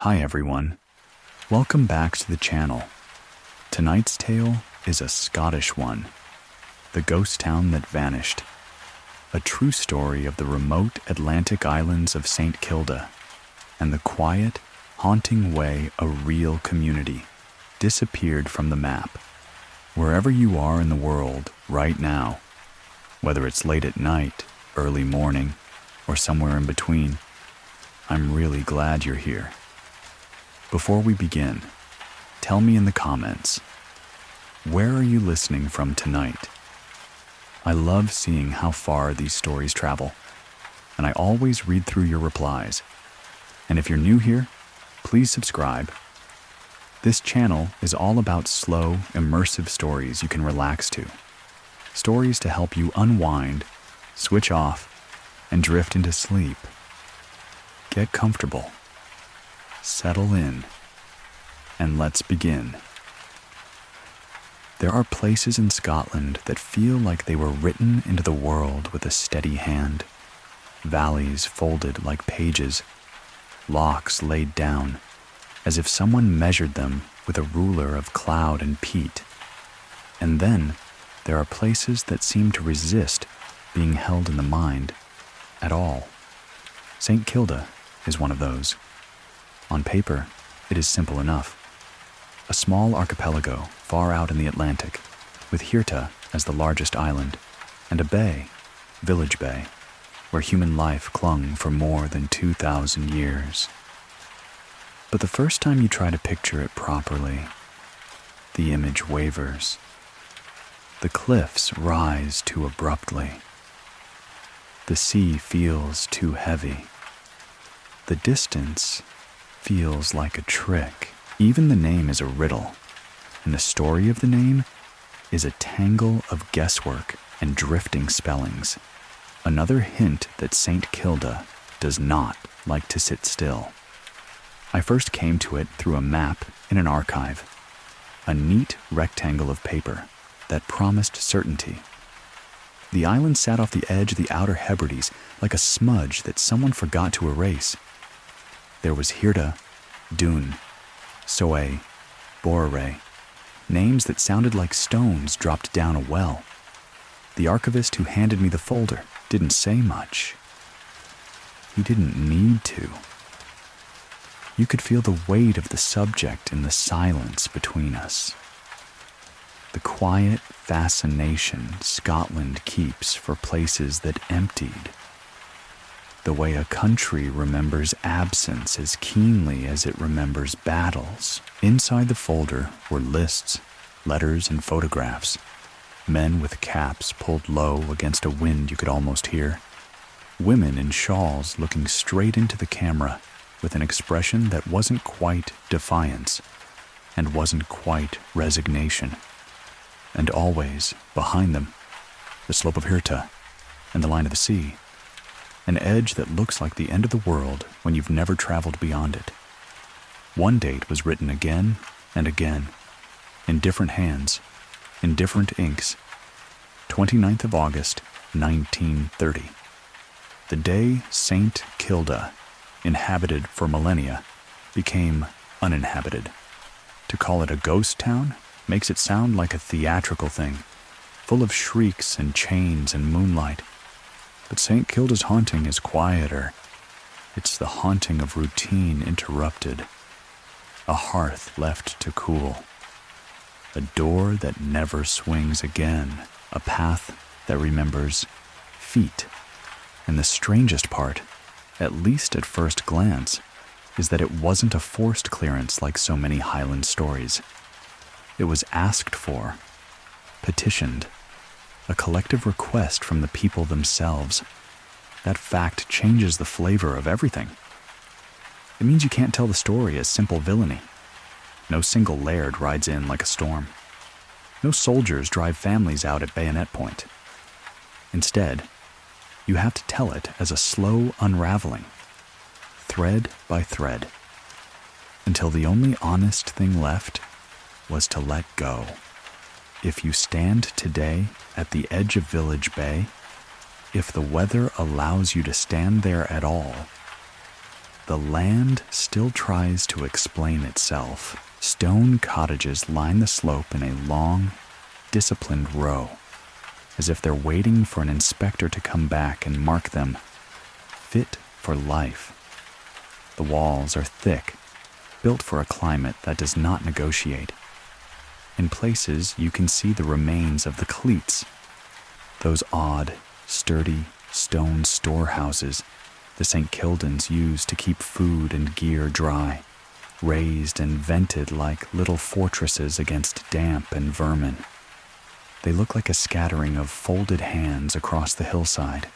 Hi everyone, welcome back to the channel. Tonight's tale is a Scottish one, The Ghost Town That Vanished, a true story of the remote Atlantic islands of St Kilda and the quiet, haunting way a real community disappeared from the map. Wherever you are in the world right now, whether it's late at night, early morning, or somewhere in between, I'm really glad you're here. Before we begin, tell me in the comments, where are you listening from tonight? I love seeing how far these stories travel, and I always read through your replies. And if you're new here, please subscribe. This channel is all about slow, immersive stories you can relax to. Stories to help you unwind, switch off, and drift into sleep. Get comfortable, settle in, and let's begin. There are places in Scotland that feel like they were written into the world with a steady hand. Valleys folded like pages, locks laid down, as if someone measured them with a ruler of cloud and peat. And then there are places that seem to resist being held in the mind at all. St Kilda is one of those. On paper, it is simple enough. A small archipelago far out in the Atlantic, with Hirta as the largest island, and a bay, Village Bay, where human life clung for more than 2,000 years. But the first time you try to picture it properly, the image wavers. The cliffs rise too abruptly. The sea feels too heavy. The distance feels like a trick. Even the name is a riddle, and the story of the name is a tangle of guesswork and drifting spellings. Another hint that St Kilda does not like to sit still. I first came to it through a map in an archive, a neat rectangle of paper that promised certainty. The island sat off the edge of the Outer Hebrides like a smudge that someone forgot to erase. There was Hirta, Dún, Soe, Borere, names that sounded like stones dropped down a well. The archivist who handed me the folder didn't say much. He didn't need to. You could feel the weight of the subject in the silence between us. The quiet fascination Scotland keeps for places that emptied. The way a country remembers absence as keenly as it remembers battles. Inside the folder were lists, letters, and photographs. Men with caps pulled low against a wind you could almost hear. Women in shawls looking straight into the camera with an expression that wasn't quite defiance and wasn't quite resignation. And always, behind them, the slope of Hirta and the line of the sea. An edge that looks like the end of the world when you've never traveled beyond it. One date was written again and again, in different hands, in different inks. 29th of August, 1930. The day St Kilda, inhabited for millennia, became uninhabited. To call it a ghost town makes it sound like a theatrical thing, full of shrieks and chains and moonlight. But St Kilda's haunting is quieter. It's the haunting of routine interrupted, a hearth left to cool, a door that never swings again, a path that remembers feet. And the strangest part, at least at first glance, is that it wasn't a forced clearance like so many Highland stories. It was asked for, petitioned, a collective request from the people themselves. That fact changes the flavor of everything. It means you can't tell the story as simple villainy. No single laird rides in like a storm. No soldiers drive families out at bayonet point. Instead, you have to tell it as a slow unraveling, thread by thread, until the only honest thing left was to let go. If you stand today at the edge of Village Bay, if the weather allows you to stand there at all, the land still tries to explain itself. Stone cottages line the slope in a long, disciplined row, as if they're waiting for an inspector to come back and mark them fit for life. The walls are thick, built for a climate that does not negotiate. In places, you can see the remains of the cleats, those odd, sturdy stone storehouses the St Kildans used to keep food and gear dry, raised and vented like little fortresses against damp and vermin. They look like a scattering of folded hands across the hillside,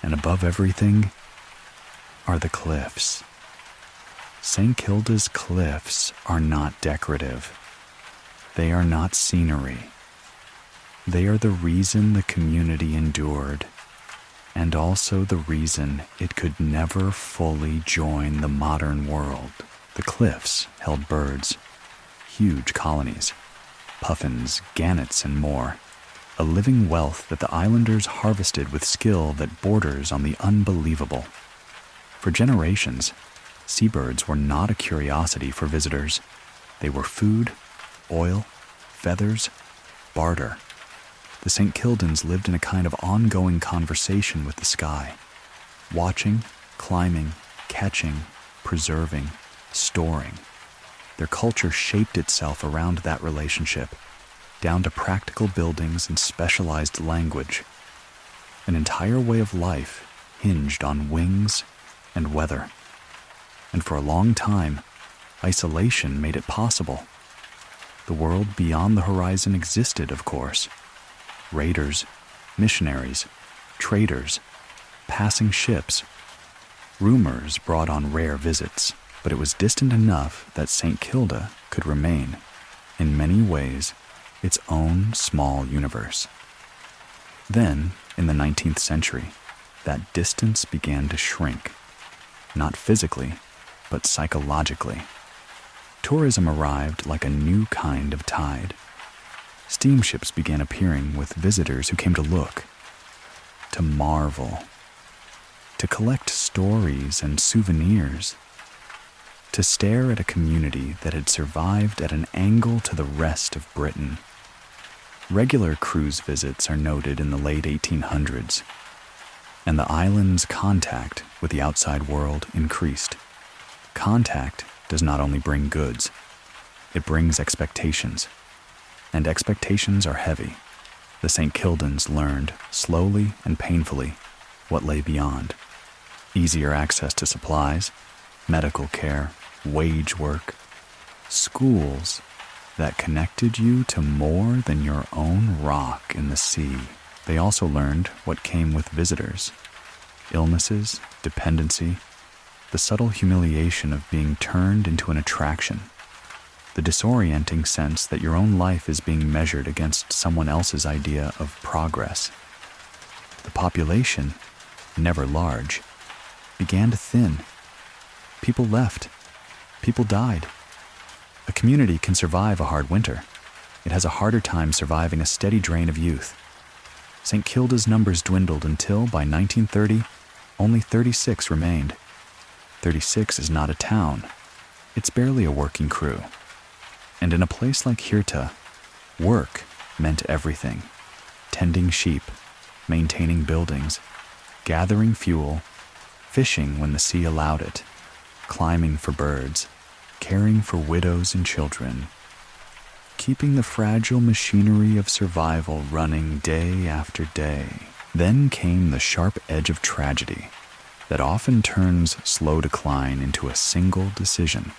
and above everything are the cliffs. St Kilda's cliffs are not decorative. They are not scenery. They are the reason the community endured, and also the reason it could never fully join the modern world. The cliffs held birds, huge colonies, puffins, gannets, and more, a living wealth that the islanders harvested with skill that borders on the unbelievable. For generations, seabirds were not a curiosity for visitors. They were food, oil, feathers, barter. The St. Kildans lived in a kind of ongoing conversation with the sky, watching, climbing, catching, preserving, storing. Their culture shaped itself around that relationship, down to practical buildings and specialized language. An entire way of life hinged on wings and weather. And for a long time, isolation made it possible. The world beyond the horizon existed, of course. Raiders, missionaries, traders, passing ships. Rumors brought on rare visits, but it was distant enough that St. Kilda could remain, in many ways, its own small universe. Then, in the 19th century, that distance began to shrink, not physically, but psychologically. Tourism arrived like a new kind of tide. Steamships began appearing with visitors who came to look, to marvel, to collect stories and souvenirs, to stare at a community that had survived at an angle to the rest of Britain. Regular cruise visits are noted in the late 1800s, and the island's contact with the outside world increased. Contact does not only bring goods, it brings expectations. And expectations are heavy. The St. Kildans learned, slowly and painfully, what lay beyond. Easier access to supplies, medical care, wage work, schools that connected you to more than your own rock in the sea. They also learned what came with visitors. Illnesses, dependency, the subtle humiliation of being turned into an attraction. The disorienting sense that your own life is being measured against someone else's idea of progress. The population, never large, began to thin. People left. People died. A community can survive a hard winter. It has a harder time surviving a steady drain of youth. St. Kilda's numbers dwindled until, by 1930, only 36 remained. 36 is not a town. It's barely a working crew. And in a place like Hirta, work meant everything. Tending sheep, maintaining buildings, gathering fuel, fishing when the sea allowed it, climbing for birds, caring for widows and children, keeping the fragile machinery of survival running day after day. Then came the sharp edge of tragedy that often turns slow decline into a single decision.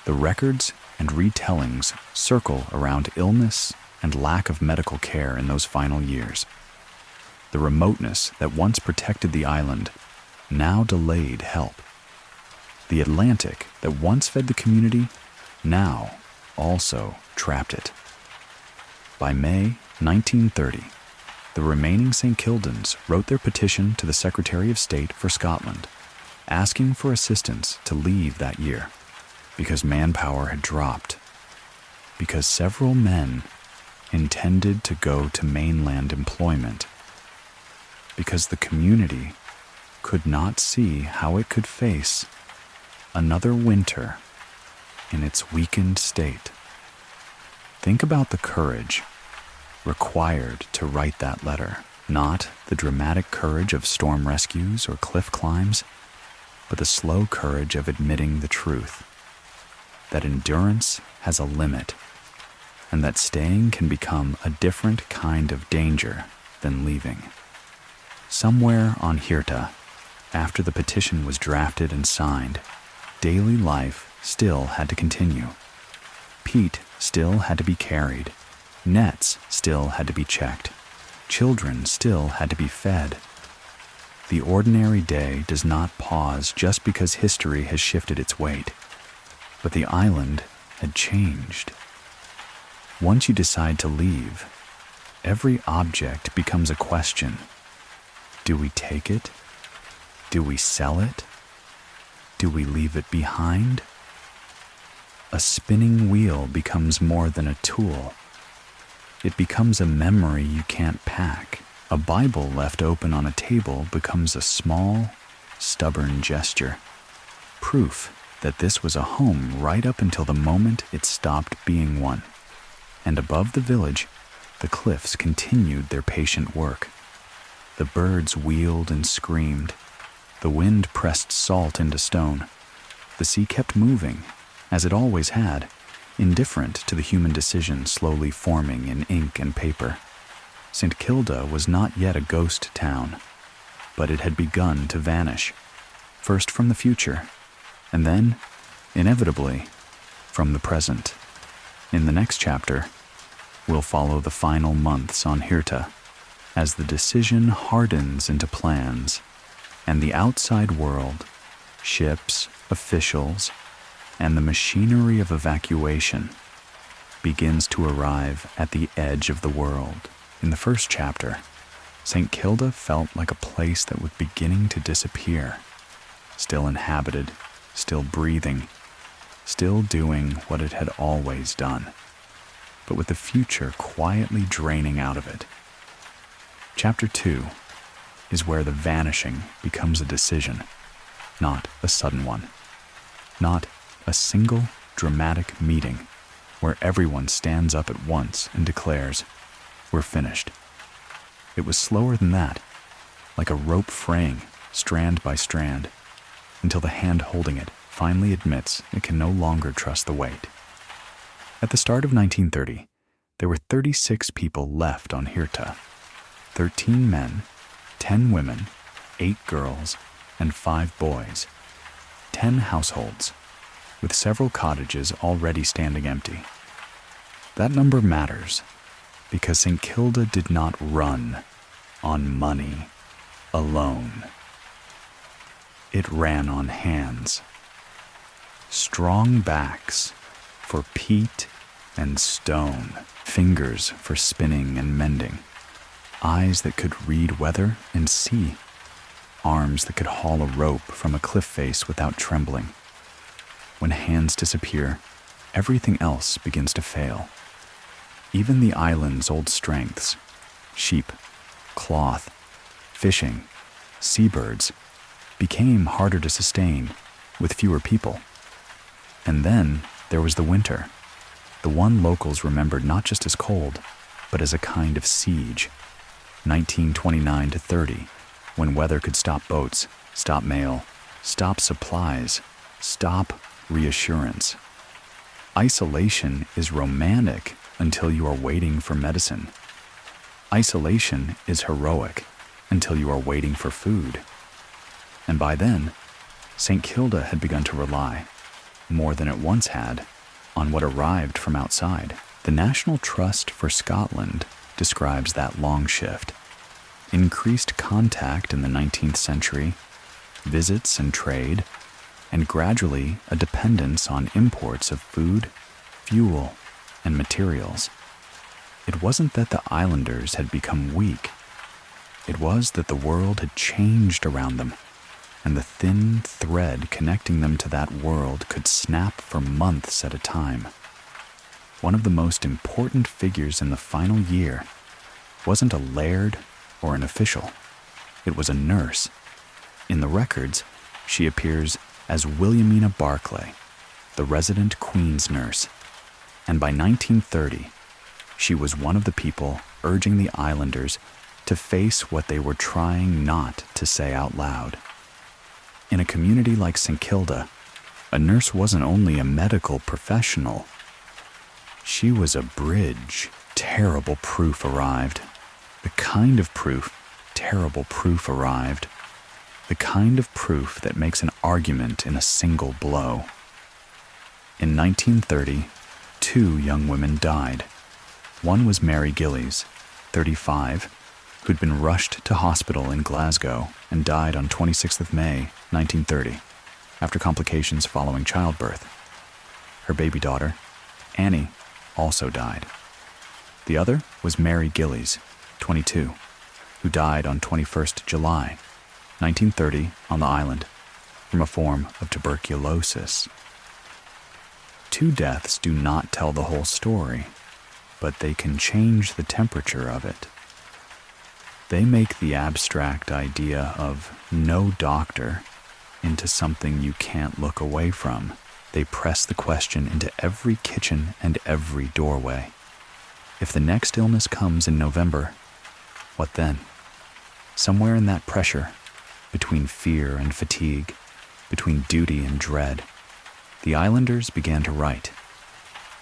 The records and retellings circle around illness and lack of medical care in those final years. The remoteness that once protected the island now delayed help. The Atlantic that once fed the community now also trapped it. By May 1930, the remaining St. Kildans wrote their petition to the Secretary of State for Scotland, asking for assistance to leave that year, because manpower had dropped, because several men intended to go to mainland employment, because the community could not see how it could face another winter in its weakened state. Think about the courage required to write that letter. Not the dramatic courage of storm rescues or cliff climbs, but the slow courage of admitting the truth, that endurance has a limit, and that staying can become a different kind of danger than leaving. Somewhere on Hirta, after the petition was drafted and signed, daily life still had to continue. Peat still had to be carried. Nets still had to be checked. Children still had to be fed. The ordinary day does not pause just because history has shifted its weight. But the island had changed. Once you decide to leave, every object becomes a question. Do we take it? Do we sell it? Do we leave it behind? A spinning wheel becomes more than a tool. It becomes a memory you can't pack. A Bible left open on a table becomes a small, stubborn gesture. Proof that this was a home right up until the moment it stopped being one. And above the village, the cliffs continued their patient work. The birds wheeled and screamed. The wind pressed salt into stone. The sea kept moving, as it always had, indifferent to the human decision slowly forming in ink and paper. St Kilda was not yet a ghost town, but it had begun to vanish, first from the future, and then, inevitably, from the present. In the next chapter, we'll follow the final months on Hirta, as the decision hardens into plans, and the outside world, ships, officials, and the machinery of evacuation begins to arrive at the edge of the world. In the first chapter, St Kilda felt like a place that was beginning to disappear, still inhabited, still breathing, still doing what it had always done, but with the future quietly draining out of it. Chapter 2 is where the vanishing becomes a decision, not a sudden one, not a single dramatic meeting where everyone stands up at once and declares, "We're finished." It was slower than that, like a rope fraying, strand by strand, until the hand holding it finally admits it can no longer trust the weight. At the start of 1930, there were 36 people left on Hirta, 13 men, 10 women, 8 girls, and 5 boys, 10 households, with several cottages already standing empty. That number matters because St Kilda did not run on money alone. It ran on hands, strong backs for peat and stone, fingers for spinning and mending, eyes that could read weather and see, arms that could haul a rope from a cliff face without trembling. When hands disappear, everything else begins to fail. Even the island's old strengths, sheep, cloth, fishing, seabirds, became harder to sustain with fewer people. And then there was the winter, the one locals remembered not just as cold, but as a kind of siege. 1929 to 30, when weather could stop boats, stop mail, stop supplies, stop reassurance. Isolation is romantic until you are waiting for medicine. Isolation is heroic until you are waiting for food. And by then, St Kilda had begun to rely, more than it once had, on what arrived from outside. The National Trust for Scotland describes that long shift. Increased contact in the 19th century, visits and trade, and gradually a dependence on imports of food, fuel, and materials. It wasn't that the islanders had become weak. It was that the world had changed around them, and the thin thread connecting them to that world could snap for months at a time. One of the most important figures in the final year wasn't a laird or an official. It was a nurse, In the records, she appears as Williamina Barclay, the resident Queen's nurse, and by 1930, she was one of the people urging the islanders to face what they were trying not to say out loud. In a community like St Kilda, a nurse wasn't only a medical professional, she was a bridge. Terrible proof arrived. The kind of proof terrible proof arrived. The kind of proof that makes an argument in a single blow. In 1930, 2 young women died. One was Mary Gillies, 35, who'd been rushed to hospital in Glasgow and died on 26th of May, 1930, after complications following childbirth. Her baby daughter, Annie, also died. The other was Mary Gillies, 22, who died on 21st July, 1930 on the island from a form of tuberculosis. 2 deaths do not tell the whole story, but they can change the temperature of it. They make the abstract idea of no doctor into something you can't look away from. They press the question into every kitchen and every doorway. If the next illness comes in November, what then? Somewhere in that pressure, between fear and fatigue, between duty and dread, the islanders began to write.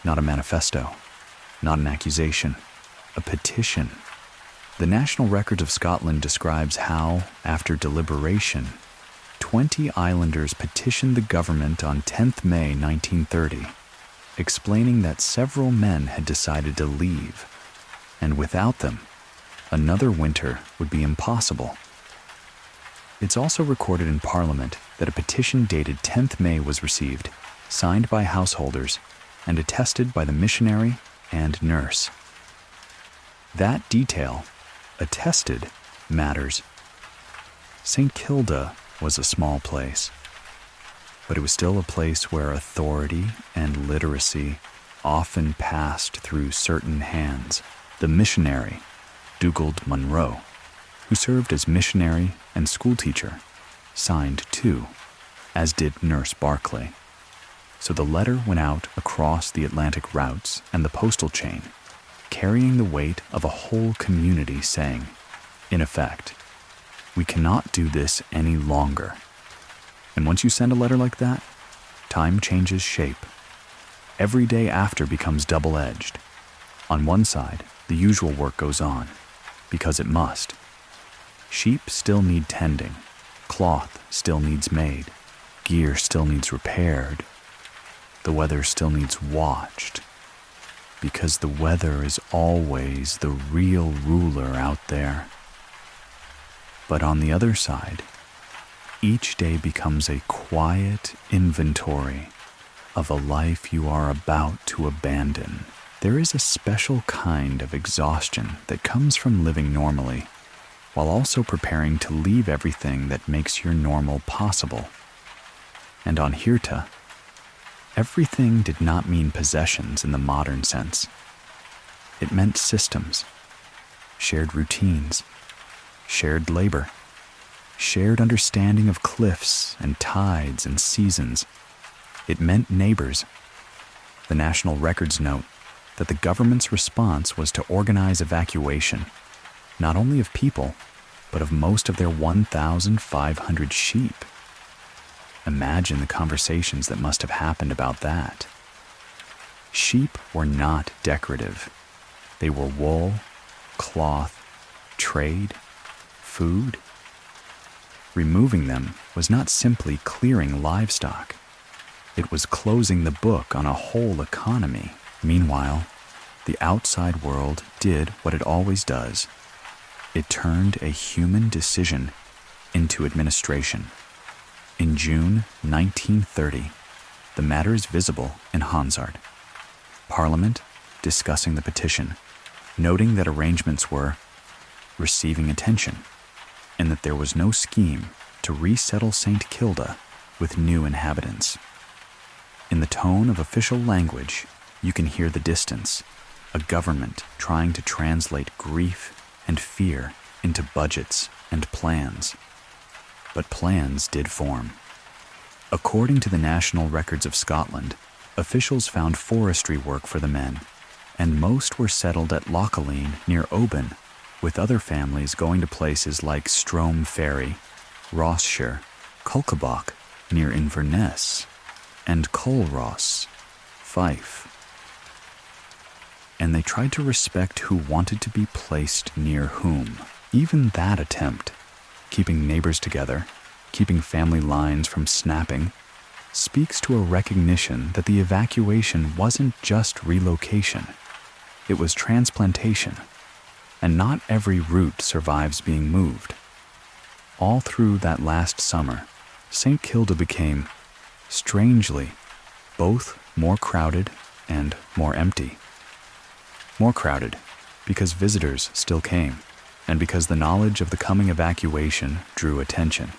Not a manifesto, not an accusation, a petition. The National Records of Scotland describes how, after deliberation, 20 islanders petitioned the government on 10th May 1930, explaining that several men had decided to leave, and without them, another winter would be impossible. It's also recorded in Parliament that a petition dated 10th May was received, signed by householders, and attested by the missionary and nurse. That detail, attested, matters. St Kilda was a small place, but it was still a place where authority and literacy often passed through certain hands. The missionary, Dugald Munro, who served as missionary and schoolteacher, signed too, as did Nurse Barclay. So the letter went out across the Atlantic routes and the postal chain, carrying the weight of a whole community saying, in effect, we cannot do this any longer. And once you send a letter like that, time changes shape. Every day after becomes double-edged. On one side, the usual work goes on, because it must. Sheep still need tending, cloth still needs made, gear still needs repaired, the weather still needs watched, because the weather is always the real ruler out there. But on the other side, each day becomes a quiet inventory of a life you are about to abandon. There is a special kind of exhaustion that comes from living normally, while also preparing to leave everything that makes your normal possible. And on Hirta, everything did not mean possessions in the modern sense. It meant systems, shared routines, shared labor, shared understanding of cliffs and tides and seasons. It meant neighbors. The National Records note that the government's response was to organize evacuation, not only of people, but of most of their 1,500 sheep. Imagine the conversations that must have happened about that. Sheep were not decorative. They were wool, cloth, trade, food. Removing them was not simply clearing livestock. It was closing the book on a whole economy. Meanwhile, the outside world did what it always does. It turned a human decision into administration. In June 1930, the matter is visible in Hansard. Parliament discussing the petition, noting that arrangements were receiving attention, and that there was no scheme to resettle St Kilda with new inhabitants. In the tone of official language, you can hear the distance, a government trying to translate grief and fear into budgets and plans. but plans did form. According to the National Records of Scotland, officials found forestry work for the men, and most were settled at Lochaline near Oban, with other families going to places like Strome Ferry, Rossshire, Culkebach near Inverness, and Culross, Fife. And they tried to respect who wanted to be placed near whom. Even that attempt, keeping neighbors together, keeping family lines from snapping, speaks to a recognition that the evacuation wasn't just relocation. It was transplantation, and not every root survives being moved. All through that last summer, St Kilda became, strangely, both more crowded and more empty. More crowded because visitors still came, and because the knowledge of the coming evacuation drew attention.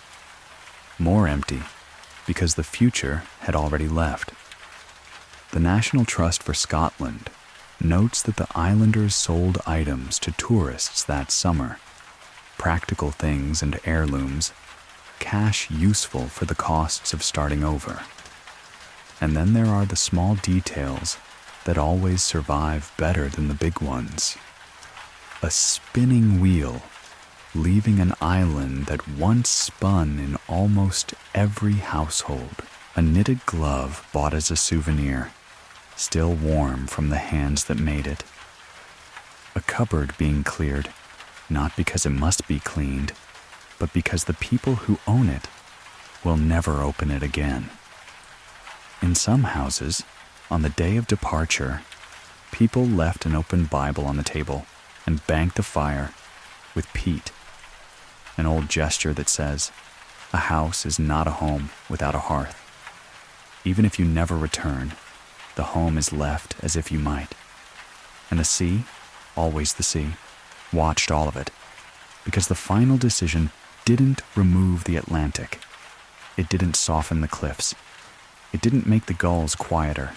More empty because the future had already left. The National Trust for Scotland notes that the islanders sold items to tourists that summer, practical things and heirlooms, cash useful for the costs of starting over. And then there are the small details that always survive better than the big ones. A spinning wheel leaving an island that once spun in almost every household. A knitted glove bought as a souvenir, still warm from the hands that made it. A cupboard being cleared, not because it must be cleaned, but because the people who own it will never open it again. In some houses, on the day of departure, people left an open Bible on the table and banked the fire with peat, an old gesture that says, a house is not a home without a hearth. Even if you never return, the home is left as if you might. And the sea, always the sea, watched all of it, because the final decision didn't remove the Atlantic. It didn't soften the cliffs. It didn't make the gulls quieter.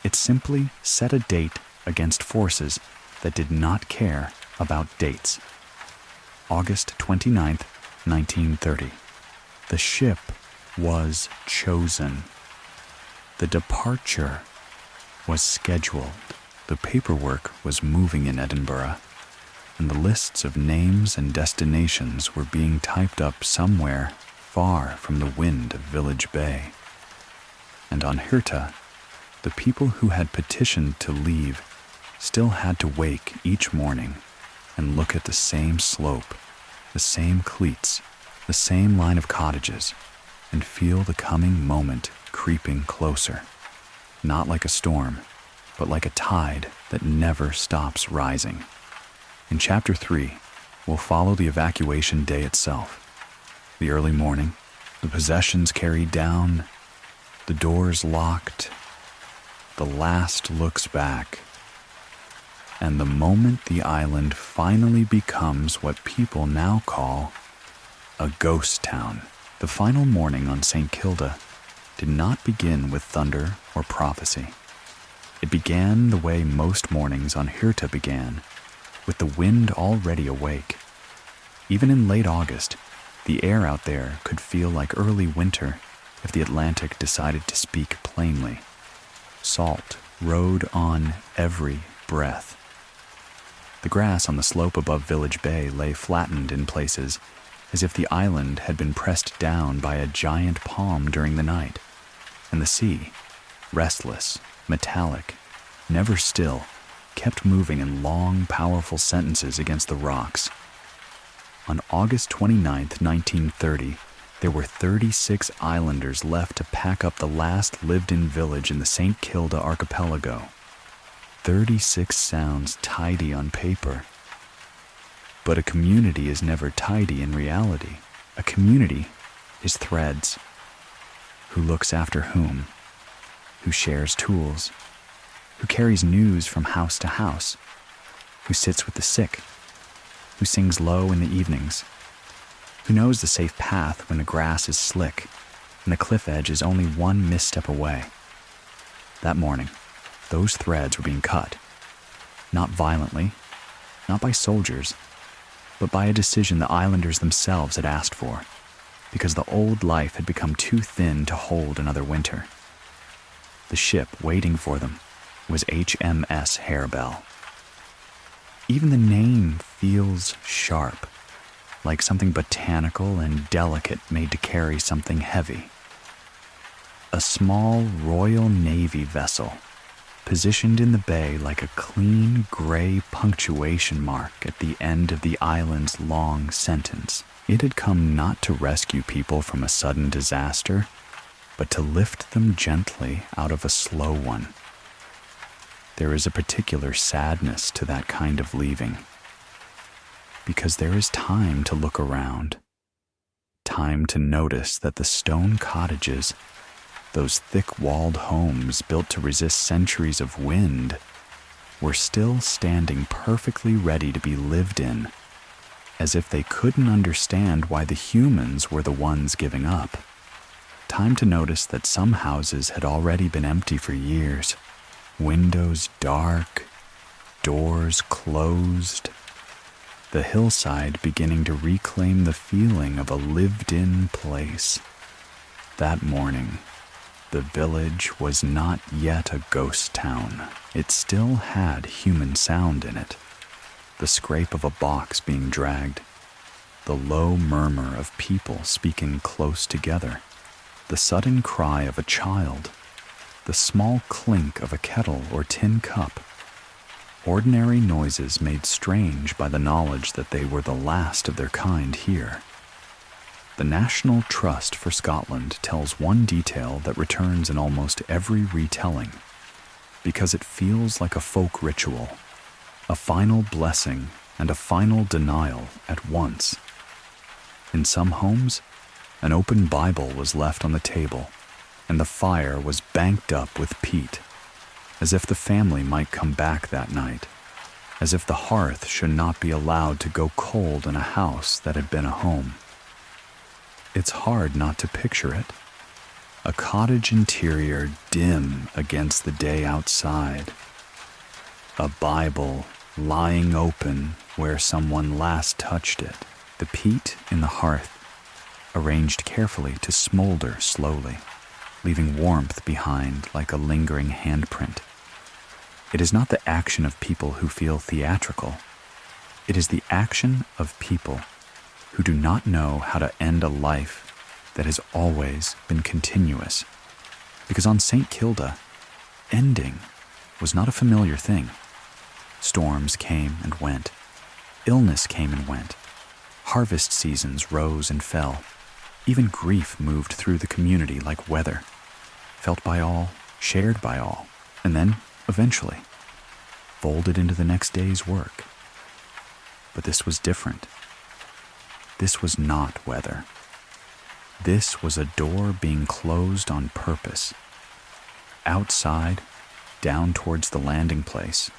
It simply set a date against forces that did not care about dates. August 29th, 1930. The ship was chosen. The departure was scheduled. The paperwork was moving in Edinburgh, and the lists of names and destinations were being typed up somewhere far from the wind of Village Bay. And on Hirta, the people who had petitioned to leave still had to wake each morning and look at the same slope, the same cleats, the same line of cottages, and feel the coming moment creeping closer. Not like a storm, but like a tide that never stops rising. In Chapter 3, we'll follow the evacuation day itself. The early morning, the possessions carried down, the doors locked, the last looks back, and the moment the island finally becomes what people now call a ghost town. The final morning on St Kilda did not begin with thunder or prophecy. It began the way most mornings on Hirta began, with the wind already awake. Even in late August, the air out there could feel like early winter if the Atlantic decided to speak plainly. Salt rode on every breath. The grass on the slope above Village Bay lay flattened in places, as if the island had been pressed down by a giant palm during the night, and the sea, restless, metallic, never still, kept moving in long, powerful sentences against the rocks. On August 29th, 1930, there were 36 islanders left to pack up the last lived-in village in the St Kilda archipelago. 36 sounds tidy on paper. But a community is never tidy in reality. A community is threads. Who looks after whom? Who shares tools? Who carries news from house to house? Who sits with the sick? Who sings low in the evenings? Who knows the safe path when the grass is slick and the cliff edge is only one misstep away? That morning, those threads were being cut. Not violently, not by soldiers, but by a decision the islanders themselves had asked for. because the old life had become too thin to hold another winter. The ship waiting for them was HMS Harebell. Even the name feels sharp, like something botanical and delicate made to carry something heavy. A small Royal Navy vessel, positioned in the bay like a clean gray punctuation mark at the end of the island's long sentence. It had come not to rescue people from a sudden disaster, but to lift them gently out of a slow one. There is a particular sadness to that kind of leaving, because there is time to look around, time to notice that the stone cottages, those thick-walled homes built to resist centuries of wind, were still standing perfectly ready to be lived in, as if they couldn't understand why the humans were the ones giving up. Time to notice that some houses had already been empty for years, windows dark, doors closed, the hillside beginning to reclaim the feeling of a lived-in place. That morning, the village was not yet a ghost town. It still had human sound in it. The scrape of a box being dragged, the low murmur of people speaking close together, the sudden cry of a child, the small clink of a kettle or tin cup. Ordinary noises made strange by the knowledge that they were the last of their kind here. The National Trust for Scotland tells one detail that returns in almost every retelling, because it feels like a folk ritual, a final blessing and a final denial at once. In some homes, an open Bible was left on the table, and the fire was banked up with peat, as if the family might come back that night, as if the hearth should not be allowed to go cold in a house that had been a home. It's hard not to picture it. A cottage interior dim against the day outside. A Bible lying open where someone last touched it. The peat in the hearth, arranged carefully to smolder slowly, leaving warmth behind like a lingering handprint. It is not the action of people who feel theatrical. It is the action of people who do not know how to end a life that has always been continuous. Because on St Kilda, ending was not a familiar thing. Storms came and went. Illness came and went. Harvest seasons rose and fell. Even grief moved through the community like weather, felt by all, shared by all, and then, eventually, folded into the next day's work. But this was different. This was not weather. This was a door being closed on purpose. Outside, down towards the landing place,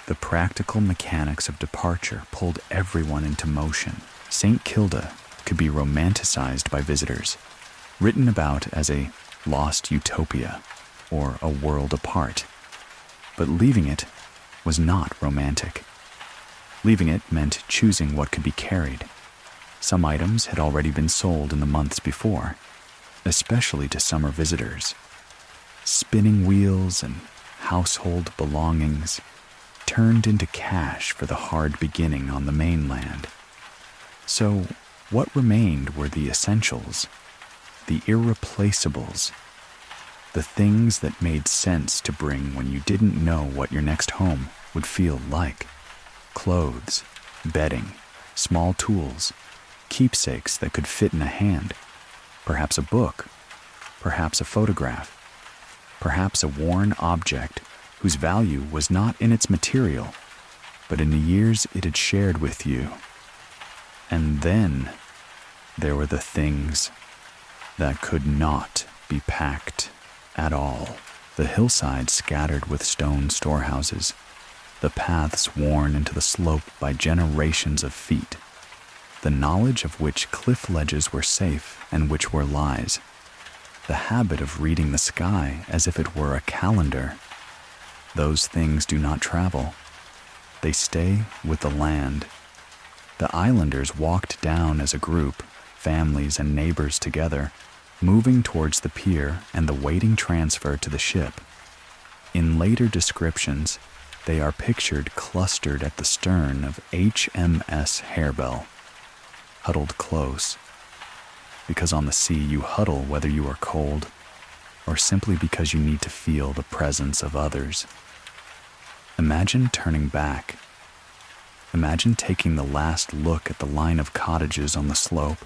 the practical mechanics of departure pulled everyone into motion. St Kilda could be romanticized by visitors, written about as a lost utopia or a world apart. But leaving it was not romantic. Leaving it meant choosing what could be carried. Some items had already been sold in the months before, especially to summer visitors. Spinning wheels and household belongings turned into cash for the hard beginning on the mainland. So what remained were the essentials, the irreplaceables, the things that made sense to bring when you didn't know what your next home would feel like. Clothes, bedding, small tools, keepsakes that could fit in a hand, perhaps a book, perhaps a photograph, perhaps a worn object whose value was not in its material, but in the years it had shared with you. And then there were the things that could not be packed at all. The hillside scattered with stone storehouses, the paths worn into the slope by generations of feet, the knowledge of which cliff ledges were safe and which were lies, the habit of reading the sky as if it were a calendar. Those things do not travel. They stay with the land. The islanders walked down as a group, families and neighbors together, moving towards the pier and the waiting transfer to the ship. In later descriptions, they are pictured clustered at the stern of HMS Harebell, huddled close, because on the sea you huddle whether you are cold or simply because you need to feel the presence of others. Imagine turning back. Imagine taking the last look at the line of cottages on the slope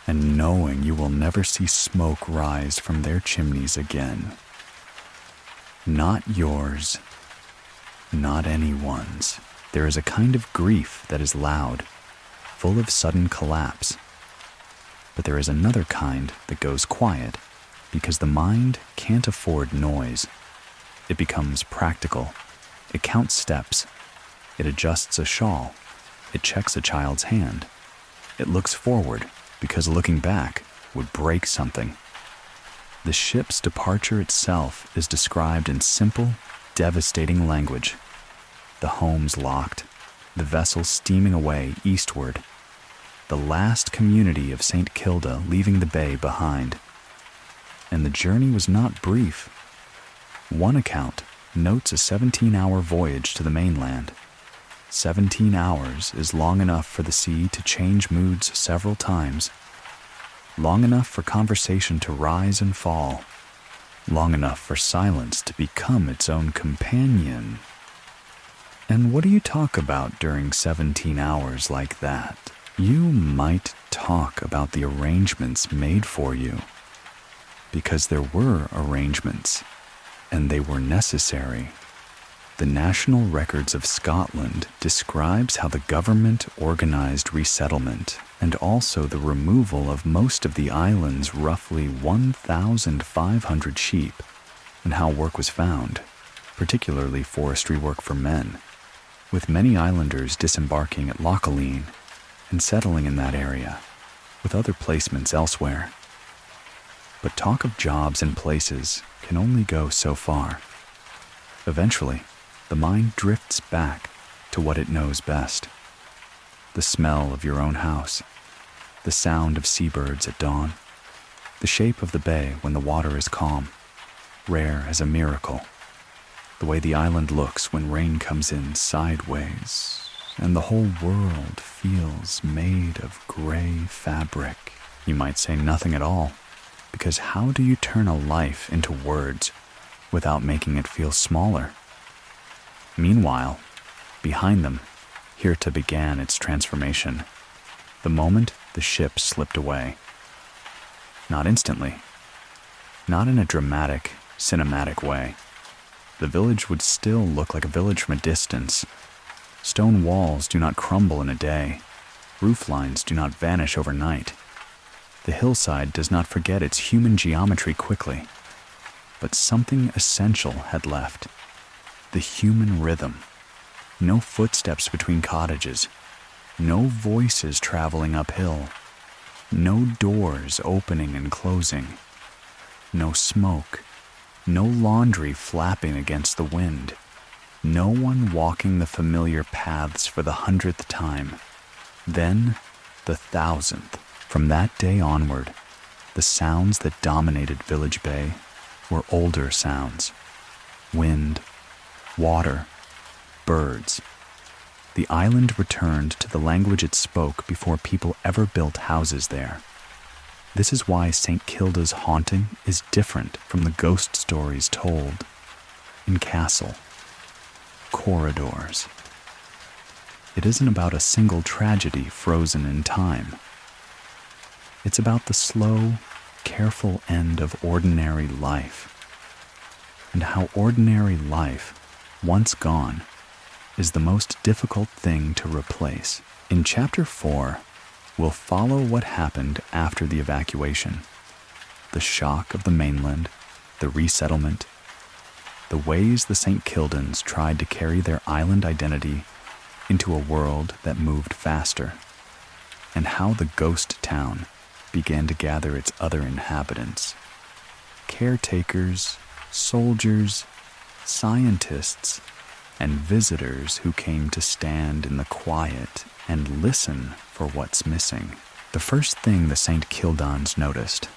and knowing you will never see smoke rise from their chimneys again. Not yours, not anyone's. There is a kind of grief that is loud, full of sudden collapse. But there is another kind that goes quiet because the mind can't afford noise. It becomes practical. It counts steps. It adjusts a shawl. It checks a child's hand. It looks forward because looking back would break something. The ship's departure itself is described in simple, devastating language. The homes locked, the vessel steaming away eastward, the last community of St Kilda leaving the bay behind. And the journey was not brief. One account notes a 17-hour voyage to the mainland. 17 hours is long enough for the sea to change moods several times, long enough for conversation to rise and fall, long enough for silence to become its own companion. And what do you talk about during 17 hours like that? You might talk about the arrangements made for you, because there were arrangements, and they were necessary. The National Records of Scotland describes how the government organized resettlement and also the removal of most of the island's roughly 1,500 sheep, and how work was found, particularly forestry work for men, with many islanders disembarking at Lochaline and settling in that area, with other placements elsewhere. But talk of jobs and places can only go so far. Eventually, the mind drifts back to what it knows best. The smell of your own house, the sound of seabirds at dawn, the shape of the bay when the water is calm, rare as a miracle, the way the island looks when rain comes in sideways, and the whole world feels made of gray fabric. You might say nothing at all, because how do you turn a life into words without making it feel smaller? Meanwhile, behind them, Hirta began its transformation, the moment the ship slipped away. Not instantly, not in a dramatic, cinematic way. The village would still look like a village from a distance. Stone walls do not crumble in a day. Roof lines do not vanish overnight. The hillside does not forget its human geometry quickly. But something essential had left. The human rhythm. No footsteps between cottages. No voices traveling uphill. No doors opening and closing. No smoke. No laundry flapping against the wind. No one walking the familiar paths for the 100th time. Then, the 1,000th. From that day onward, the sounds that dominated Village Bay were older sounds. Wind, water, birds. The island returned to the language it spoke before people ever built houses there. This is why St Kilda's haunting is different from the ghost stories told in Castle, corridors. It isn't about a single tragedy frozen in time. It's about the slow, careful end of ordinary life, and how ordinary life, once gone, is the most difficult thing to replace. In Chapter 4, we'll follow what happened after the evacuation, the shock of the mainland, the resettlement, the ways the St. Kildans tried to carry their island identity into a world that moved faster, and how the ghost town began to gather its other inhabitants, caretakers, soldiers, scientists, and visitors who came to stand in the quiet and listen for what's missing. The first thing the St Kildans noticed,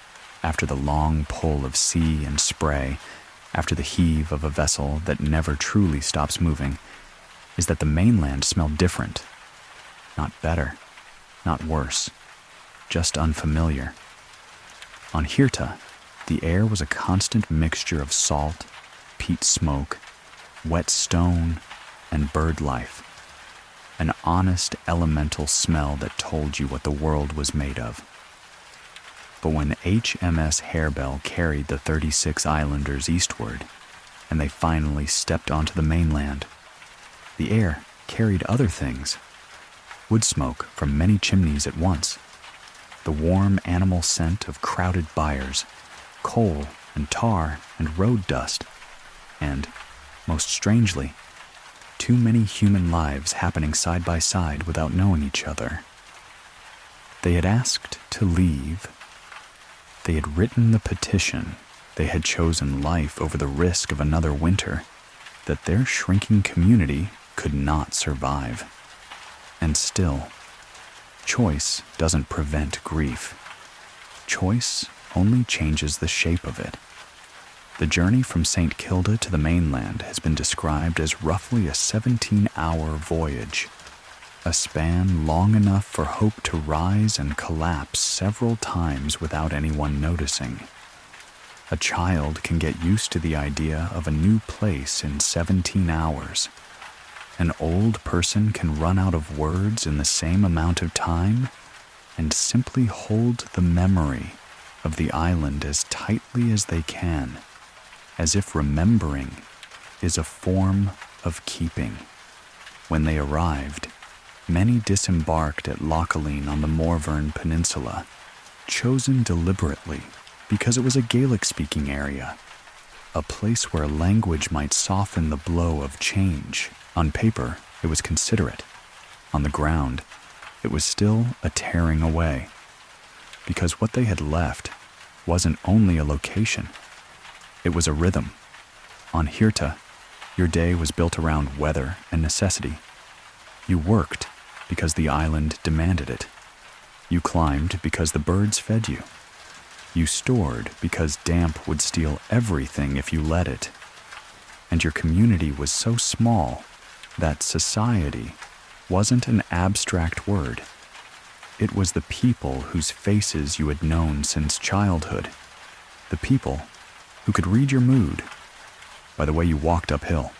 after the long pull of sea and spray, after the heave of a vessel that never truly stops moving, is that the mainland smelled different. Not better, not worse, just unfamiliar. On Hirta, the air was a constant mixture of salt, peat smoke, wet stone, and bird life. An honest elemental smell that told you what the world was made of. But when HMS Harebell carried the 36 islanders eastward, and they finally stepped onto the mainland, the air carried other things. Wood smoke from many chimneys at once, the warm animal scent of crowded byres, coal and tar and road dust, and, most strangely, too many human lives happening side by side without knowing each other. They had asked to leave. They had written the petition. They had chosen life over the risk of another winter, that their shrinking community could not survive. And still, choice doesn't prevent grief. Choice only changes the shape of it. The journey from St Kilda to the mainland has been described as roughly a 17-hour voyage, a span long enough for hope to rise and collapse several times without anyone noticing. A child can get used to the idea of a new place in 17 hours. An old person can run out of words in the same amount of time and simply hold the memory of the island as tightly as they can, as if remembering is a form of keeping. When they arrived, many disembarked at Lochaline on the Morvern Peninsula, chosen deliberately because it was a Gaelic-speaking area, a place where language might soften the blow of change. On paper, it was considerate. On the ground, it was still a tearing away, because what they had left wasn't only a location, it was a rhythm. On Hirta, your day was built around weather and necessity. You worked because the island demanded it. You climbed because the birds fed you. You stored because damp would steal everything if you let it. And your community was so small that society wasn't an abstract word. It was the people whose faces you had known since childhood. The people who could read your mood by the way you walked uphill.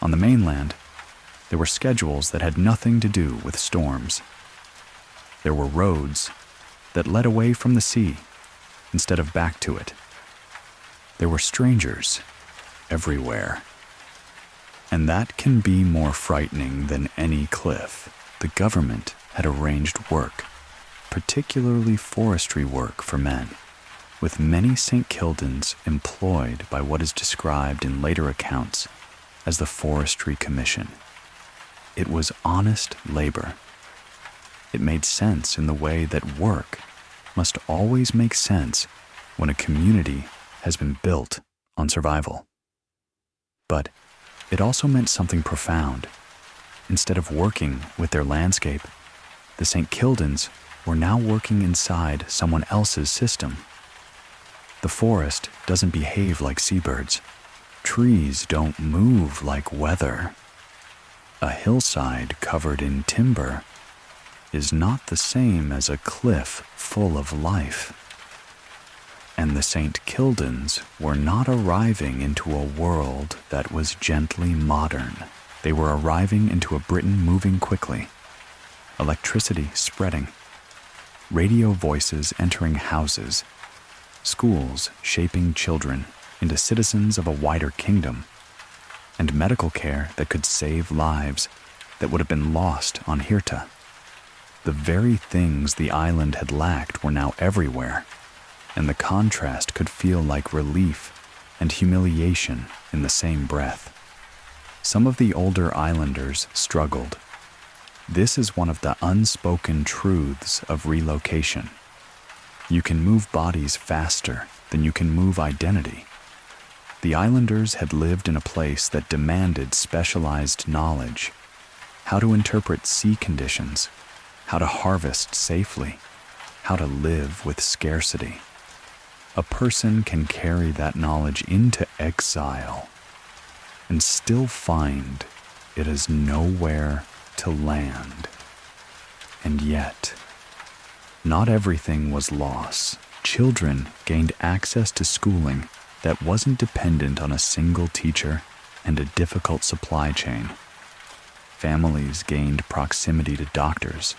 On the mainland, there were schedules that had nothing to do with storms. There were roads that led away from the sea instead of back to it. There were strangers everywhere. And that can be more frightening than any cliff. The government had arranged work, particularly forestry work for men, with many St Kildans employed by what is described in later accounts as the Forestry Commission. It was honest labor. It made sense in the way that work must always make sense when a community has been built on survival. But it also meant something profound. Instead of working with their landscape, the St Kildans were now working inside someone else's system. The forest doesn't behave like seabirds. Trees don't move like weather. A hillside covered in timber is not the same as a cliff full of life. And the St Kildans were not arriving into a world that was gently modern. They were arriving into a Britain moving quickly, electricity spreading, radio voices entering houses, schools shaping children into citizens of a wider kingdom, and medical care that could save lives that would have been lost on Hirta. The very things the island had lacked were now everywhere, and the contrast could feel like relief and humiliation in the same breath. Some of the older islanders struggled. This is one of the unspoken truths of relocation. You can move bodies faster than you can move identity. The islanders had lived in a place that demanded specialized knowledge, how to interpret sea conditions, how to harvest safely, how to live with scarcity. A person can carry that knowledge into exile and still find it is nowhere to land. And yet, not everything was loss. Children gained access to schooling that wasn't dependent on a single teacher and a difficult supply chain. Families gained proximity to doctors.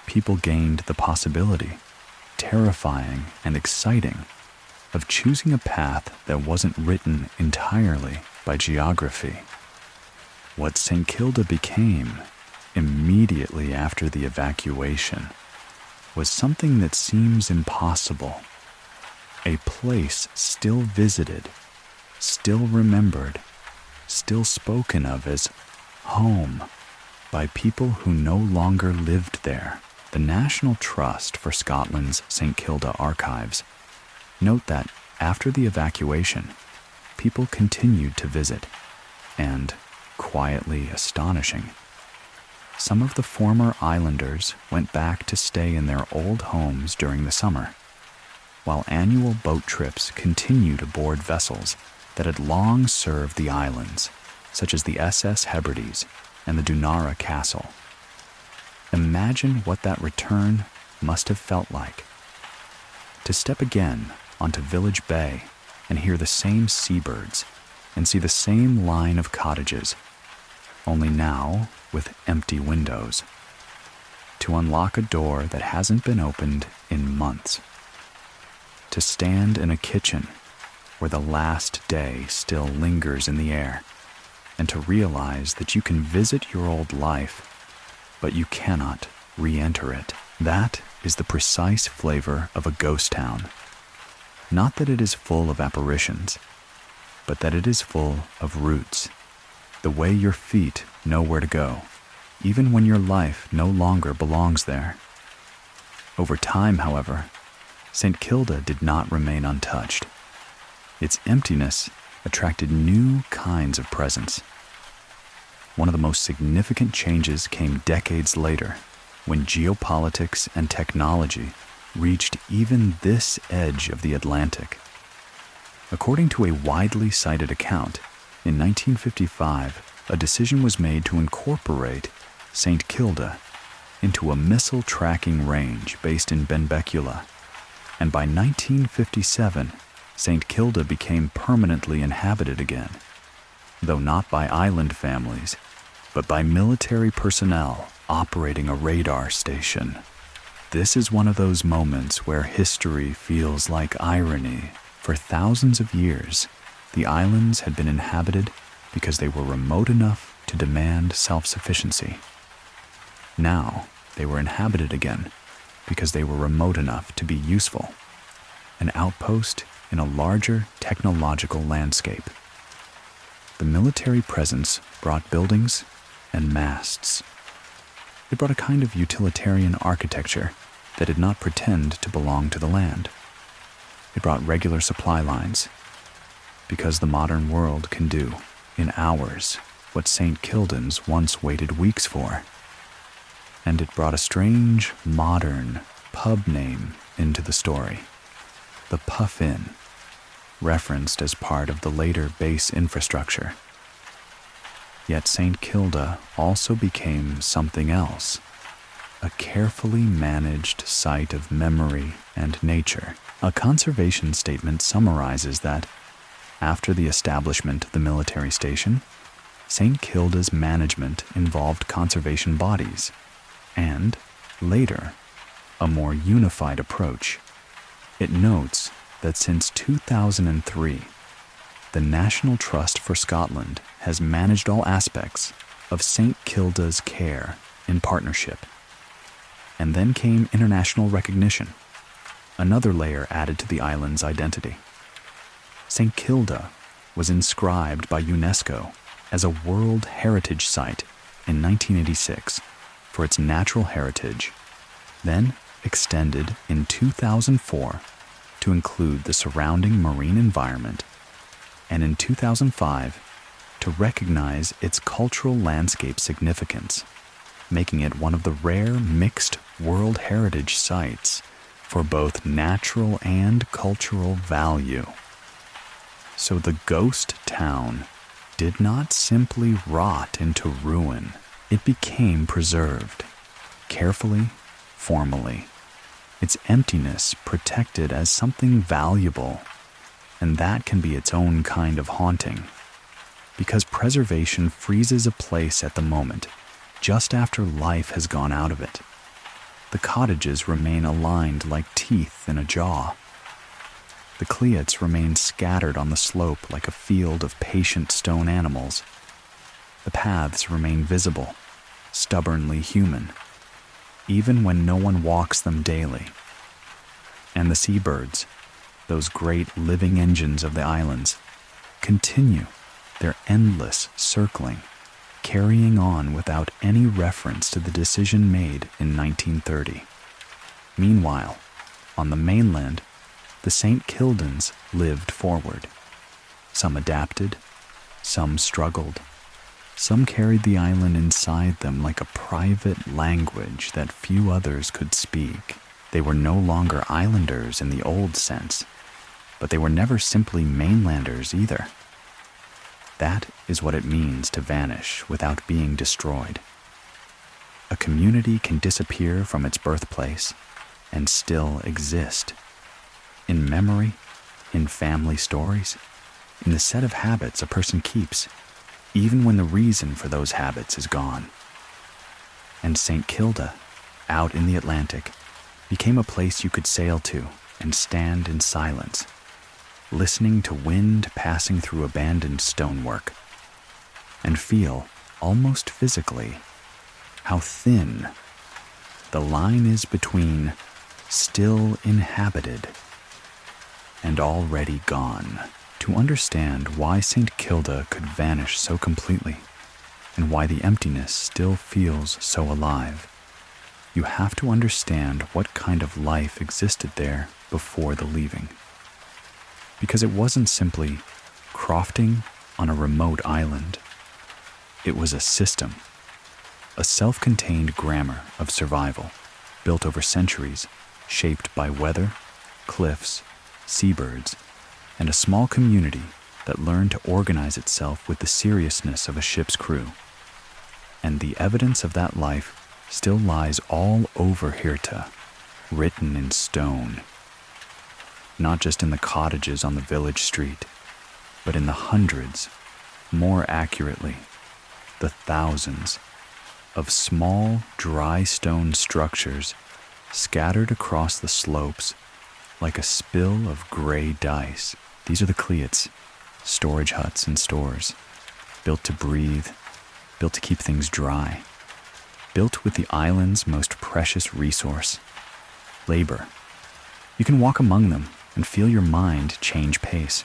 People gained the possibility, terrifying and exciting, of choosing a path that wasn't written entirely by geography. What St Kilda became immediately after the evacuation was something that seems impossible. A place still visited, still remembered, still spoken of as home by people who no longer lived there. The National Trust for Scotland's St Kilda Archives note that after the evacuation, people continued to visit, and, quietly astonishing, some of the former islanders went back to stay in their old homes during the summer, while annual boat trips continued aboard vessels that had long served the islands, such as the SS Hebrides and the Dunara Castle. Imagine what that return must have felt like. To step again onto Village Bay and hear the same seabirds and see the same line of cottages, only now with empty windows. To unlock a door that hasn't been opened in months. To stand in a kitchen where the last day still lingers in the air, and to realize that you can visit your old life, but you cannot re-enter it. That is the precise flavor of a ghost town. Not that it is full of apparitions, but that it is full of roots, the way your feet know where to go, even when your life no longer belongs there. Over time, however, St Kilda did not remain untouched. Its emptiness attracted new kinds of presence. One of the most significant changes came decades later, when geopolitics and technology reached even this edge of the Atlantic. According to a widely cited account, in 1955, a decision was made to incorporate St Kilda into a missile tracking range based in Benbecula, and by 1957, St Kilda became permanently inhabited again, though not by island families, but by military personnel operating a radar station. This is one of those moments where history feels like irony. For thousands of years, the islands had been inhabited because they were remote enough to demand self-sufficiency. Now, they were inhabited again because they were remote enough to be useful, an outpost in a larger technological landscape. The military presence brought buildings and masts. It brought a kind of utilitarian architecture that did not pretend to belong to the land. It brought regular supply lines, because the modern world can do, in hours, what St. Kildans once waited weeks for. And it brought a strange, modern pub name into the story, the Puff Inn, referenced as part of the later base infrastructure. Yet St. Kilda also became something else, a carefully managed site of memory and nature. A conservation statement summarizes that, after the establishment of the military station, St. Kilda's management involved conservation bodies, and, later, a more unified approach. It notes that since 2003, the National Trust for Scotland has managed all aspects of St. Kilda's care in partnership. And then came international recognition, another layer added to the island's identity. St. Kilda was inscribed by UNESCO as a World Heritage Site in 1986 for its natural heritage, then extended in 2004 to include the surrounding marine environment, and in 2005 to recognize its cultural landscape significance. making it one of the rare mixed World Heritage sites for both natural and cultural value. So the ghost town did not simply rot into ruin. It became preserved, carefully, formally, its emptiness protected as something valuable, and that can be its own kind of haunting, because preservation freezes a place at the moment, just after life has gone out of it. The cottages remain aligned like teeth in a jaw. The cleats remain scattered on the slope like a field of patient stone animals. The paths remain visible, stubbornly human, even when no one walks them daily. And the seabirds, those great living engines of the islands, continue their endless circling, carrying on without any reference to the decision made in 1930. Meanwhile, on the mainland, the St Kildans lived forward. Some adapted, some struggled. Some carried the island inside them like a private language that few others could speak. They were no longer islanders in the old sense, but they were never simply mainlanders either. That is what it means to vanish without being destroyed. A community can disappear from its birthplace and still exist. In memory, in family stories, in the set of habits a person keeps, even when the reason for those habits is gone. And St Kilda, out in the Atlantic, became a place you could sail to and stand in silence, listening to wind passing through abandoned stonework, and feel, almost physically, how thin the line is between still inhabited and already gone. To understand why St Kilda could vanish so completely, and why the emptiness still feels so alive, you have to understand what kind of life existed there before the leaving. Because it wasn't simply crofting on a remote island. It was a system, a self-contained grammar of survival, built over centuries, shaped by weather, cliffs, seabirds, and a small community that learned to organize itself with the seriousness of a ship's crew. And the evidence of that life still lies all over Hirta, written in stone. Not just in the cottages on the village street, but in the hundreds, more accurately, the thousands, of small, dry stone structures scattered across the slopes like a spill of gray dice. These are the cleats, storage huts and stores, built to breathe, built to keep things dry, built with the island's most precious resource, labor. You can walk among them and feel your mind change pace,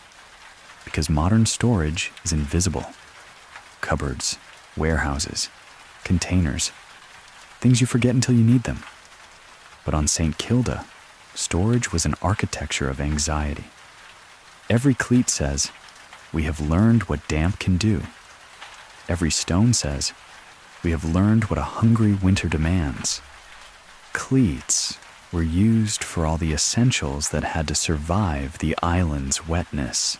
because modern storage is invisible. Cupboards, warehouses, containers, things you forget until you need them. But on St Kilda, storage was an architecture of anxiety. Every cleat says, "We have learned what damp can do." Every stone says, "We have learned what a hungry winter demands." Cleats were used for all the essentials that had to survive the island's wetness.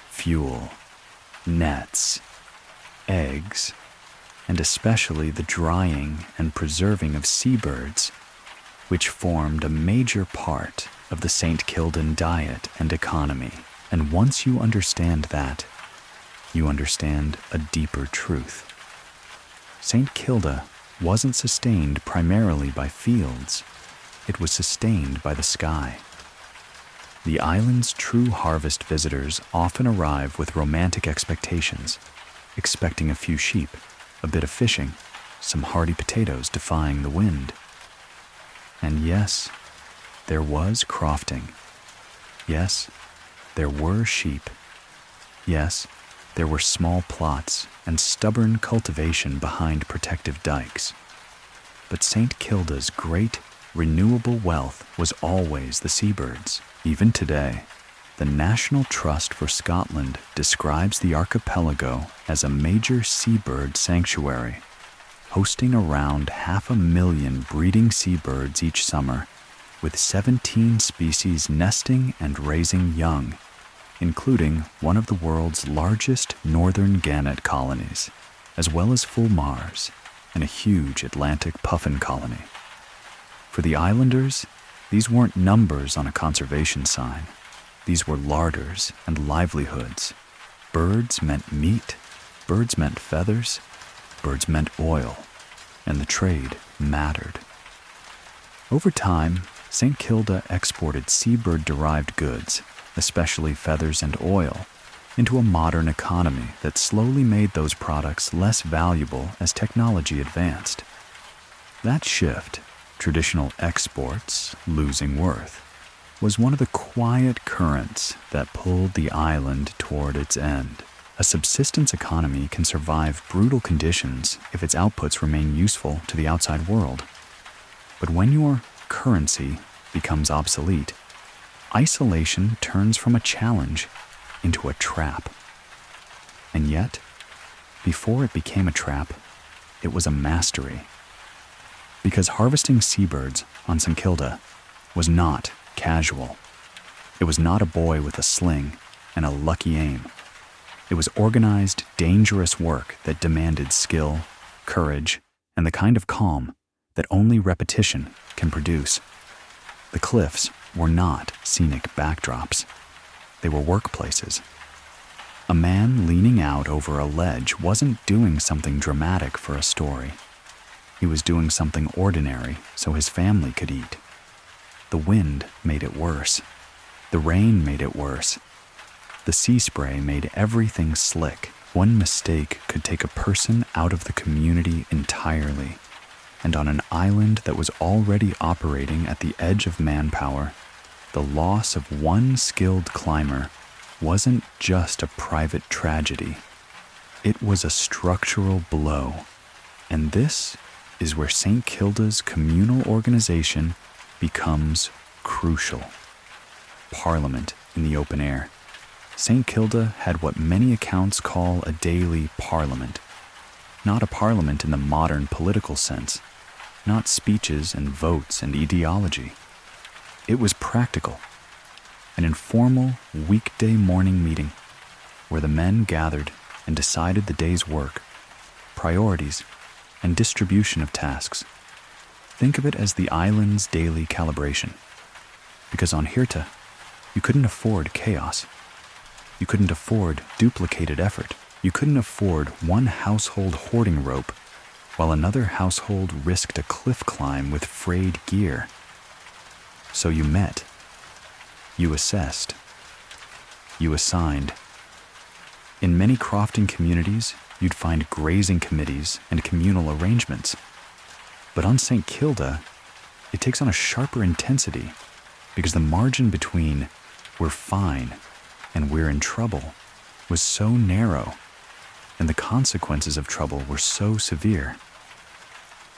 Fuel, nets, eggs, and especially the drying and preserving of seabirds, which formed a major part of the St Kildan diet and economy. And once you understand that, you understand a deeper truth. St Kilda wasn't sustained primarily by fields. It was sustained by the sky. The island's true harvest visitors often arrive with romantic expectations, expecting a few sheep, a bit of fishing, some hardy potatoes defying the wind. And yes, there was crofting. Yes, there were sheep. Yes, there were small plots and stubborn cultivation behind protective dikes. But St Kilda's great, renewable wealth was always the seabirds. Even today, the National Trust for Scotland describes the archipelago as a major seabird sanctuary, hosting around 500,000 breeding seabirds each summer, with 17 species nesting and raising young, including one of the world's largest northern gannet colonies, as well as fulmars and a huge Atlantic puffin colony. For the islanders, these weren't numbers on a conservation sign. These were larders and livelihoods. Birds meant meat, birds meant feathers, birds meant oil, and the trade mattered. Over time, St Kilda exported seabird-derived goods, especially feathers and oil, into a modern economy that slowly made those products less valuable as technology advanced. That shift, traditional exports losing worth, was one of the quiet currents that pulled the island toward its end. A subsistence economy can survive brutal conditions if its outputs remain useful to the outside world. But when your currency becomes obsolete, isolation turns from a challenge into a trap. And yet, before it became a trap, it was a mastery. Because harvesting seabirds on St Kilda was not casual. It was not a boy with a sling and a lucky aim. It was organized, dangerous work that demanded skill, courage, and the kind of calm that only repetition can produce. The cliffs were not scenic backdrops. They were workplaces. A man leaning out over a ledge wasn't doing something dramatic for a story. He was doing something ordinary so his family could eat. The wind made it worse. The rain made it worse. The sea spray made everything slick. One mistake could take a person out of the community entirely. And on an island that was already operating at the edge of manpower, the loss of one skilled climber wasn't just a private tragedy. It was a structural blow. And this is where St Kilda's communal organization becomes crucial. Parliament in the open air. St Kilda had what many accounts call a daily parliament. Not a parliament in the modern political sense. Not speeches and votes and ideology. It was practical. An informal weekday morning meeting where the men gathered and decided the day's work, priorities, and distribution of tasks. Think of it as the island's daily calibration. Because on Hirta, you couldn't afford chaos. You couldn't afford duplicated effort. You couldn't afford one household hoarding rope while another household risked a cliff climb with frayed gear. So you met. You assessed. You assigned. In many crofting communities, you'd find grazing committees and communal arrangements. But on St Kilda, it takes on a sharper intensity because the margin between we're fine and we're in trouble was so narrow, and the consequences of trouble were so severe.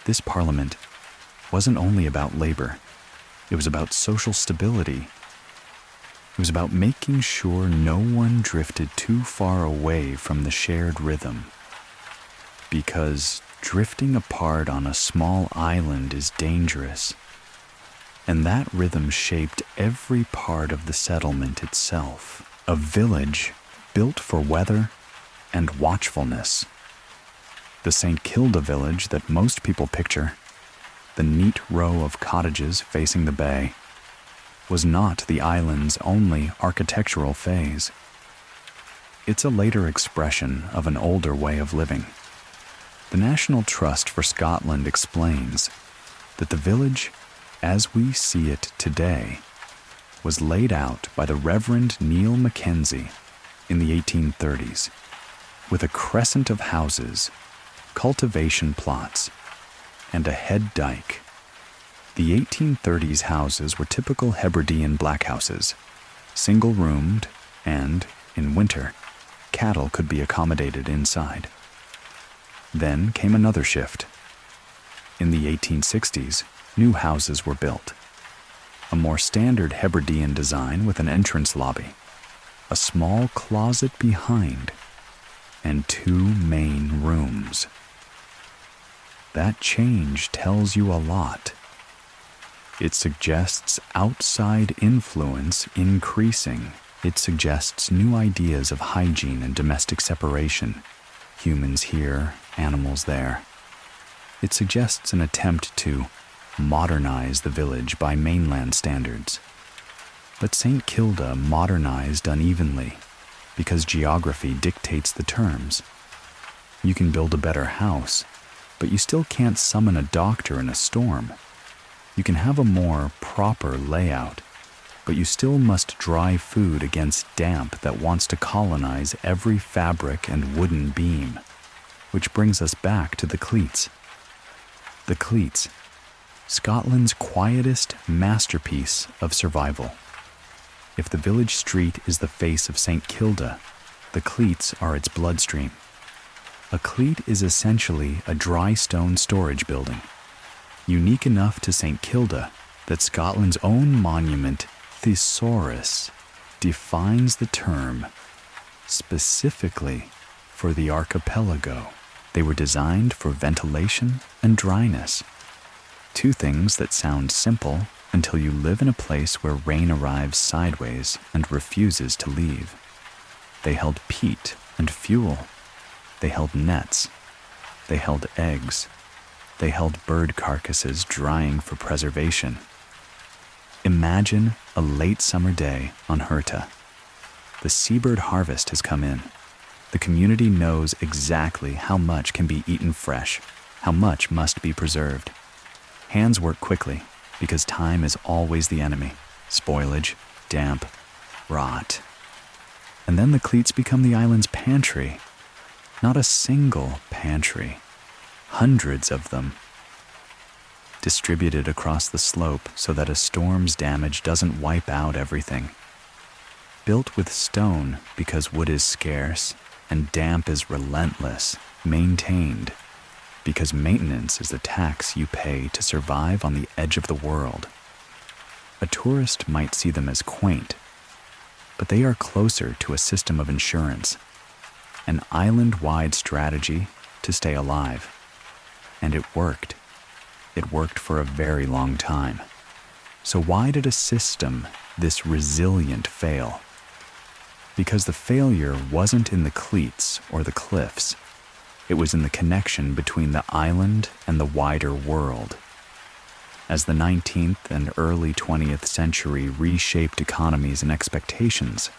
This parliament wasn't only about labor. It was about social stability. It was about making sure no one drifted too far away from the shared rhythm. Because drifting apart on a small island is dangerous. And that rhythm shaped every part of the settlement itself. A village built for weather and watchfulness. The St Kilda village that most people picture, the neat row of cottages facing the bay, was not the island's only architectural phase. It's a later expression of an older way of living. The National Trust for Scotland explains that the village, as we see it today, was laid out by the Reverend Neil Mackenzie in the 1830s, with a crescent of houses, cultivation plots, and a head dike. The 1830s houses were typical Hebridean black houses, single-roomed, and, in winter, cattle could be accommodated inside. Then came another shift. In the 1860s, new houses were built. A more standard Hebridean design with an entrance lobby, a small closet behind, and two main rooms. That change tells you a lot. It suggests outside influence increasing. It suggests new ideas of hygiene and domestic separation. Humans here, animals there. It suggests an attempt to modernize the village by mainland standards. But St Kilda modernized unevenly because geography dictates the terms. You can build a better house, but you still can't summon a doctor in a storm. You can have a more proper layout, but you still must dry food against damp that wants to colonize every fabric and wooden beam. Which brings us back to the cleats. The cleats, Scotland's quietest masterpiece of survival. If the village street is the face of St Kilda, the cleats are its bloodstream. A cleat is essentially a dry stone storage building, unique enough to St Kilda that Scotland's own monument, Thesaurus, defines the term specifically for the archipelago. They were designed for ventilation and dryness. Two things that sound simple until you live in a place where rain arrives sideways and refuses to leave. They held peat and fuel. They held nets. They held eggs. They held bird carcasses drying for preservation. Imagine a late summer day on Herta. The seabird harvest has come in. The community knows exactly how much can be eaten fresh, how much must be preserved. Hands work quickly, because time is always the enemy. Spoilage, damp, rot. And then the cleats become the island's pantry. Not a single pantry. Hundreds of them. Distributed across the slope so that a storm's damage doesn't wipe out everything. Built with stone because wood is scarce and damp is relentless. Maintained because maintenance is the tax you pay to survive on the edge of the world. A tourist might see them as quaint, but they are closer to a system of insurance, an island-wide strategy to stay alive. And it worked. It worked for a very long time. So why did a system this resilient fail? Because the failure wasn't in the cleats or the cliffs. It was in the connection between the island and the wider world. As the 19th and early 20th century reshaped economies and expectations,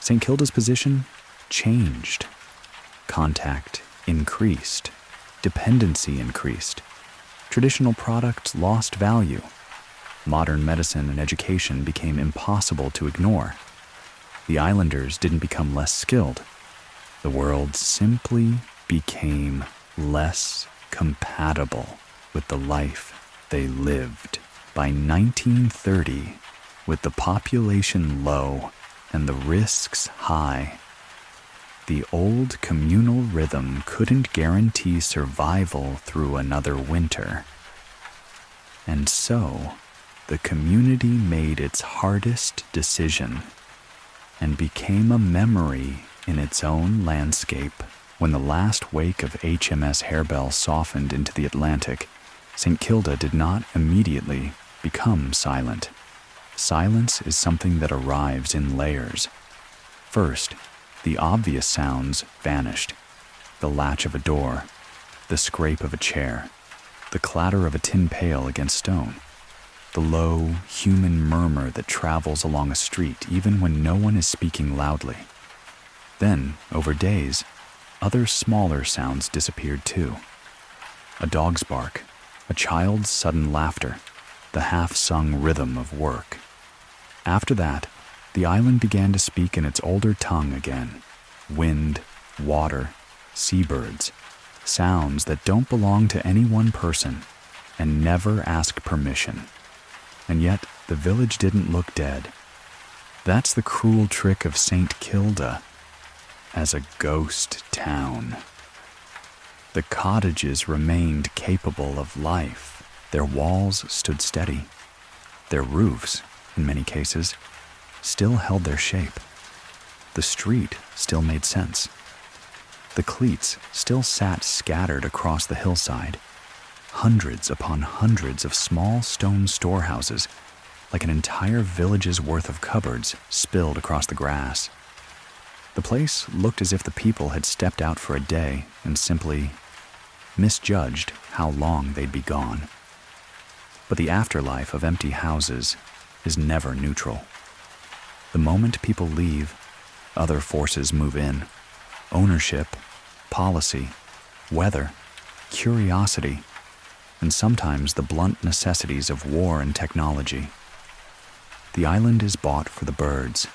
St Kilda's position changed. Contact increased. Dependency increased. Traditional products lost value. Modern medicine and education became impossible to ignore. The islanders didn't become less skilled. The world simply became less compatible with the life they lived. By 1930, with the population low and the risks high, the old communal rhythm couldn't guarantee survival through another winter. And so, the community made its hardest decision and became a memory in its own landscape. When the last wake of HMS Harebell softened into the Atlantic, St Kilda did not immediately become silent. Silence is something that arrives in layers. First, the obvious sounds vanished. The latch of a door, the scrape of a chair, the clatter of a tin pail against stone, the low, human murmur that travels along a street even when no one is speaking loudly. Then, over days, other smaller sounds disappeared too. A dog's bark, a child's sudden laughter, the half-sung rhythm of work. After that, the island began to speak in its older tongue again. Wind, water, seabirds, sounds that don't belong to any one person and never ask permission. And yet, the village didn't look dead. That's the cruel trick of St Kilda as a ghost town. The cottages remained capable of life. Their walls stood steady. Their roofs, in many cases, still held their shape. The street still made sense. The cleats still sat scattered across the hillside, hundreds upon hundreds of small stone storehouses, like an entire village's worth of cupboards spilled across the grass. The place looked as if the people had stepped out for a day and simply misjudged how long they'd be gone. But the afterlife of empty houses is never neutral. The moment people leave, other forces move in. Ownership, policy, weather, curiosity, and sometimes the blunt necessities of war and technology. The island is bought for the birds.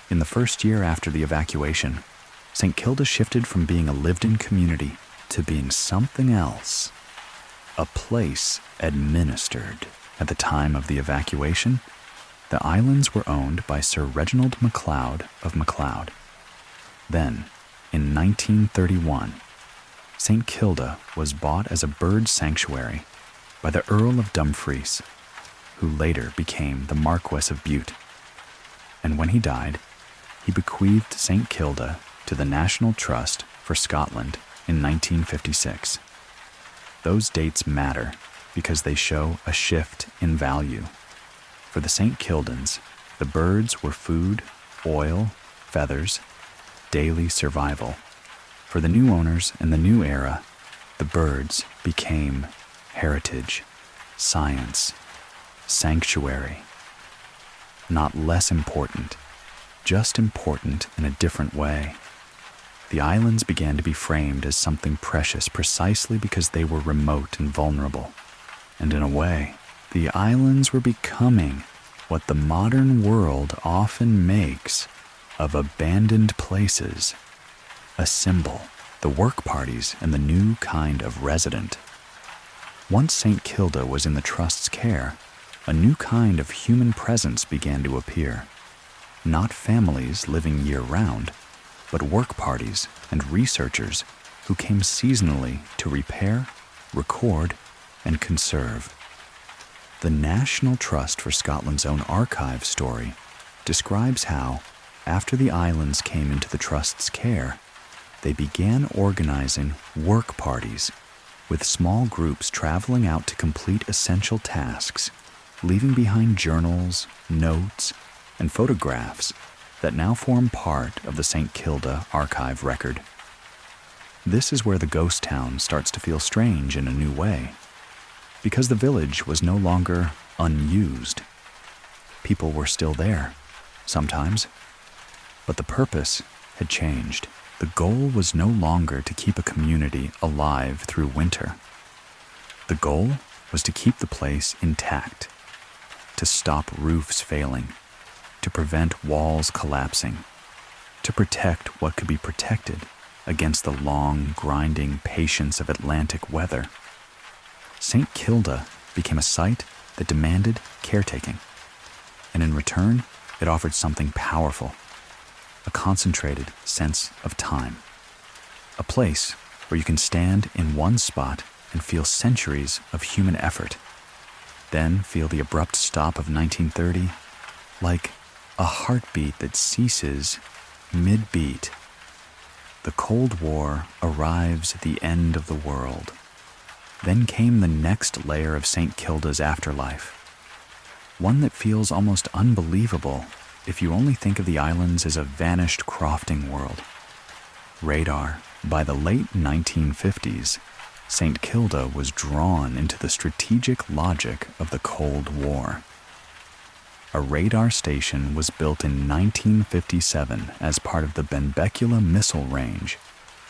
In the first year after the evacuation, St Kilda shifted from being a lived-in community to being something else. A place administered. At the time of the evacuation, the islands were owned by Sir Reginald MacLeod of MacLeod. Then, in 1931, St Kilda was bought as a bird sanctuary by the Earl of Dumfries, who later became the Marquess of Bute. And when he died, he bequeathed St Kilda to the National Trust for Scotland in 1956. Those dates matter because they show a shift in value. For the St Kildans, the birds were food, oil, feathers, daily survival. For the new owners in the new era, the birds became heritage, science, sanctuary. Not less important, just important in a different way. The islands began to be framed as something precious precisely because they were remote and vulnerable. And in a way, the islands were becoming what the modern world often makes of abandoned places, a symbol, the work parties, and the new kind of resident. Once St Kilda was in the Trust's care, a new kind of human presence began to appear. Not families living year-round, but work parties and researchers who came seasonally to repair, record, and conserve. The National Trust for Scotland's own archive story describes how, after the islands came into the Trust's care, they began organizing work parties, with small groups traveling out to complete essential tasks, leaving behind journals, notes, and photographs that now form part of the St Kilda archive record. This is where the ghost town starts to feel strange in a new way, because the village was no longer unused. People were still there, sometimes, but the purpose had changed. The goal was no longer to keep a community alive through winter. The goal was to keep the place intact, to stop roofs failing, to prevent walls collapsing, to protect what could be protected against the long, grinding patience of Atlantic weather. St Kilda became a site that demanded caretaking, and in return, it offered something powerful, a concentrated sense of time, a place where you can stand in one spot and feel centuries of human effort, then feel the abrupt stop of 1930, like a heartbeat that ceases mid-beat. The Cold War arrives at the end of the world. Then came the next layer of St Kilda's afterlife, one that feels almost unbelievable if you only think of the islands as a vanished crofting world. Radar. By the late 1950s, St Kilda was drawn into the strategic logic of the Cold War. A radar station was built in 1957 as part of the Benbecula missile range,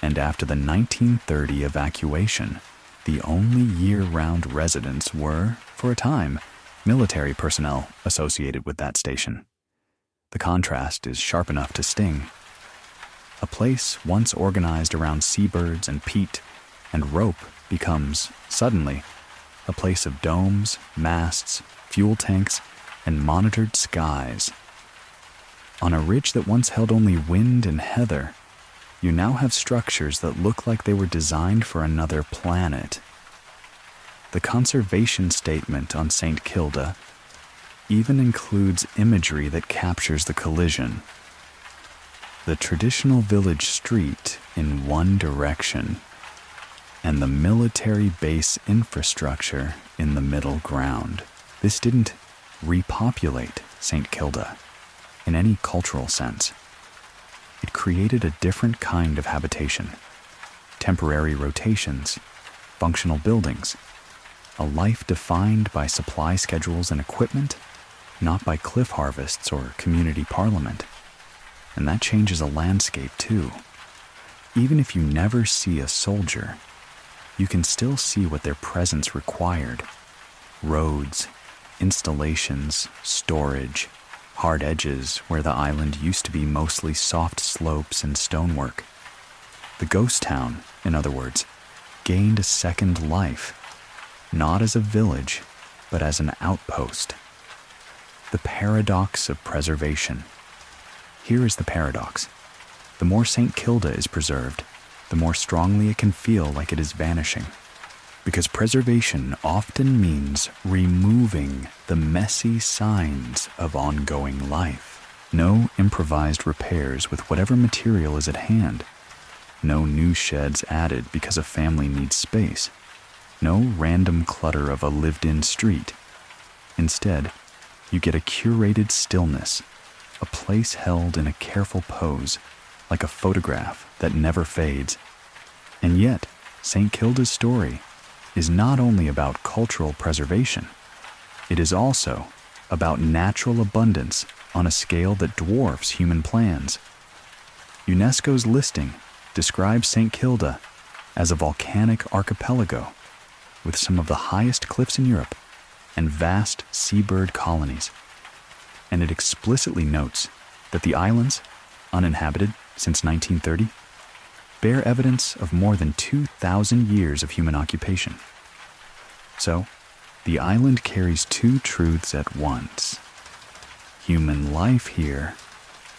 and after the 1930 evacuation, the only year-round residents were, for a time, military personnel associated with that station. The contrast is sharp enough to sting. A place once organized around seabirds and peat and rope becomes, suddenly, a place of domes, masts, fuel tanks, and monitored skies. On a ridge that once held only wind and heather, you now have structures that look like they were designed for another planet. The conservation statement on St Kilda even includes imagery that captures the collision. The traditional village street in one direction, and the military base infrastructure in the middle ground. This didn't repopulate St Kilda in any cultural sense. It created a different kind of habitation, temporary rotations, functional buildings, a life defined by supply schedules and equipment, not by cliff harvests or community parliament. And that changes a landscape too. Even if you never see a soldier, you can still see what their presence required. Roads, installations, storage, hard edges where the island used to be mostly soft slopes and stonework. The ghost town, in other words, gained a second life, not as a village, but as an outpost. The paradox of preservation. Here is the paradox. The more St Kilda is preserved, the more strongly it can feel like it is vanishing. Because preservation often means removing the messy signs of ongoing life. No improvised repairs with whatever material is at hand. No new sheds added because a family needs space. No random clutter of a lived-in street. Instead, you get a curated stillness, a place held in a careful pose, like a photograph that never fades. And yet, St Kilda's story is not only about cultural preservation, it is also about natural abundance on a scale that dwarfs human plans. UNESCO's listing describes St Kilda as a volcanic archipelago with some of the highest cliffs in Europe and vast seabird colonies. And it explicitly notes that the islands, uninhabited since 1930, bear evidence of more than 2,000 years of human occupation. So, the island carries two truths at once. Human life here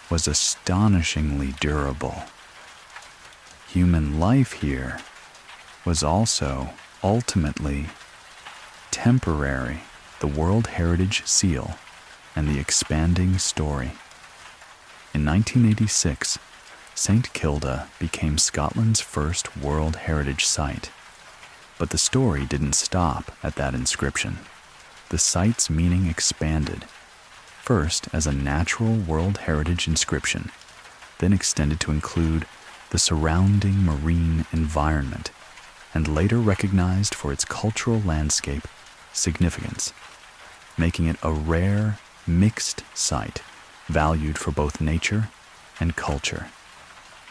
was astonishingly durable. Human life here was also ultimately temporary. The World Heritage Seal and the expanding story. In 1986, St Kilda became Scotland's first World Heritage Site. But the story didn't stop at that inscription. The site's meaning expanded, first as a natural World Heritage inscription, then extended to include the surrounding marine environment, and later recognized for its cultural landscape significance, making it a rare, mixed site valued for both nature and culture.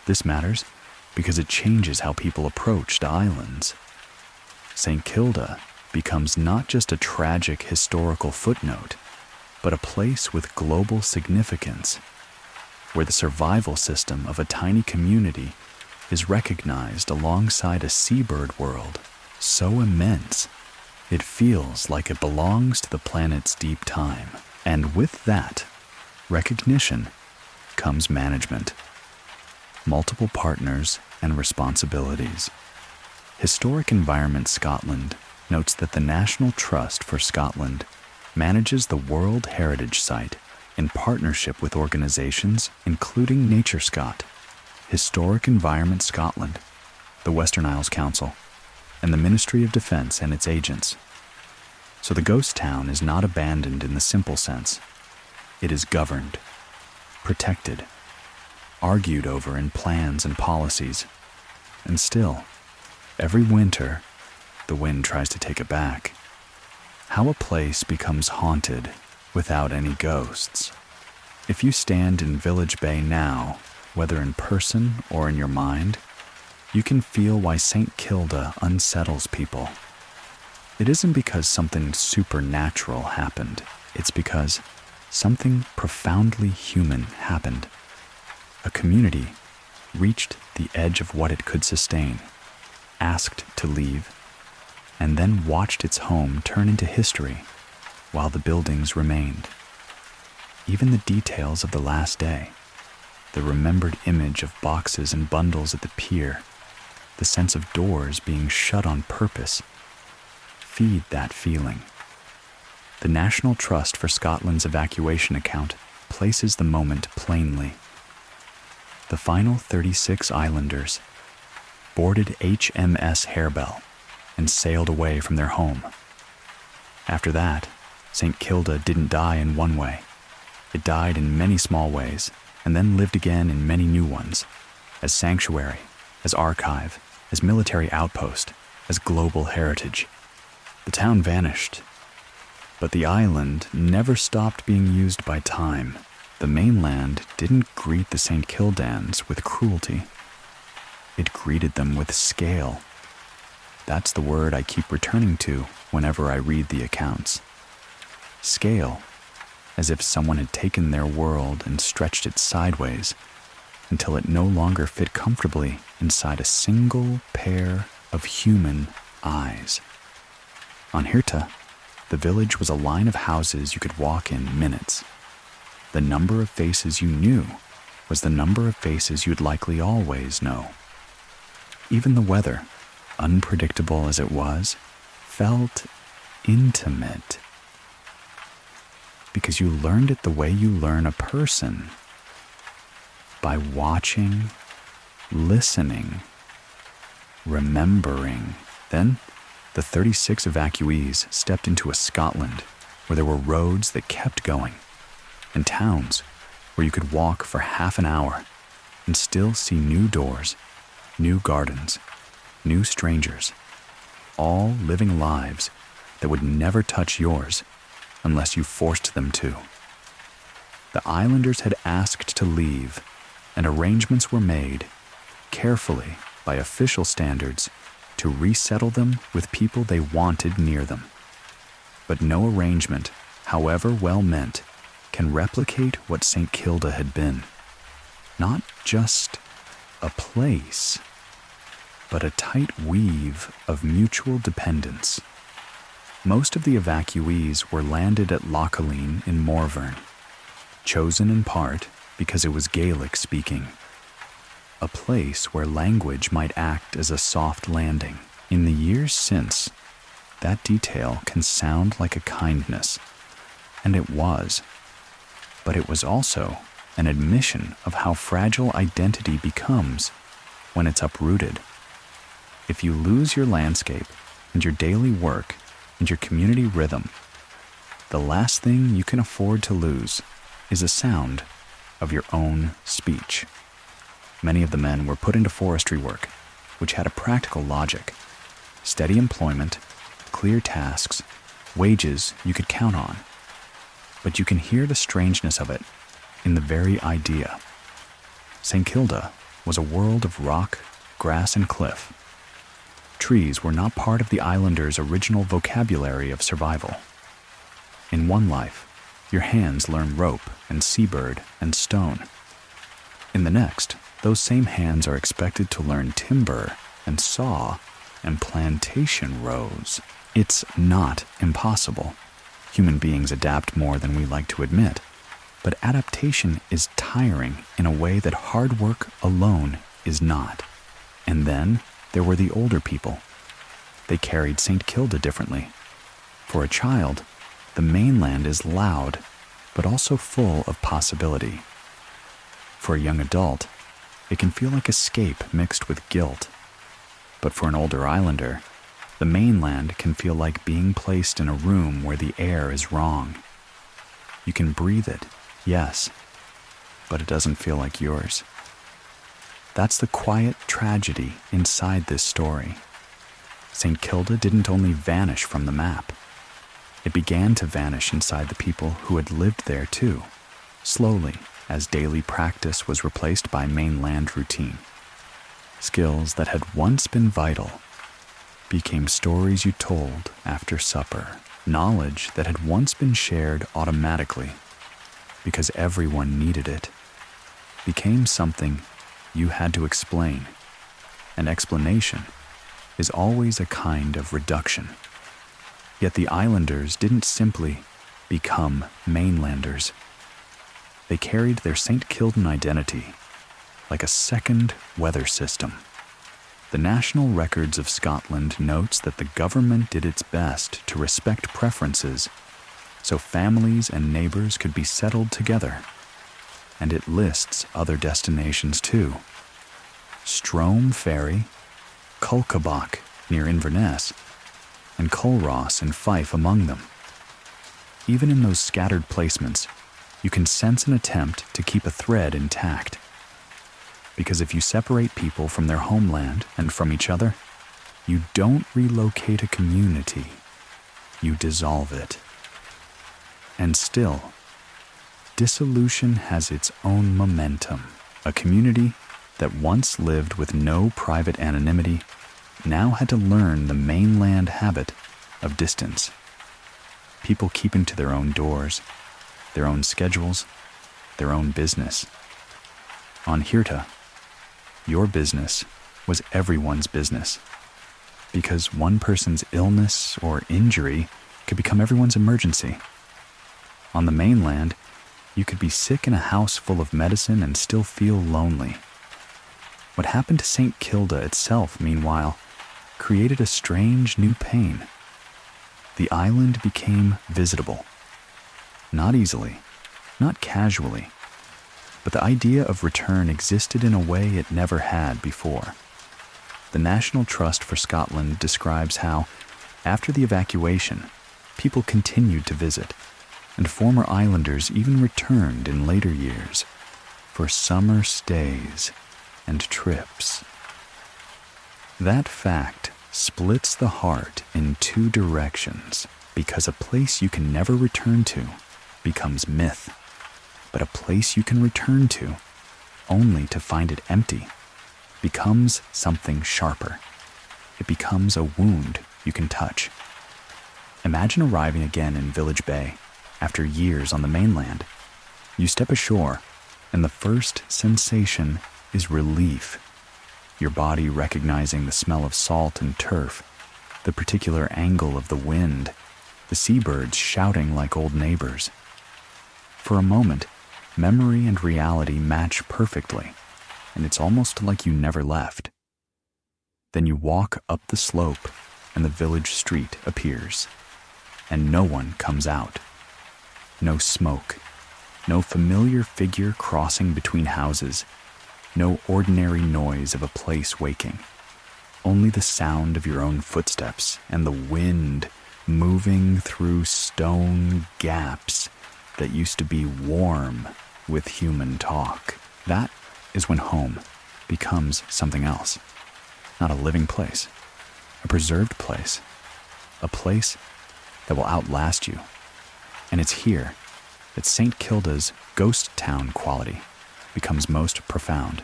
This matters because it changes how people approach the islands. St Kilda becomes not just a tragic historical footnote, but a place with global significance, where the survival system of a tiny community is recognized alongside a seabird world so immense it feels like it belongs to the planet's deep time. And with that recognition comes management, multiple partners and responsibilities. Historic Environment Scotland notes that the National Trust for Scotland manages the World Heritage Site in partnership with organizations including NatureScot, Historic Environment Scotland, the Western Isles Council, and the Ministry of Defence and its agents. So the ghost town is not abandoned in the simple sense. It is governed, protected, argued over in plans and policies, and still, every winter, the wind tries to take it back. How a place becomes haunted without any ghosts. If you stand in Village Bay now, whether in person or in your mind, you can feel why St Kilda unsettles people. It isn't because something supernatural happened. It's because something profoundly human happened. A community reached the edge of what it could sustain, asked to leave, and then watched its home turn into history while the buildings remained. Even the details of the last day, the remembered image of boxes and bundles at the pier, the sense of doors being shut on purpose, feed that feeling. The National Trust for Scotland's evacuation account places the moment plainly. The final 36 islanders, boarded HMS Harebell and sailed away from their home. After that, St Kilda didn't die in one way. It died in many small ways, and then lived again in many new ones, as sanctuary, as archive, as military outpost, as global heritage. The town vanished, but the island never stopped being used by time. The mainland didn't greet the St Kildans with cruelty. It greeted them with scale. That's the word I keep returning to whenever I read the accounts. Scale, as if someone had taken their world and stretched it sideways until it no longer fit comfortably inside a single pair of human eyes. On Hirta, the village was a line of houses you could walk in minutes. The number of faces you knew was the number of faces you'd likely always know. Even the weather, unpredictable as it was, felt intimate. Because you learned it the way you learn a person. By watching, listening, remembering. Then, the 36 evacuees stepped into a Scotland where there were roads that kept going, and towns where you could walk for half an hour and still see new doors, new gardens, new strangers, all living lives that would never touch yours unless you forced them to. The islanders had asked to leave, and arrangements were made, carefully by official standards, to resettle them with people they wanted near them. But no arrangement, however well meant, can replicate what St Kilda had been. Not just a place, but a tight weave of mutual dependence. Most of the evacuees were landed at Lochaline in Morvern, chosen in part because it was Gaelic-speaking, a place where language might act as a soft landing. In the years since, that detail can sound like a kindness, and it was, but it was also an admission of how fragile identity becomes when it's uprooted. If you lose your landscape and your daily work and your community rhythm, the last thing you can afford to lose is a sound of your own speech. Many of the men were put into forestry work, which had a practical logic. Steady employment, clear tasks, wages you could count on. But you can hear the strangeness of it in the very idea. St Kilda was a world of rock, grass, and cliff. Trees were not part of the islanders' original vocabulary of survival. In one life, your hands learn rope and seabird and stone. In the next, those same hands are expected to learn timber and saw and plantation rows. It's not impossible. Human beings adapt more than we like to admit, but adaptation is tiring in a way that hard work alone is not. And then there were the older people. They carried St Kilda differently. For a child, the mainland is loud, but also full of possibility. For a young adult, it can feel like escape mixed with guilt. But for an older islander, the mainland can feel like being placed in a room where the air is wrong. You can breathe it, yes, but it doesn't feel like yours. That's the quiet tragedy inside this story. St Kilda didn't only vanish from the map. It began to vanish inside the people who had lived there too, slowly, as daily practice was replaced by mainland routine. Skills that had once been vital became stories you told after supper. Knowledge that had once been shared automatically because everyone needed it became something you had to explain. An explanation is always a kind of reduction. Yet the islanders didn't simply become mainlanders. They carried their St Kildan identity like a second weather system. The National Records of Scotland notes that the government did its best to respect preferences so families and neighbors could be settled together. And it lists other destinations too. Strome Ferry, Culkebach near Inverness, and Culross and Fife among them. Even in those scattered placements, you can sense an attempt to keep a thread intact. Because if you separate people from their homeland and from each other, you don't relocate a community, you dissolve it. And still, dissolution has its own momentum. A community that once lived with no private anonymity now had to learn the mainland habit of distance. People keeping to their own doors, their own schedules, their own business. On Hirta, your business was everyone's business, because one person's illness or injury could become everyone's emergency. On the mainland, you could be sick in a house full of medicine and still feel lonely. What happened to St Kilda itself, meanwhile, created a strange new pain. The island became visitable. Not easily, not casually, but the idea of return existed in a way it never had before. The National Trust for Scotland describes how, after the evacuation, people continued to visit, and former islanders even returned in later years for summer stays and trips. That fact splits the heart in two directions, because a place you can never return to becomes myth, but a place you can return to only to find it empty becomes something sharper. It becomes a wound you can touch. Imagine arriving again in Village Bay after years on the mainland. You step ashore, and the first sensation is relief. Your body recognizing the smell of salt and turf, the particular angle of the wind, the seabirds shouting like old neighbors. For a moment, memory and reality match perfectly, and it's almost like you never left. Then you walk up the slope, and the village street appears, and no one comes out. No smoke, no familiar figure crossing between houses, no ordinary noise of a place waking. Only the sound of your own footsteps and the wind moving through stone gaps that used to be warm with human talk. That is when home becomes something else. Not a living place, a preserved place, a place that will outlast you. And it's here that St Kilda's ghost town quality becomes most profound.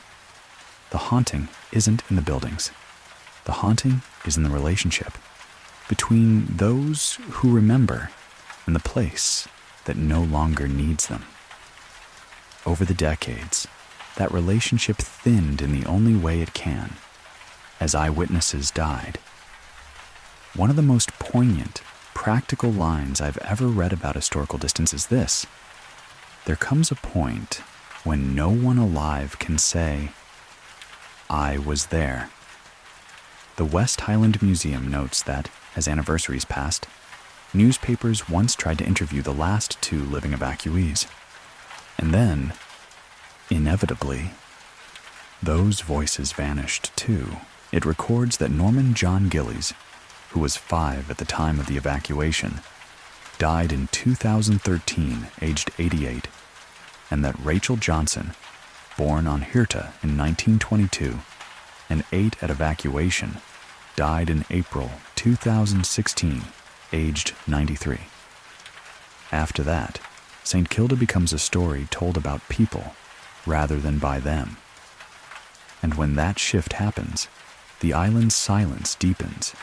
The haunting isn't in the buildings. The haunting is in the relationship between those who remember and the place that no longer needs them. Over the decades, that relationship thinned in the only way it can, as eyewitnesses died. One of the most poignant, practical lines I've ever read about historical distance is this: there comes a point when no one alive can say, "I was there." The West Highland Museum notes that, as anniversaries passed, newspapers once tried to interview the last two living evacuees. And then, inevitably, those voices vanished too. It records that Norman John Gillies, who was 5 at the time of the evacuation, died in 2013, aged 88, and that Rachel Johnson, born on Hirta in 1922 and 8 at evacuation, died in April 2016, aged 93. After that, St Kilda becomes a story told about people rather than by them. And when that shift happens, the island's silence deepens,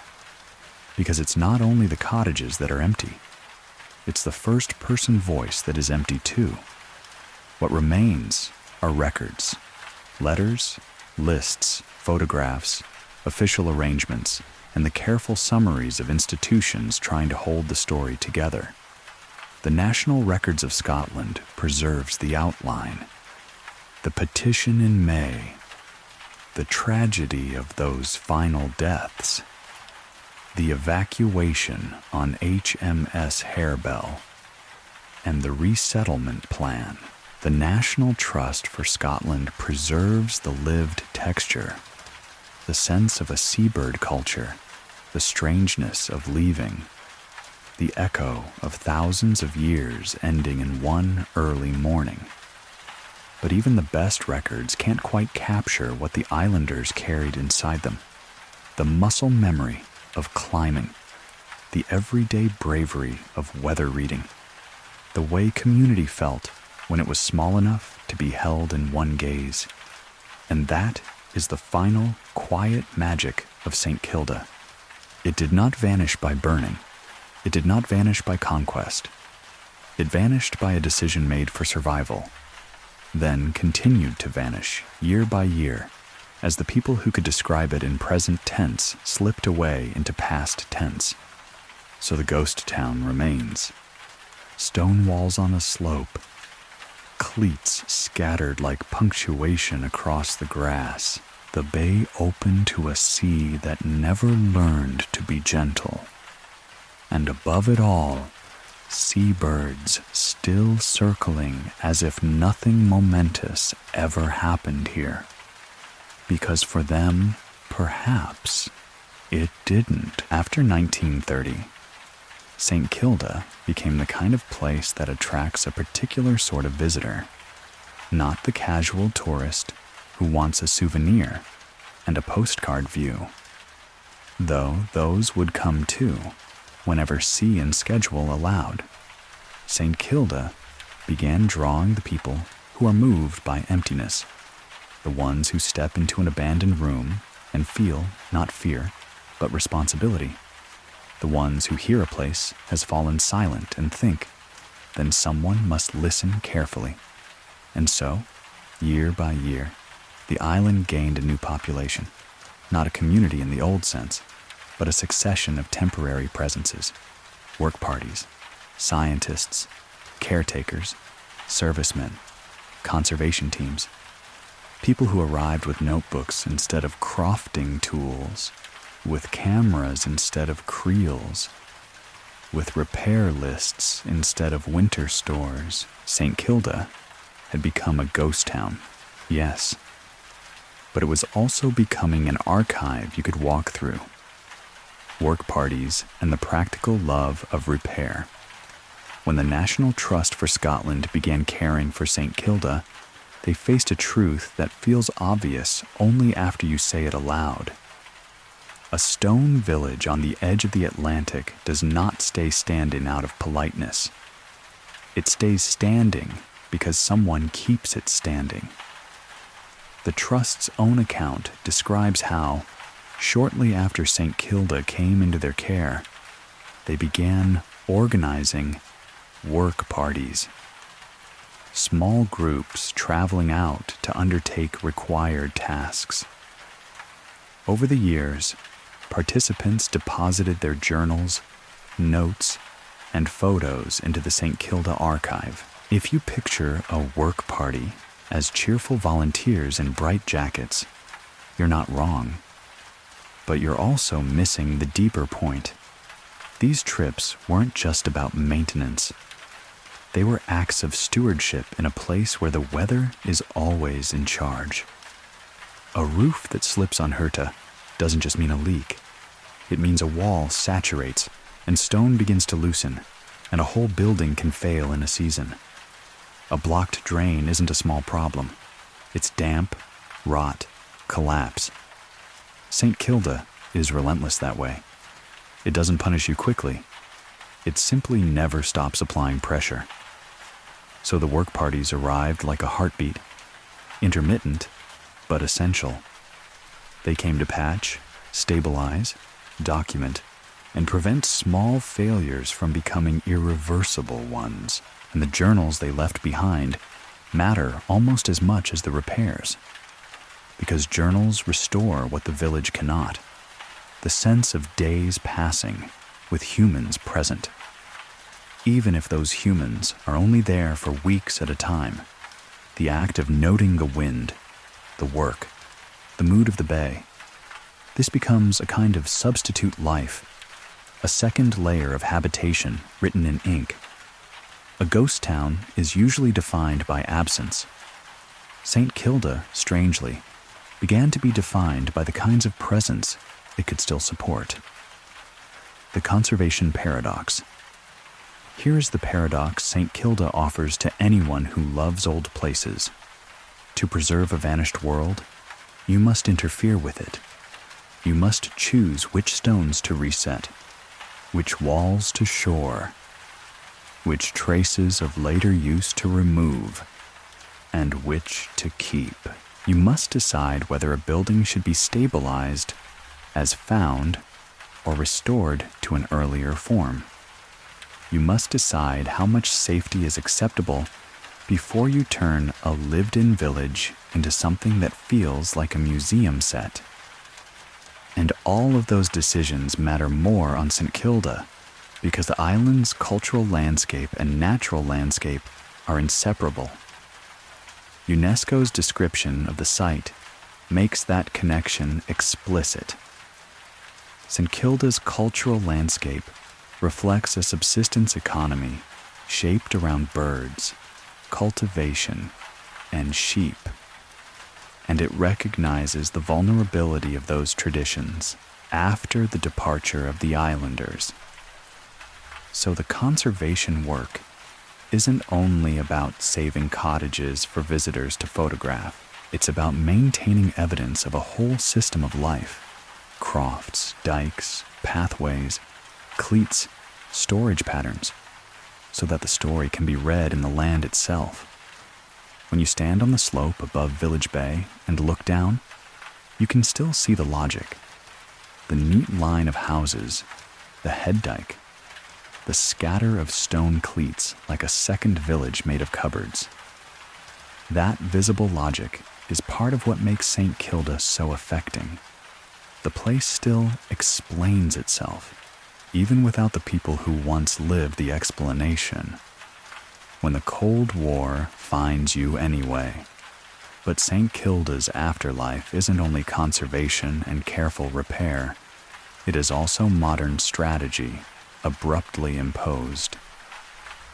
because it's not only the cottages that are empty, it's the first-person voice that is empty too. What remains are records, letters, lists, photographs, official arrangements, and the careful summaries of institutions trying to hold the story together. The National Records of Scotland preserves the outline, the petition in May, the tragedy of those final deaths, the evacuation on HMS Harebell, and the resettlement plan. The National Trust for Scotland preserves the lived texture, the sense of a seabird culture, the strangeness of leaving, the echo of thousands of years ending in one early morning. But even the best records can't quite capture what the islanders carried inside them. The muscle memory of climbing, the everyday bravery of weather reading, the way community felt when it was small enough to be held in one gaze. And that is the final, quiet magic of St Kilda. It did not vanish by burning. It did not vanish by conquest. It vanished by a decision made for survival, then continued to vanish year by year as the people who could describe it in present tense slipped away into past tense. So the ghost town remains. Stone walls on a slope, cleats scattered like punctuation across the grass, the bay open to a sea that never learned to be gentle. And above it all, seabirds still circling as if nothing momentous ever happened here. Because for them, perhaps, it didn't. After 1930, St Kilda became the kind of place that attracts a particular sort of visitor, not the casual tourist who wants a souvenir and a postcard view, though those would come too whenever sea and schedule allowed. St Kilda began drawing the people who are moved by emptiness, the ones who step into an abandoned room and feel not fear, but responsibility, the ones who hear a place has fallen silent and think, then someone must listen carefully. And so, year by year, the island gained a new population, not a community in the old sense, but a succession of temporary presences, work parties, scientists, caretakers, servicemen, conservation teams, people who arrived with notebooks instead of crofting tools, with cameras instead of creels, with repair lists instead of winter stores. St Kilda had become a ghost town, yes, but it was also becoming an archive you could walk through. Work parties and the practical love of repair. When the National Trust for Scotland began caring for St Kilda, they faced a truth that feels obvious only after you say it aloud. A stone village on the edge of the Atlantic does not stay standing out of politeness. It stays standing because someone keeps it standing. The Trust's own account describes how, shortly after St Kilda came into their care, they began organizing work parties. Small groups traveling out to undertake required tasks. Over the years, participants deposited their journals, notes, and photos into the St Kilda archive. If you picture a work party as cheerful volunteers in bright jackets, you're not wrong. But you're also missing the deeper point. These trips weren't just about maintenance. They were acts of stewardship in a place where the weather is always in charge. A roof that slips on Herta doesn't just mean a leak. It means a wall saturates and stone begins to loosen, and a whole building can fail in a season. A blocked drain isn't a small problem. It's damp, rot, collapse. St Kilda is relentless that way. It doesn't punish you quickly. It simply never stops applying pressure. So the work parties arrived like a heartbeat, intermittent, but essential. They came to patch, stabilize, document, and prevent small failures from becoming irreversible ones. And the journals they left behind matter almost as much as the repairs. Because journals restore what the village cannot, the sense of days passing with humans present. Even if those humans are only there for weeks at a time, the act of noting the wind, the work, the mood of the bay, this becomes a kind of substitute life, a second layer of habitation written in ink. A ghost town is usually defined by absence. St Kilda, strangely, began to be defined by the kinds of presence it could still support. The conservation paradox. Here is the paradox St Kilda offers to anyone who loves old places. To preserve a vanished world, you must interfere with it. You must choose which stones to reset, which walls to shore, which traces of later use to remove, and which to keep. You must decide whether a building should be stabilized as found or restored to an earlier form. You must decide how much safety is acceptable before you turn a lived-in village into something that feels like a museum set. And all of those decisions matter more on St Kilda because the island's cultural landscape and natural landscape are inseparable. UNESCO's description of the site makes that connection explicit. St Kilda's cultural landscape reflects a subsistence economy shaped around birds, cultivation, and sheep, and it recognizes the vulnerability of those traditions after the departure of the islanders. So the conservation work isn't only about saving cottages for visitors to photograph. It's about maintaining evidence of a whole system of life: crofts, dikes, pathways, cleats, storage patterns, so that the story can be read in the land itself. When you stand on the slope above Village Bay and look down, you can still see the logic. The neat line of houses, the head dike, the scatter of stone cleats like a second village made of cupboards. That visible logic is part of what makes St Kilda so affecting. The place still explains itself, even without the people who once lived the explanation. When the Cold War finds you anyway. But St Kilda's afterlife isn't only conservation and careful repair, it is also modern strategy, abruptly imposed.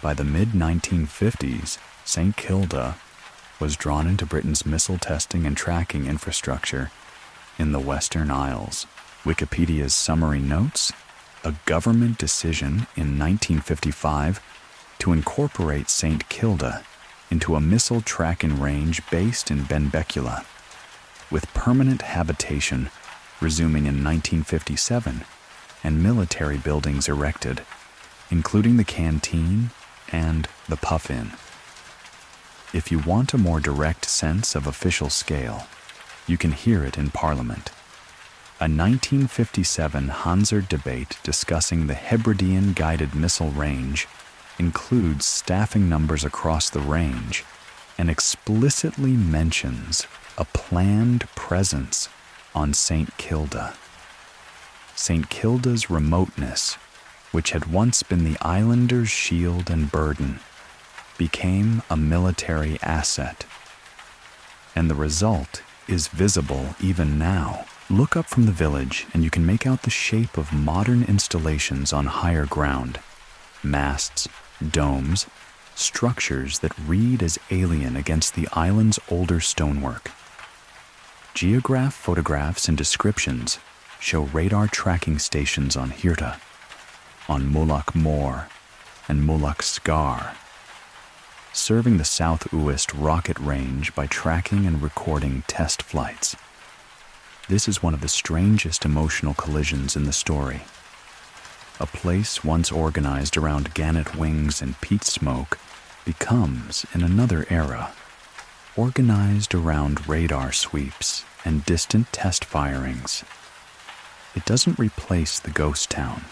By the mid-1950s, St Kilda was drawn into Britain's missile testing and tracking infrastructure in the Western Isles. Wikipedia's summary notes: a government decision in 1955 to incorporate St Kilda into a missile tracking range based in Benbecula, with permanent habitation resuming in 1957 and military buildings erected, including the canteen and the puff-in. If you want a more direct sense of official scale, you can hear it in Parliament. A 1957 Hansard debate discussing the Hebridean guided missile range includes staffing numbers across the range and explicitly mentions a planned presence on St Kilda. St Kilda's remoteness, which had once been the islanders' shield and burden, became a military asset. And the result is visible even now. Look up from the village and you can make out the shape of modern installations on higher ground. Masts, domes, structures that read as alien against the island's older stonework. Geograph photographs and descriptions show radar tracking stations on Hirta, on Mullach Moor and Mullach Scar, serving the South Uist rocket range by tracking and recording test flights. This is one of the strangest emotional collisions in the story. A place once organized around gannet wings and peat smoke becomes, in another era, organized around radar sweeps and distant test firings. It doesn't replace the ghost town.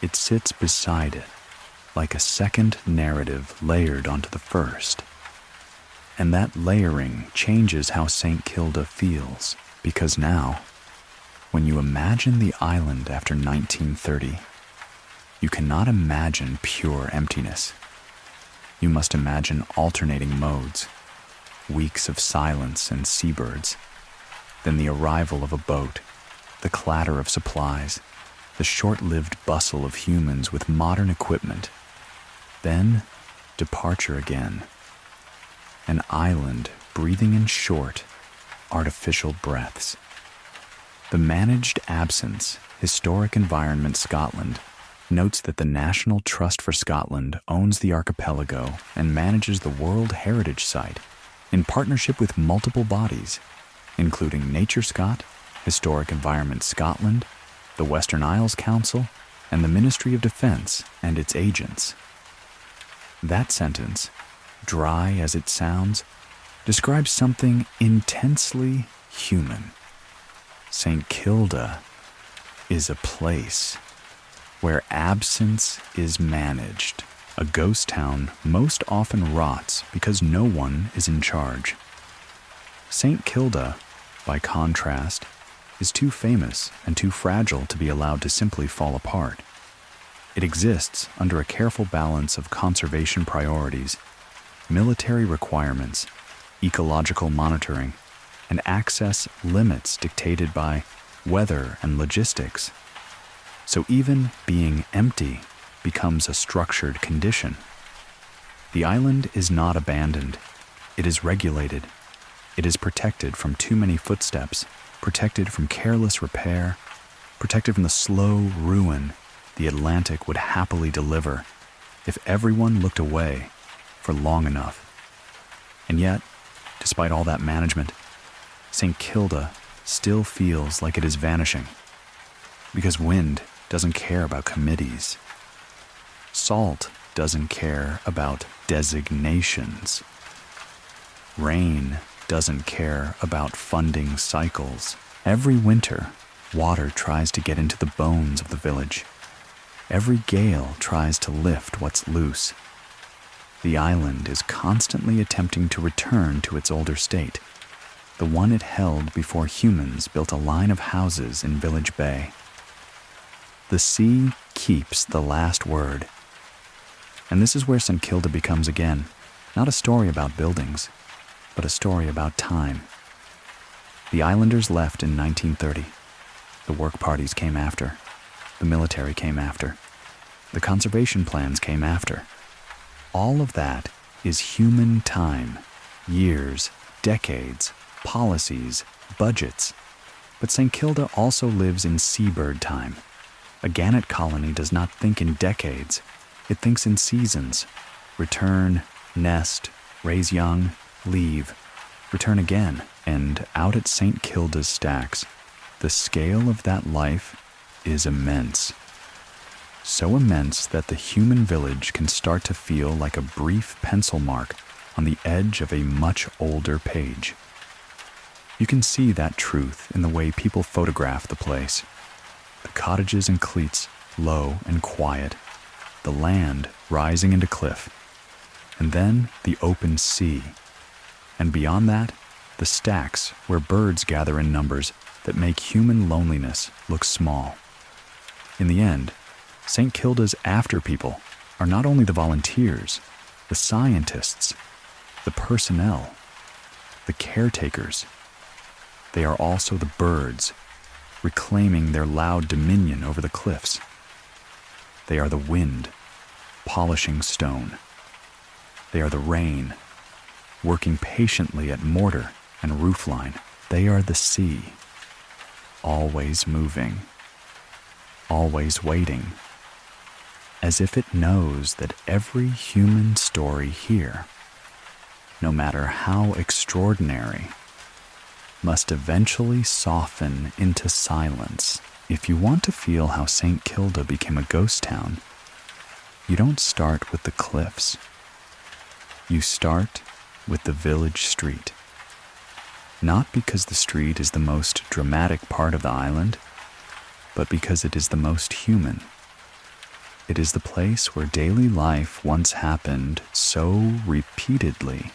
It sits beside it, like a second narrative layered onto the first. And that layering changes how St Kilda feels, because now, when you imagine the island after 1930, you cannot imagine pure emptiness. You must imagine alternating modes, weeks of silence and seabirds, then the arrival of a boat, the clatter of supplies, the short-lived bustle of humans with modern equipment, then departure again. An island breathing in short, artificial breaths. The Managed Absence Historic Environment Scotland notes that the National Trust for Scotland owns the archipelago and manages the World Heritage Site in partnership with multiple bodies, including NatureScot, Historic Environment Scotland, the Western Isles Council, and the Ministry of Defence and its agents. That sentence, dry as it sounds, describes something intensely human. St Kilda is a place where absence is managed. A ghost town most often rots because no one is in charge. St Kilda, by contrast, is too famous and too fragile to be allowed to simply fall apart. It exists under a careful balance of conservation priorities, military requirements, ecological monitoring, and access limits dictated by weather and logistics. So even being empty becomes a structured condition. The island is not abandoned. It is regulated. It is protected from too many footsteps, protected from careless repair, protected from the slow ruin the Atlantic would happily deliver if everyone looked away for long enough. And yet, despite all that management, St. Kilda still feels like it is vanishing, because wind doesn't care about committees. Salt doesn't care about designations. Rain doesn't care about funding cycles. Every winter, water tries to get into the bones of the village. Every gale tries to lift what's loose. The island is constantly attempting to return to its older state, the one it held before humans built a line of houses in Village Bay. The sea keeps the last word. And this is where St. Kilda becomes again, not a story about buildings, but a story about time. The islanders left in 1930. The work parties came after. The military came after. The conservation plans came after. All of that is human time, years, decades, policies, budgets. But St. Kilda also lives in seabird time. A gannet colony does not think in decades. It thinks in seasons. Return, nest, raise young, leave, return again. And out at St. Kilda's stacks, the scale of that life is immense. So immense that the human village can start to feel like a brief pencil mark on the edge of a much older page. You can see that truth in the way people photograph the place. The cottages and cleats, low and quiet, the land rising into cliff, and then the open sea. And beyond that, the stacks where birds gather in numbers that make human loneliness look small. In the end, St. Kilda's after people are not only the volunteers, the scientists, the personnel, the caretakers. They are also the birds, reclaiming their loud dominion over the cliffs. They are the wind, polishing stone. They are the rain, working patiently at mortar and roofline. They are the sea, always moving, always waiting, as if it knows that every human story here, no matter how extraordinary, must eventually soften into silence. If you want to feel how St. Kilda became a ghost town, you don't start with the cliffs. You start with the village street. Not because the street is the most dramatic part of the island, but because it is the most human. It is the place where daily life once happened so repeatedly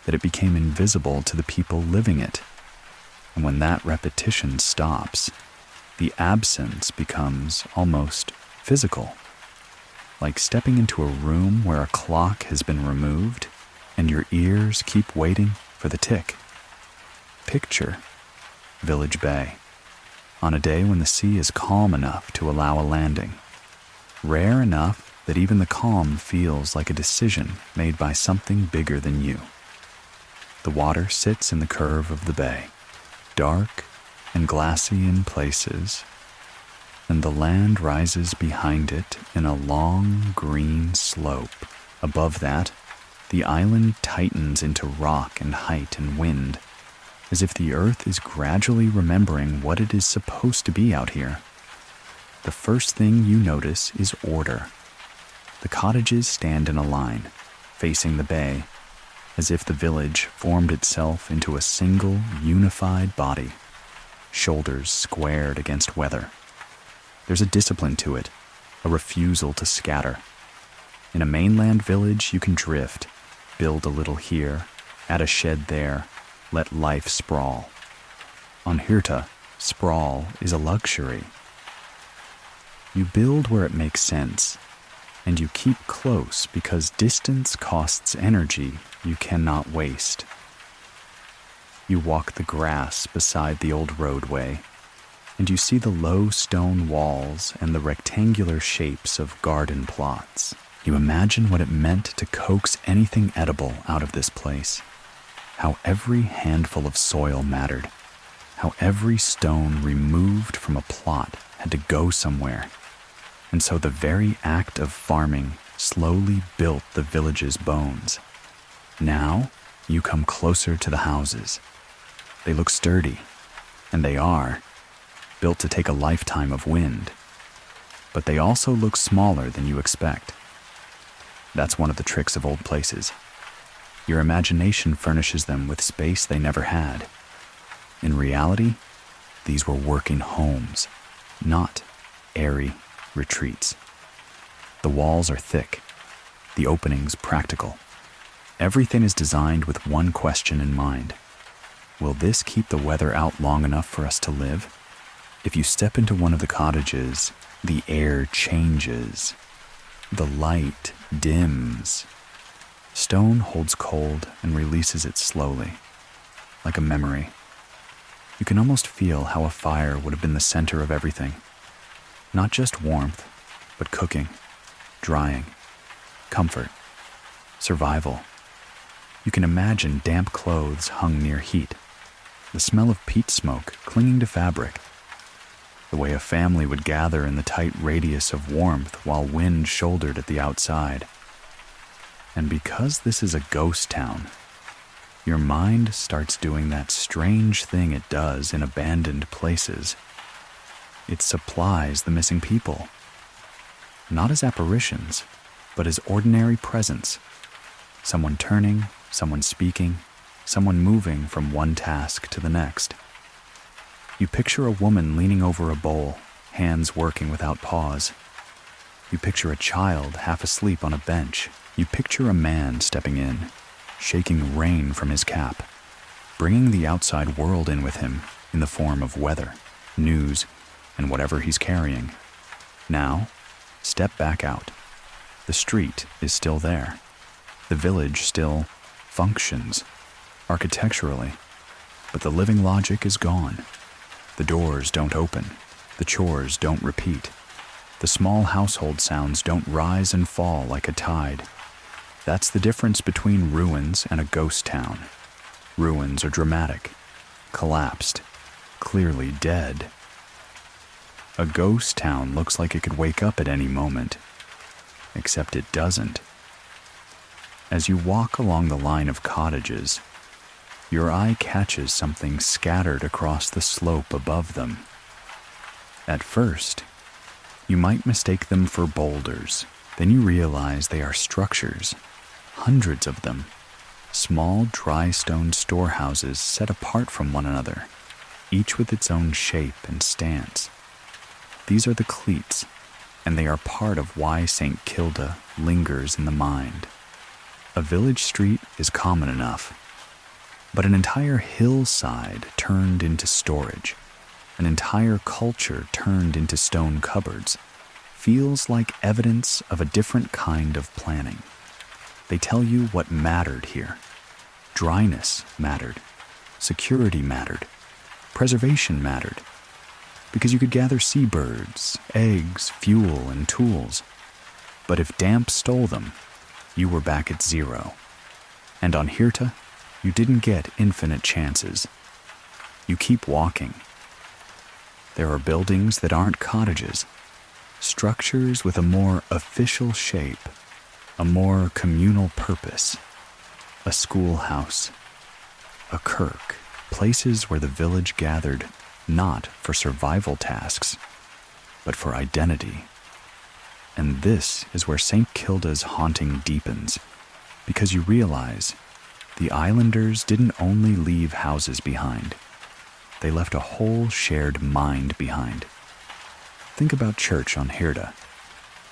that it became invisible to the people living it. And when that repetition stops, the absence becomes almost physical, like stepping into a room where a clock has been removed and your ears keep waiting for the tick. Picture Village Bay, on a day when the sea is calm enough to allow a landing, rare enough that even the calm feels like a decision made by something bigger than you. The water sits in the curve of the bay, dark and glassy in places, and the land rises behind it in a long green slope. Above that, the island tightens into rock and height and wind, as if the earth is gradually remembering what it is supposed to be out here. The first thing you notice is order. The cottages stand in a line, facing the bay, as if the village formed itself into a single, unified body, shoulders squared against weather. There's a discipline to it, a refusal to scatter. In a mainland village, you can drift, build a little here, add a shed there, let life sprawl. On Hirta, sprawl is a luxury. You build where it makes sense, and you keep close because distance costs energy you cannot waste. You walk the grass beside the old roadway, and you see the low stone walls and the rectangular shapes of garden plots. You imagine what it meant to coax anything edible out of this place, how every handful of soil mattered, how every stone removed from a plot had to go somewhere. And so the very act of farming slowly built the village's bones. Now, you come closer to the houses. They look sturdy, and they are, built to take a lifetime of wind. But they also look smaller than you expect. That's one of the tricks of old places. Your imagination furnishes them with space they never had. In reality, these were working homes, not airy retreats. The walls are thick, the openings practical. Everything is designed with one question in mind. Will this keep the weather out long enough for us to live? If you step into one of the cottages, the air changes. The light dims. Stone holds cold and releases it slowly, like a memory. You can almost feel how a fire would have been the center of everything. Not just warmth, but cooking, drying, comfort, survival. You can imagine damp clothes hung near heat, the smell of peat smoke clinging to fabric, the way a family would gather in the tight radius of warmth while wind shouldered at the outside. And because this is a ghost town, your mind starts doing that strange thing it does in abandoned places. It supplies the missing people, not as apparitions, but as ordinary presence. Someone turning, someone speaking, someone moving from one task to the next. You picture a woman leaning over a bowl, hands working without pause. You picture a child half asleep on a bench. You picture a man stepping in, shaking rain from his cap, bringing the outside world in with him in the form of weather, news, and whatever he's carrying. Now, step back out. The street is still there. The village still functions architecturally, but the living logic is gone. The doors don't open. The chores don't repeat. The small household sounds don't rise and fall like a tide. That's the difference between ruins and a ghost town. Ruins are dramatic, collapsed, clearly dead. A ghost town looks like it could wake up at any moment, except it doesn't. As you walk along the line of cottages, your eye catches something scattered across the slope above them. At first, you might mistake them for boulders. Then you realize they are structures, hundreds of them, small dry stone storehouses set apart from one another, each with its own shape and stance. These are the cleats, and they are part of why St Kilda lingers in the mind. A village street is common enough, but an entire hillside turned into storage, an entire culture turned into stone cupboards, feels like evidence of a different kind of planning. They tell you what mattered here. Dryness mattered, security mattered, preservation mattered, because you could gather seabirds, eggs, fuel, and tools. But if damp stole them, you were back at zero. And on Hirta, you didn't get infinite chances. You keep walking. There are buildings that aren't cottages, structures with a more official shape, a more communal purpose, a schoolhouse, a kirk, places where the village gathered not for survival tasks, but for identity. And this is where St Kilda's haunting deepens, because you realize the islanders didn't only leave houses behind, they left a whole shared mind behind. Think about church on Hirda.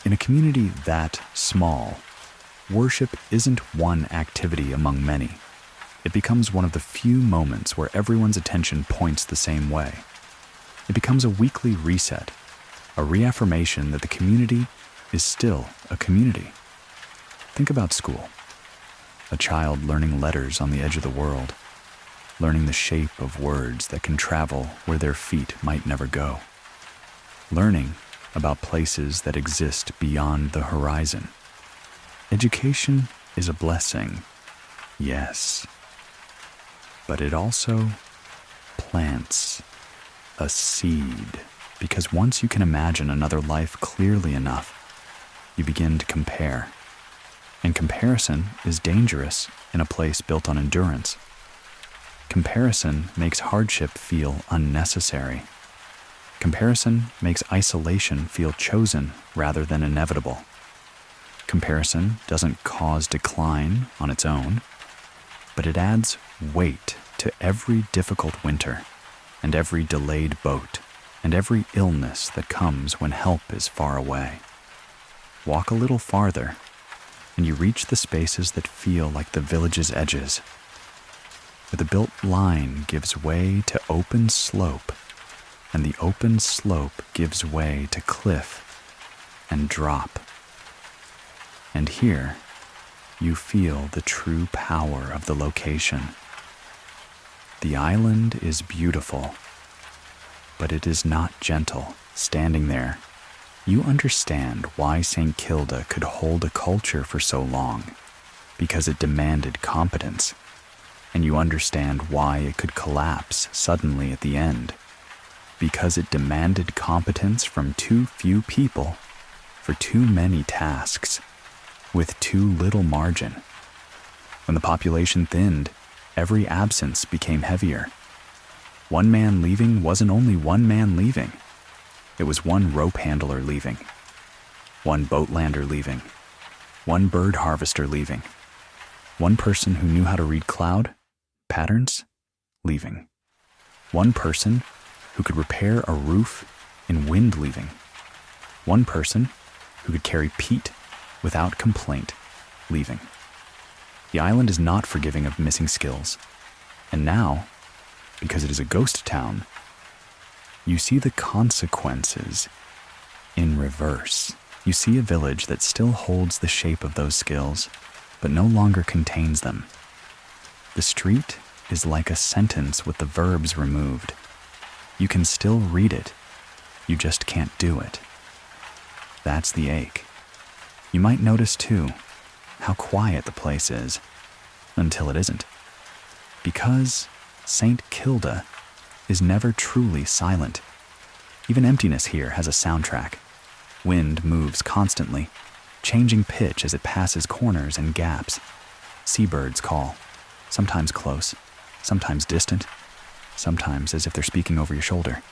In a community that small, worship isn't one activity among many. It becomes one of the few moments where everyone's attention points the same way. It becomes a weekly reset, a reaffirmation that the community is still a community. Think about school. A child learning letters on the edge of the world, learning the shape of words that can travel where their feet might never go, learning about places that exist beyond the horizon. Education is a blessing, yes, but it also plants a seed, because once you can imagine another life clearly enough, you begin to compare. And comparison is dangerous in a place built on endurance. Comparison makes hardship feel unnecessary. Comparison makes isolation feel chosen rather than inevitable. Comparison doesn't cause decline on its own, but it adds weight to every difficult winter, and every delayed boat, and every illness that comes when help is far away. Walk a little farther, and you reach the spaces that feel like the village's edges, where the built line gives way to open slope, and the open slope gives way to cliff and drop. And here, you feel the true power of the location. The island is beautiful, but it is not gentle. Standing there, you understand why St Kilda could hold a culture for so long, because it demanded competence, and you understand why it could collapse suddenly at the end, because it demanded competence from too few people for too many tasks, with too little margin. When the population thinned, every absence became heavier. One man leaving wasn't only one man leaving. It was one rope handler leaving, one boatlander leaving, one bird harvester leaving, one person who knew how to read cloud patterns leaving, one person who could repair a roof in wind leaving, one person who could carry peat without complaint leaving. The island is not forgiving of missing skills, and now, because it is a ghost town, you see the consequences in reverse. You see a village that still holds the shape of those skills, but no longer contains them. The street is like a sentence with the verbs removed. You can still read it, you just can't do it. That's the ache. You might notice, too, how quiet the place is, until it isn't. Because St Kilda is never truly silent. Even emptiness here has a soundtrack. Wind moves constantly, changing pitch as it passes corners and gaps. Seabirds call, sometimes close, sometimes distant, sometimes as if they're speaking over your shoulder.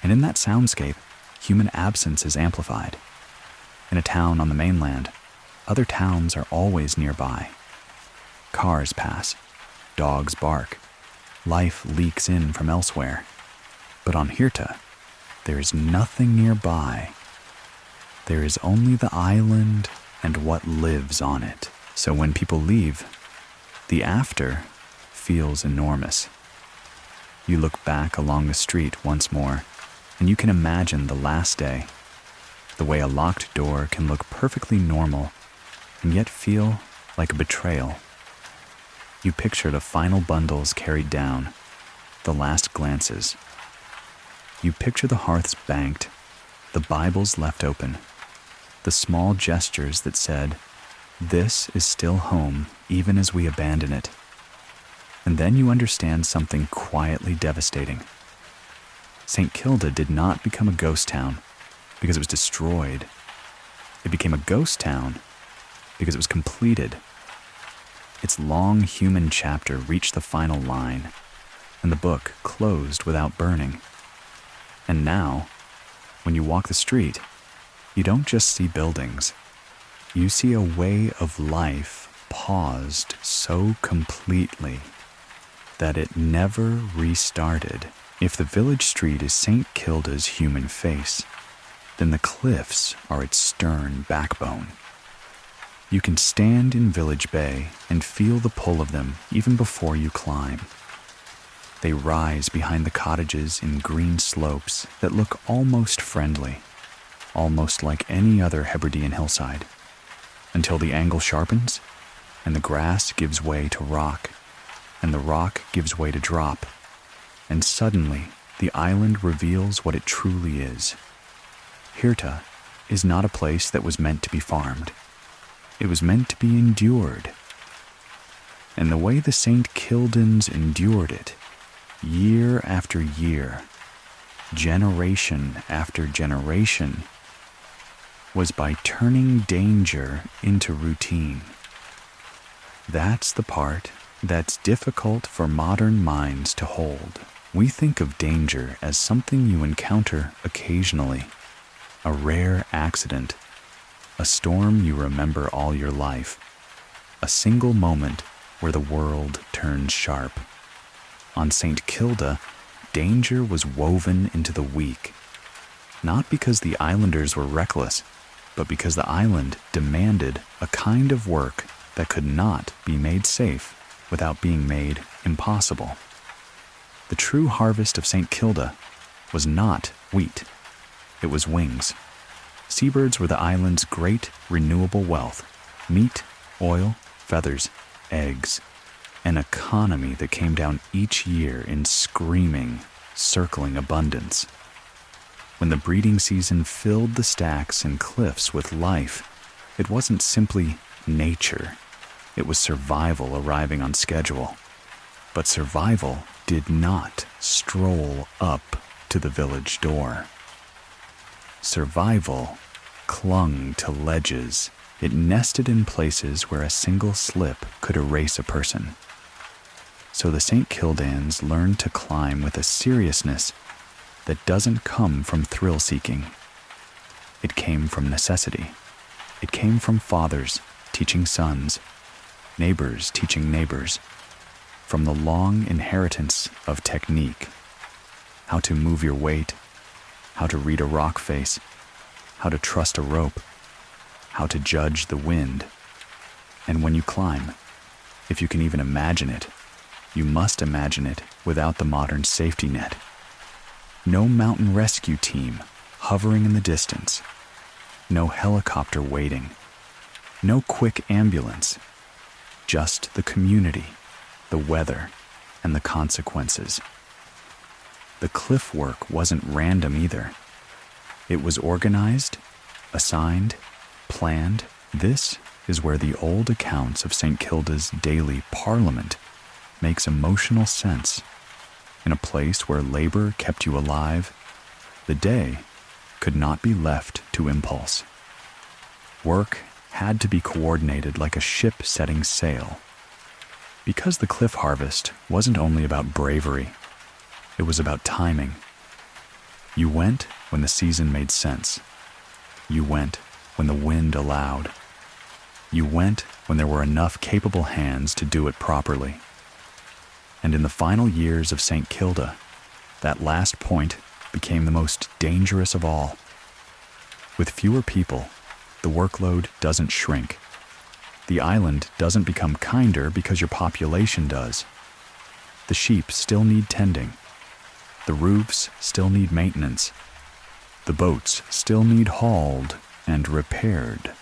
And in that soundscape, human absence is amplified. In a town on the mainland, other towns are always nearby. Cars pass, dogs bark, life leaks in from elsewhere. But on Hirta, there is nothing nearby. There is only the island and what lives on it. So when people leave, the after feels enormous. You look back along the street once more, and you can imagine the last day, the way a locked door can look perfectly normal and yet feel like a betrayal. You picture the final bundles carried down, the last glances. You picture the hearths banked, the Bibles left open, the small gestures that said, "This is still home even as we abandon it." And then you understand something quietly devastating. St. Kilda did not become a ghost town because it was destroyed. It became a ghost town because it was completed. Its long human chapter reached the final line, and the book closed without burning. And now, when you walk the street, you don't just see buildings. You see a way of life paused so completely that it never restarted. If the village street is St. Kilda's human face, then the cliffs are its stern backbone. You can stand in Village Bay and feel the pull of them even before you climb. They rise behind the cottages in green slopes that look almost friendly, almost like any other Hebridean hillside, until the angle sharpens and the grass gives way to rock, and the rock gives way to drop, and suddenly the island reveals what it truly is. Hirta is not a place that was meant to be farmed. It was meant to be endured. And the way the St. Kildans endured it, year after year, generation after generation, was by turning danger into routine. That's the part that's difficult for modern minds to hold. We think of danger as something you encounter occasionally, a rare accident, a storm you remember all your life, a single moment where the world turns sharp. On St. Kilda, danger was woven into the week, not because the islanders were reckless, but because the island demanded a kind of work that could not be made safe without being made impossible. The true harvest of St. Kilda was not wheat, it was wings. Seabirds were the island's great renewable wealth: meat, oil, feathers, eggs, an economy that came down each year in screaming, circling abundance. When the breeding season filled the stacks and cliffs with life, it wasn't simply nature. It was survival arriving on schedule. But survival did not stroll up to the village door. Survival clung to ledges. It nested in places where a single slip could erase a person. So the St. Kildans learned to climb with a seriousness that doesn't come from thrill-seeking. It came from necessity. It came from fathers teaching sons, neighbors teaching neighbors, from the long inheritance of technique: how to move your weight, how to read a rock face, how to trust a rope, how to judge the wind. And when you climb, if you can even imagine it, you must imagine it without the modern safety net. No mountain rescue team hovering in the distance, no helicopter waiting, no quick ambulance, just the community, the weather, and the consequences. The cliff work wasn't random either. It was organized, assigned, planned. This is where the old accounts of St. Kilda's daily parliament makes emotional sense. In a place where labor kept you alive, the day could not be left to impulse. Work had to be coordinated like a ship setting sail. Because the cliff harvest wasn't only about bravery, it was about timing. You went when the season made sense. You went when the wind allowed. You went when there were enough capable hands to do it properly. And in the final years of St. Kilda, that last point became the most dangerous of all. With fewer people, the workload doesn't shrink. The island doesn't become kinder because your population does. The sheep still need tending. The roofs still need maintenance. The boats still need hauled and repaired.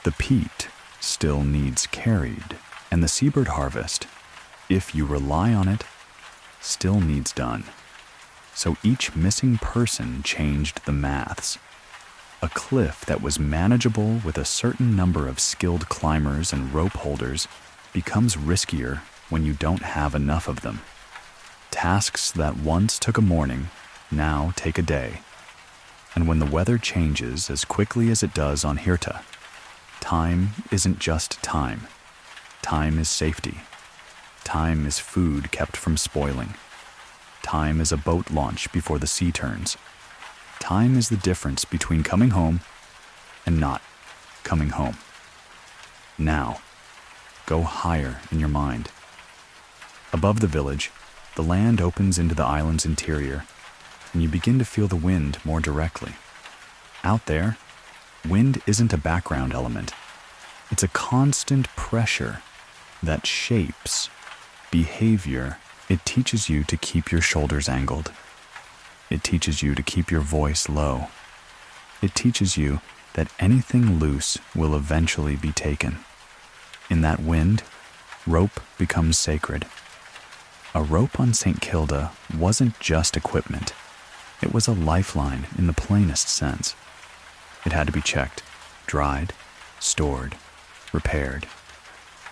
The peat still needs carried. And the seabird harvest, if you rely on it, still needs done. So each missing person changed the maths. A cliff that was manageable with a certain number of skilled climbers and rope holders becomes riskier when you don't have enough of them. Tasks that once took a morning now take a day. And when the weather changes as quickly as it does on Hirta, time isn't just time. Time is safety. Time is food kept from spoiling. Time is a boat launch before the sea turns. Time is the difference between coming home and not coming home. Now, go higher in your mind. Above the village, the land opens into the island's interior, and you begin to feel the wind more directly. Out there, wind isn't a background element. It's a constant pressure that shapes behavior. It teaches you to keep your shoulders angled. It teaches you to keep your voice low. It teaches you that anything loose will eventually be taken. In that wind, rope becomes sacred. A rope on St Kilda wasn't just equipment. It was a lifeline in the plainest sense. It had to be checked, dried, stored, repaired.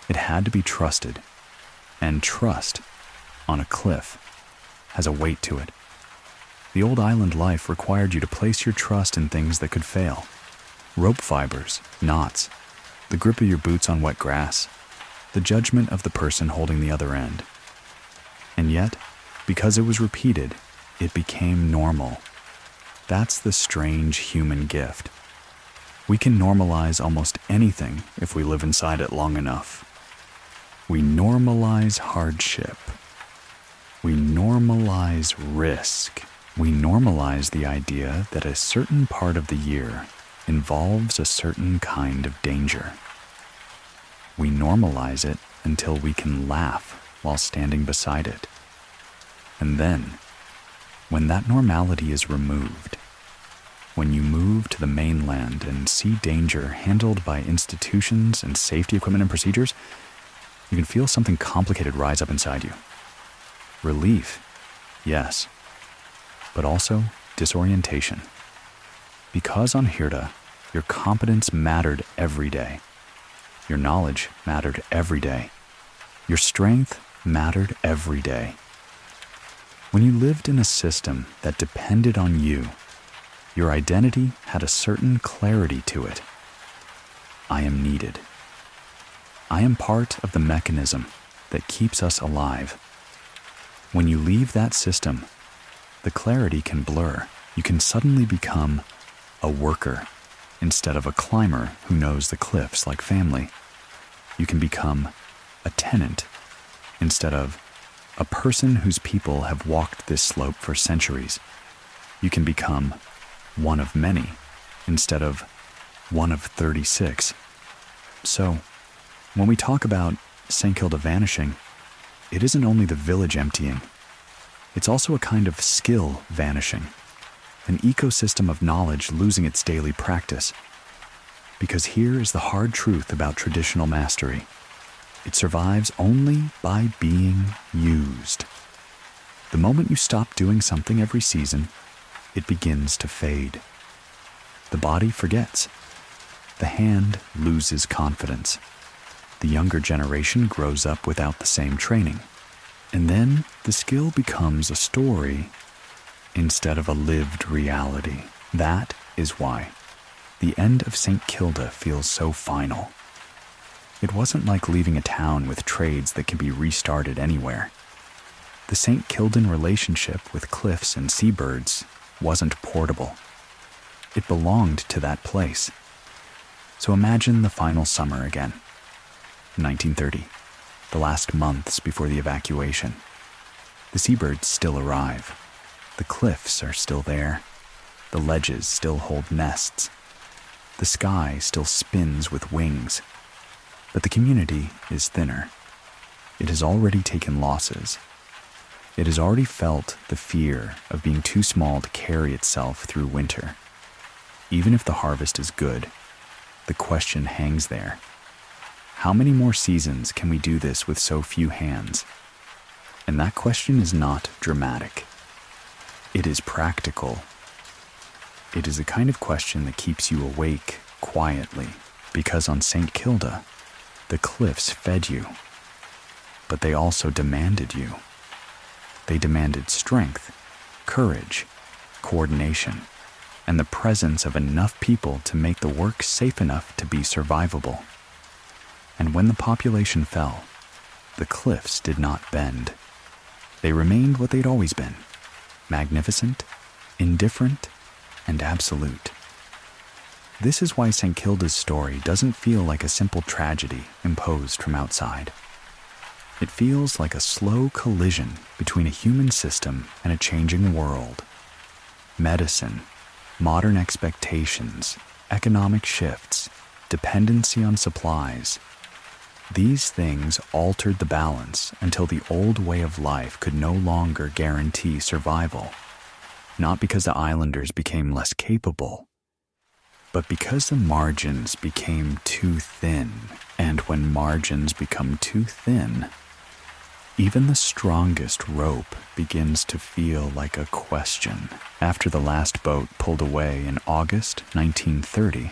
It had to be trusted. And trust, on a cliff, has a weight to it. The old island life required you to place your trust in things that could fail. Rope fibers, knots, the grip of your boots on wet grass, the judgment of the person holding the other end. And yet, because it was repeated, it became normal. That's the strange human gift. We can normalize almost anything if we live inside it long enough. We normalize hardship. We normalize risk. We normalize the idea that a certain part of the year involves a certain kind of danger. We normalize it until we can laugh while standing beside it. And then, when that normality is removed, when you move to the mainland and see danger handled by institutions and safety equipment and procedures, you can feel something complicated rise up inside you. Relief, yes, but also disorientation. Because on Hirta, your competence mattered every day. Your knowledge mattered every day. Your strength mattered every day. When you lived in a system that depended on you, your identity had a certain clarity to it. I am needed. I am part of the mechanism that keeps us alive. When you leave that system, the clarity can blur. You can suddenly become a worker instead of a climber who knows the cliffs like family. You can become a tenant instead of a person whose people have walked this slope for centuries. You can become one of many instead of one of 36. So, when we talk about St Kilda vanishing, it isn't only the village emptying. It's also a kind of skill vanishing, an ecosystem of knowledge losing its daily practice. Because here is the hard truth about traditional mastery. It survives only by being used. The moment you stop doing something every season, it begins to fade. The body forgets. The hand loses confidence. The younger generation grows up without the same training. And then the skill becomes a story instead of a lived reality. That is why the end of St Kilda feels so final. It wasn't like leaving a town with trades that can be restarted anywhere. The St Kildan relationship with cliffs and seabirds wasn't portable. It belonged to that place. So imagine the final summer again. 1930, the last months before the evacuation. The seabirds still arrive. The cliffs are still there. The ledges still hold nests. The sky still spins with wings. But the community is thinner. It has already taken losses. It has already felt the fear of being too small to carry itself through winter. Even if the harvest is good, the question hangs there. How many more seasons can we do this with so few hands? And that question is not dramatic. It is practical. It is the kind of question that keeps you awake quietly, because on St Kilda, the cliffs fed you. but they also demanded you. They demanded strength, courage, coordination, and the presence of enough people to make the work safe enough to be survivable. And when the population fell, the cliffs did not bend. They remained what they'd always been: magnificent, indifferent, and absolute. This is why St Kilda's story doesn't feel like a simple tragedy imposed from outside. It feels like a slow collision between a human system and a changing world. Medicine, modern expectations, economic shifts, dependency on supplies. These things altered the balance until the old way of life could no longer guarantee survival. Not because the islanders became less capable, but because the margins became too thin. And when margins become too thin, even the strongest rope begins to feel like a question. After the last boat pulled away in August 1930,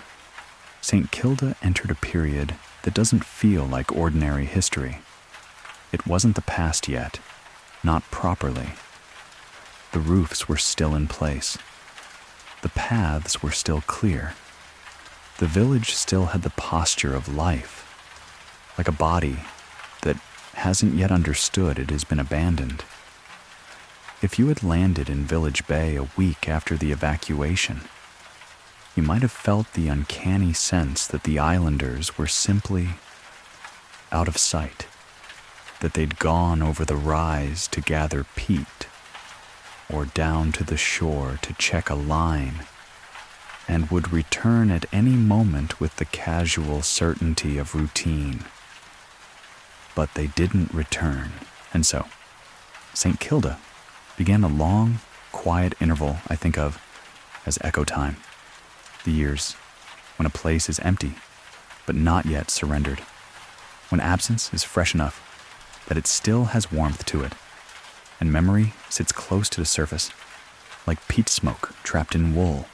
St Kilda entered a period that doesn't feel like ordinary history. It wasn't the past yet, not properly. The roofs were still in place. The paths were still clear. The village still had the posture of life, like a body that hasn't yet understood it has been abandoned. If you had landed in Village Bay a week after the evacuation, you might have felt the uncanny sense that the islanders were simply out of sight, that they'd gone over the rise to gather peat, or down to the shore to check a line, and would return at any moment with the casual certainty of routine. But they didn't return, and so St Kilda began a long, quiet interval I think of as echo time. The years when a place is empty, but not yet surrendered. When absence is fresh enough that it still has warmth to it, and memory sits close to the surface, like peat smoke trapped in wool.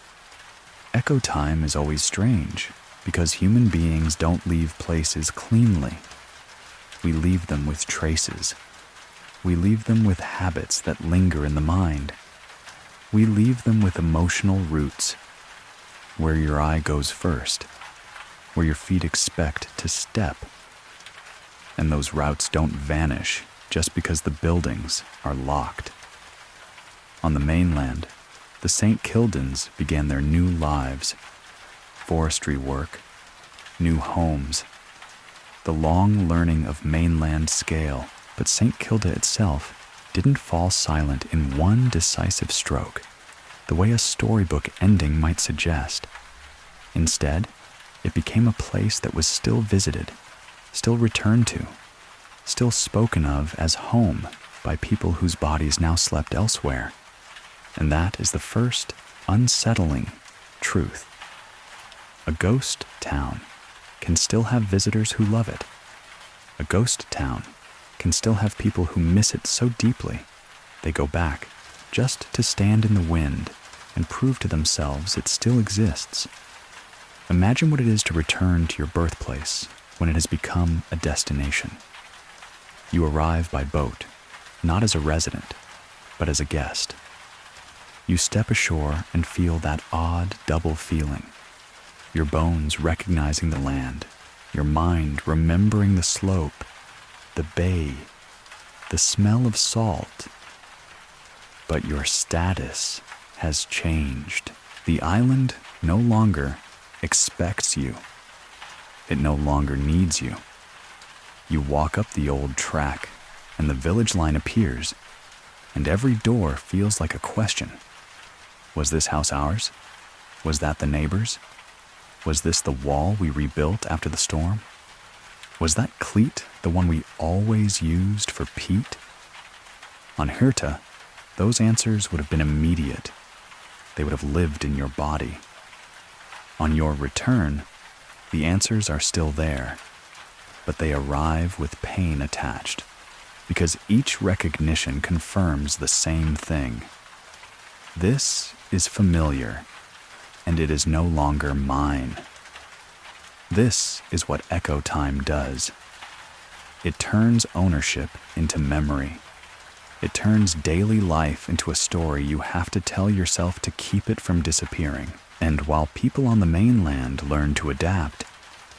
Echo time is always strange, because human beings don't leave places cleanly. We leave them with traces. We leave them with habits that linger in the mind. We leave them with emotional roots, where your eye goes first, where your feet expect to step. And those routes don't vanish just because the buildings are locked. On the mainland, the St Kildans began their new lives: forestry work, new homes, the long learning of mainland scale. But St Kilda itself didn't fall silent in one decisive stroke, the way a storybook ending might suggest. Instead, it became a place that was still visited, still returned to, still spoken of as home by people whose bodies now slept elsewhere. And that is the first unsettling truth. A ghost town can still have visitors who love it. A ghost town can still have people who miss it so deeply they go back just to stand in the wind and prove to themselves it still exists. Imagine what it is to return to your birthplace when it has become a destination. You arrive by boat, not as a resident, but as a guest. You step ashore and feel that odd double feeling, your bones recognizing the land, your mind remembering the slope, the bay, the smell of salt. But your status has changed. The island no longer expects you. It no longer needs you. You walk up the old track, and the village line appears, and every door feels like a question. Was this house ours? Was that the neighbor's? Was this the wall we rebuilt after the storm? Was that cleat the one we always used for peat? On Hirta, those answers would have been immediate. They would have lived in your body. On your return, the answers are still there, but they arrive with pain attached, because each recognition confirms the same thing. This is familiar, and it is no longer mine. This is what echo time does. It turns ownership into memory. It turns daily life into a story you have to tell yourself to keep it from disappearing. And while people on the mainland learned to adapt,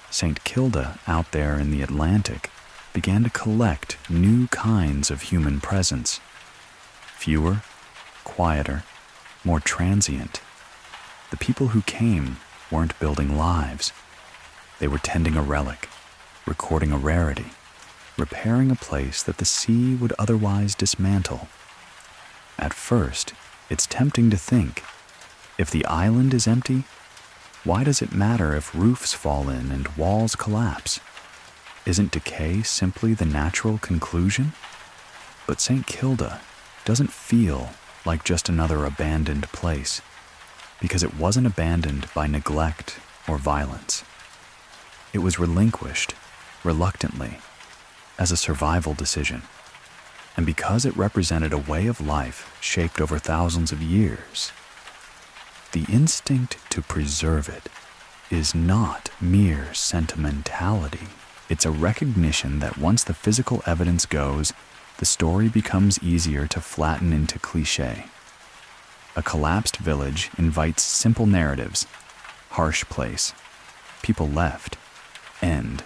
St Kilda out there in the Atlantic began to collect new kinds of human presence. Fewer, quieter, more transient. The people who came weren't building lives. They were tending a relic, recording a rarity, repairing a place that the sea would otherwise dismantle. At first, it's tempting to think, if the island is empty, why does it matter if roofs fall in and walls collapse? Isn't decay simply the natural conclusion? But St Kilda doesn't feel like just another abandoned place, because it wasn't abandoned by neglect or violence. It was relinquished, reluctantly, as a survival decision. And because it represented a way of life shaped over thousands of years, the instinct to preserve it is not mere sentimentality. It's a recognition that once the physical evidence goes, the story becomes easier to flatten into cliché. A collapsed village invites simple narratives: harsh place, people left, end.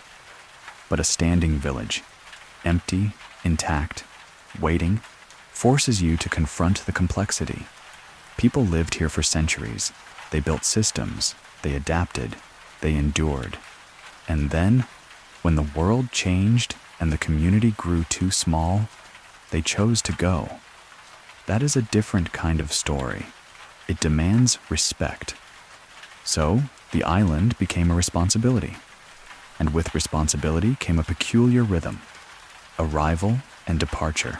But a standing village, empty, intact, waiting, forces you to confront the complexity. People lived here for centuries. They built systems, they adapted, they endured. And then, when the world changed and the community grew too small, they chose to go. That is a different kind of story. It demands respect. So, the island became a responsibility. And with responsibility came a peculiar rhythm: arrival and departure.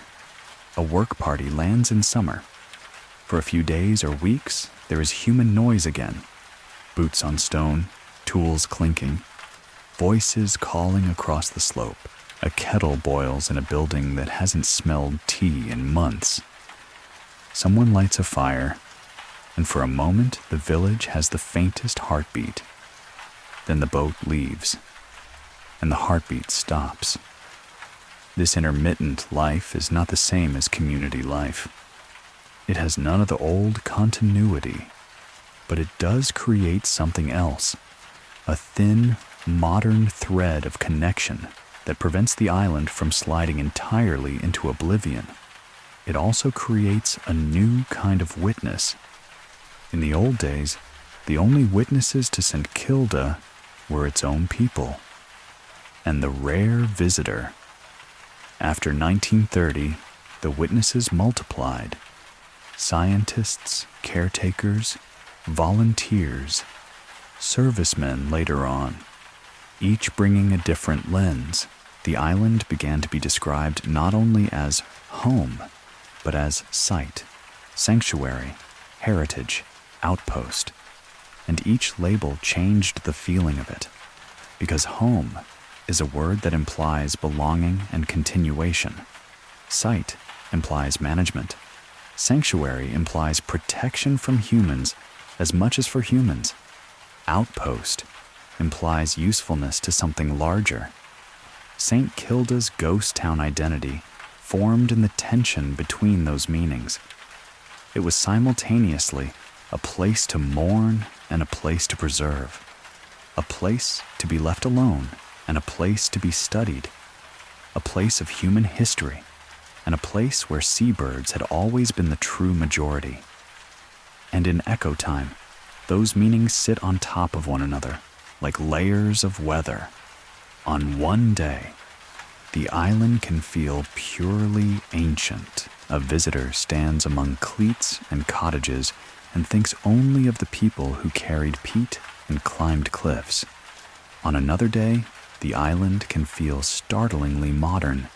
A work party lands in summer. For a few days or weeks, there is human noise again. Boots on stone, tools clinking, voices calling across the slope. A kettle boils in a building that hasn't smelled tea in months. Someone lights a fire, and for a moment the village has the faintest heartbeat. Then the boat leaves, and the heartbeat stops. This intermittent life is not the same as community life. It has none of the old continuity, but it does create something else, a thin, modern thread of connection that prevents the island from sliding entirely into oblivion. It also creates a new kind of witness. In the old days, the only witnesses to St Kilda were its own people, and the rare visitor. After 1930, the witnesses multiplied. Scientists, caretakers, volunteers, servicemen later on, each bringing a different lens. The island began to be described not only as home, but as site, sanctuary, heritage, outpost, and each label changed the feeling of it, because home is a word that implies belonging and continuation. Site implies management. Sanctuary implies protection from humans as much as for humans. Outpost implies usefulness to something larger. St Kilda's ghost town identity formed in the tension between those meanings. It was simultaneously a place to mourn and a place to preserve, a place to be left alone and a place to be studied, a place of human history, and a place where seabirds had always been the true majority. And in echo time, those meanings sit on top of one another, like layers of weather. On one day, the island can feel purely ancient. A visitor stands among cleats and cottages and thinks only of the people who carried peat and climbed cliffs. On another day, the island can feel startlingly modern.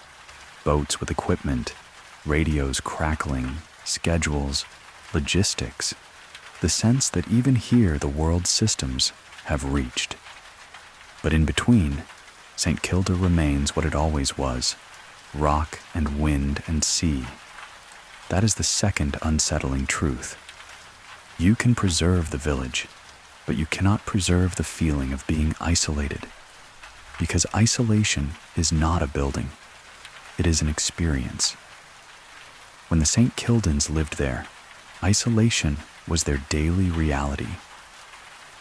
Boats with equipment, radios crackling, schedules, logistics. The sense that even here the world's systems have reached. But in between, St Kilda remains what it always was: rock and wind and sea. That is the second unsettling truth. You can preserve the village, but you cannot preserve the feeling of being isolated. Because isolation is not a building, it is an experience. When the St Kildans lived there, isolation was their daily reality.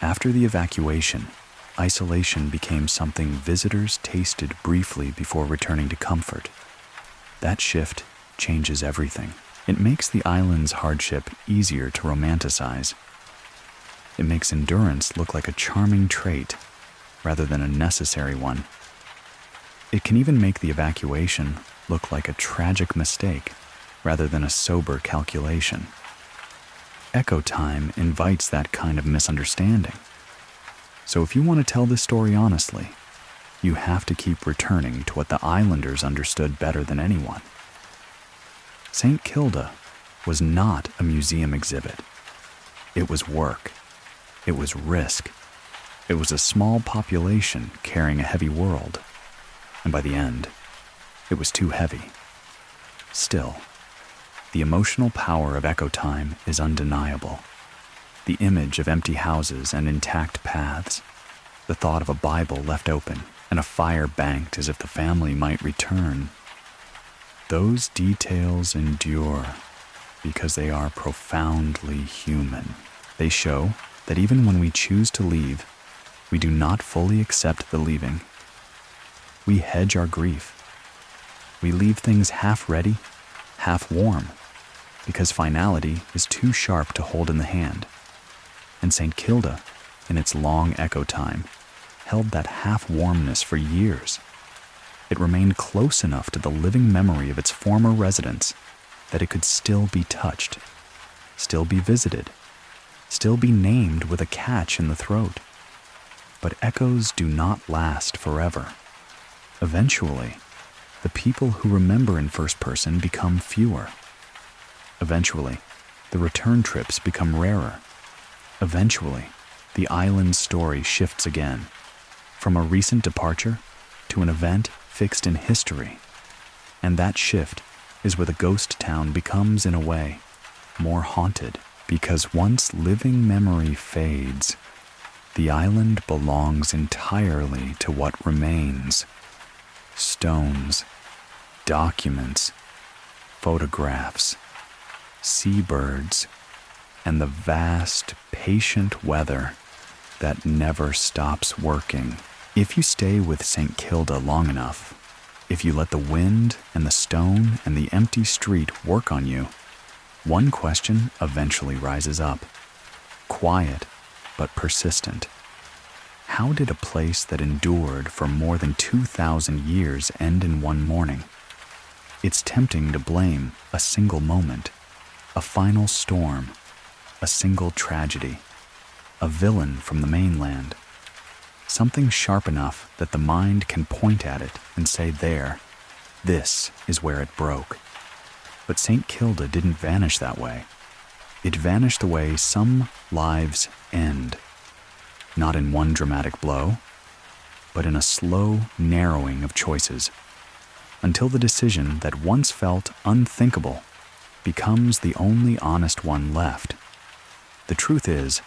After the evacuation, isolation became something visitors tasted briefly before returning to comfort. That shift changes everything. It makes the island's hardship easier to romanticize. It makes endurance look like a charming trait rather than a necessary one. It can even make the evacuation look like a tragic mistake rather than a sober calculation. Echo time invites that kind of misunderstanding. So if you want to tell this story honestly, you have to keep returning to what the islanders understood better than anyone. St Kilda was not a museum exhibit. It was work. It was risk. It was a small population carrying a heavy world. And by the end, it was too heavy. Still, the emotional power of echo time is undeniable. The image of empty houses and intact paths, the thought of a Bible left open and a fire banked as if the family might return. Those details endure because they are profoundly human. They show that even when we choose to leave, we do not fully accept the leaving. We hedge our grief. We leave things half ready, half warm, because finality is too sharp to hold in the hand. And St Kilda, in its long echo time, held that half-warmness for years. It remained close enough to the living memory of its former residents that it could still be touched, still be visited, still be named with a catch in the throat. But echoes do not last forever. Eventually, the people who remember in first person become fewer. Eventually, the return trips become rarer. Eventually, the island's story shifts again, from a recent departure to an event fixed in history. And that shift is where the ghost town becomes, in a way, more haunted, because once living memory fades, the island belongs entirely to what remains. Stones, documents, photographs, seabirds, and the vast, patient weather that never stops working. If you stay with St Kilda long enough, if you let the wind and the stone and the empty street work on you, one question eventually rises up. Quiet, but persistent. How did a place that endured for more than 2,000 years end in one morning? It's tempting to blame a single moment, a final storm, a single tragedy, a villain from the mainland. Something sharp enough that the mind can point at it and say, there, this is where it broke. But St Kilda didn't vanish that way. It vanished the way some lives end. Not in one dramatic blow, but in a slow narrowing of choices, until the decision that once felt unthinkable becomes the only honest one left. The truth is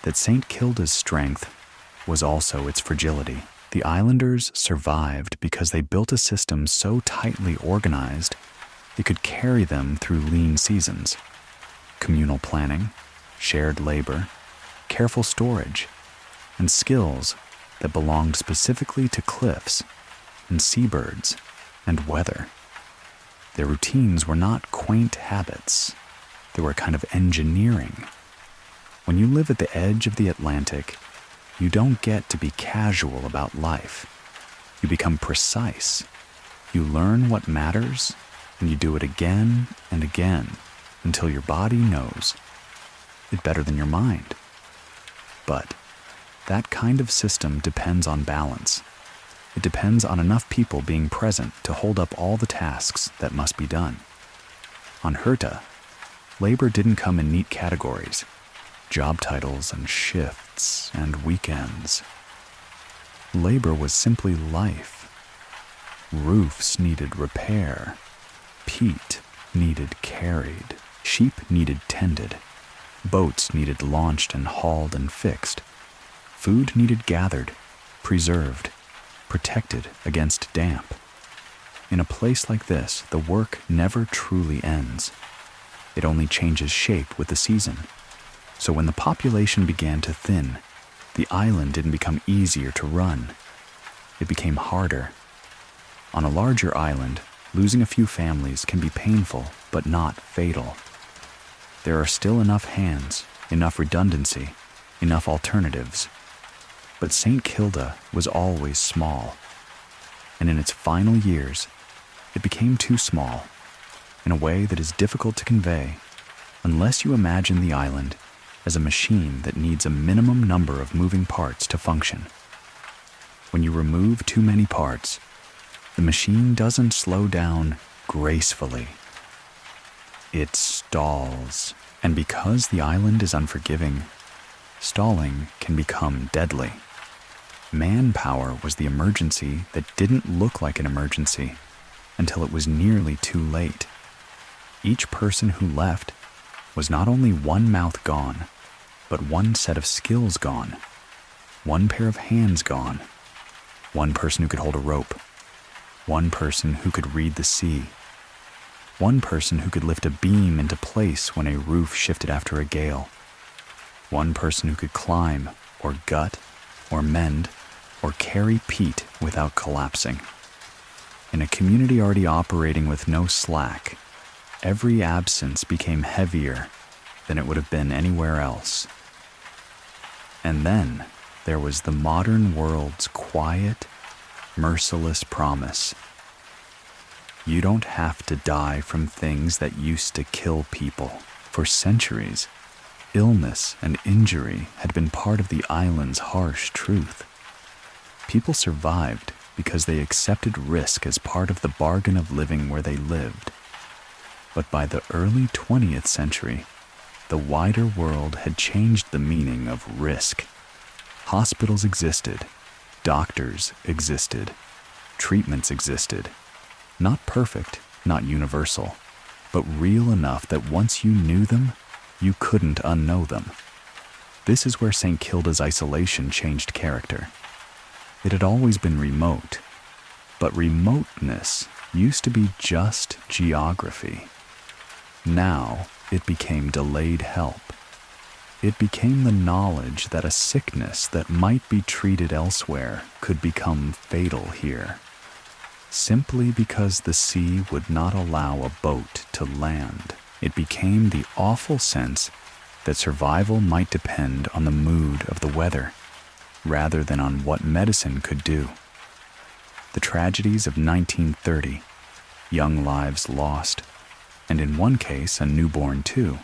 that St Kilda's strength was also its fragility. The islanders survived because they built a system so tightly organized it could carry them through lean seasons. Communal planning, shared labor, careful storage, and skills that belonged specifically to cliffs and seabirds and weather. Their routines were not quaint habits. They were a kind of engineering. When you live at the edge of the Atlantic, you don't get to be casual about life. You become precise. You learn what matters, and you do it again and again until your body knows it better than your mind. But that kind of system depends on balance. It depends on enough people being present to hold up all the tasks that must be done. On Herta, labor didn't come in neat categories, job titles and shifts and weekends. Labor was simply life. Roofs needed repair. Peat needed carried. Sheep needed tended. Boats needed launched and hauled and fixed. Food needed gathered, preserved, protected against damp. In a place like this, the work never truly ends. It only changes shape with the season. So when the population began to thin, the island didn't become easier to run. It became harder. On a larger island, losing a few families can be painful, but not fatal. There are still enough hands, enough redundancy, enough alternatives. But St Kilda was always small. And in its final years, it became too small, in a way that is difficult to convey, unless you imagine the island as a machine that needs a minimum number of moving parts to function. When you remove too many parts, the machine doesn't slow down gracefully. It stalls, and because the island is unforgiving, stalling can become deadly. Manpower was the emergency that didn't look like an emergency until it was nearly too late. Each person who left was not only one mouth gone, but one set of skills gone, one pair of hands gone, one person who could hold a rope, one person who could read the sea, one person who could lift a beam into place when a roof shifted after a gale, one person who could climb, or gut, or mend, or carry peat without collapsing. In a community already operating with no slack, every absence became heavier than it would have been anywhere else. And then there was the modern world's quiet, merciless promise. You don't have to die from things that used to kill people. For centuries, illness and injury had been part of the island's harsh truth. People survived because they accepted risk as part of the bargain of living where they lived. But by the early 20th century, the wider world had changed the meaning of risk. Hospitals existed, doctors existed, treatments existed. Not perfect, not universal, but real enough that once you knew them, you couldn't unknow them. This is where St Kilda's isolation changed character. It had always been remote, but remoteness used to be just geography. Now it became delayed help. It became the knowledge that a sickness that might be treated elsewhere could become fatal here, simply because the sea would not allow a boat to land. It became the awful sense that survival might depend on the mood of the weather, rather than on what medicine could do. The tragedies of 1930, young lives lost, and in one case a newborn too,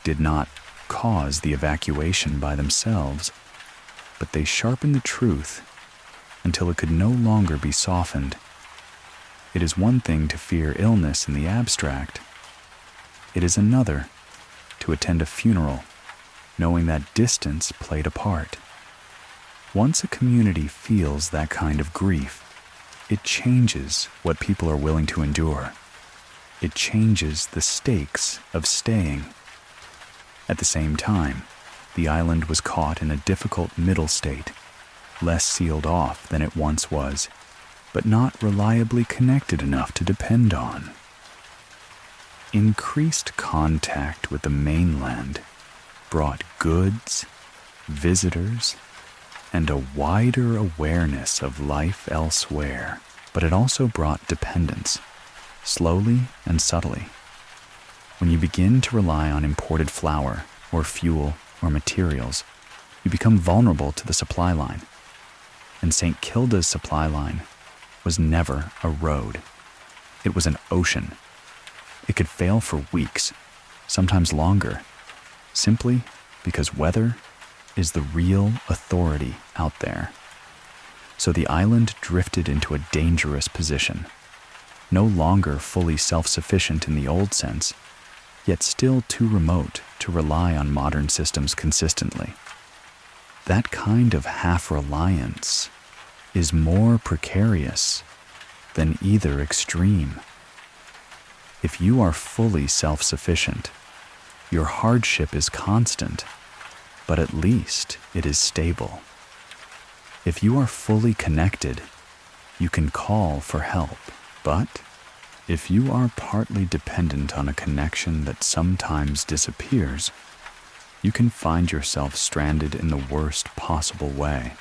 did not cause the evacuation by themselves, but they sharpened the truth until it could no longer be softened. It is one thing to fear illness in the abstract. It is another to attend a funeral, knowing that distance played a part. Once a community feels that kind of grief, it changes what people are willing to endure. It changes the stakes of staying. At the same time, the island was caught in a difficult middle state, less sealed off than it once was, but not reliably connected enough to depend on. Increased contact with the mainland brought goods, visitors, and a wider awareness of life elsewhere, but it also brought dependence, slowly and subtly. When you begin to rely on imported flour or fuel or materials, you become vulnerable to the supply line. And St Kilda's supply line was never a road. It was an ocean. It could fail for weeks, sometimes longer, simply because weather is the real authority out there. So the island drifted into a dangerous position, no longer fully self-sufficient in the old sense, yet still too remote to rely on modern systems consistently. That kind of half-reliance is more precarious than either extreme. If you are fully self-sufficient, your hardship is constant, but at least it is stable. If you are fully connected, you can call for help. But if you are partly dependent on a connection that sometimes disappears, you can find yourself stranded in the worst possible way,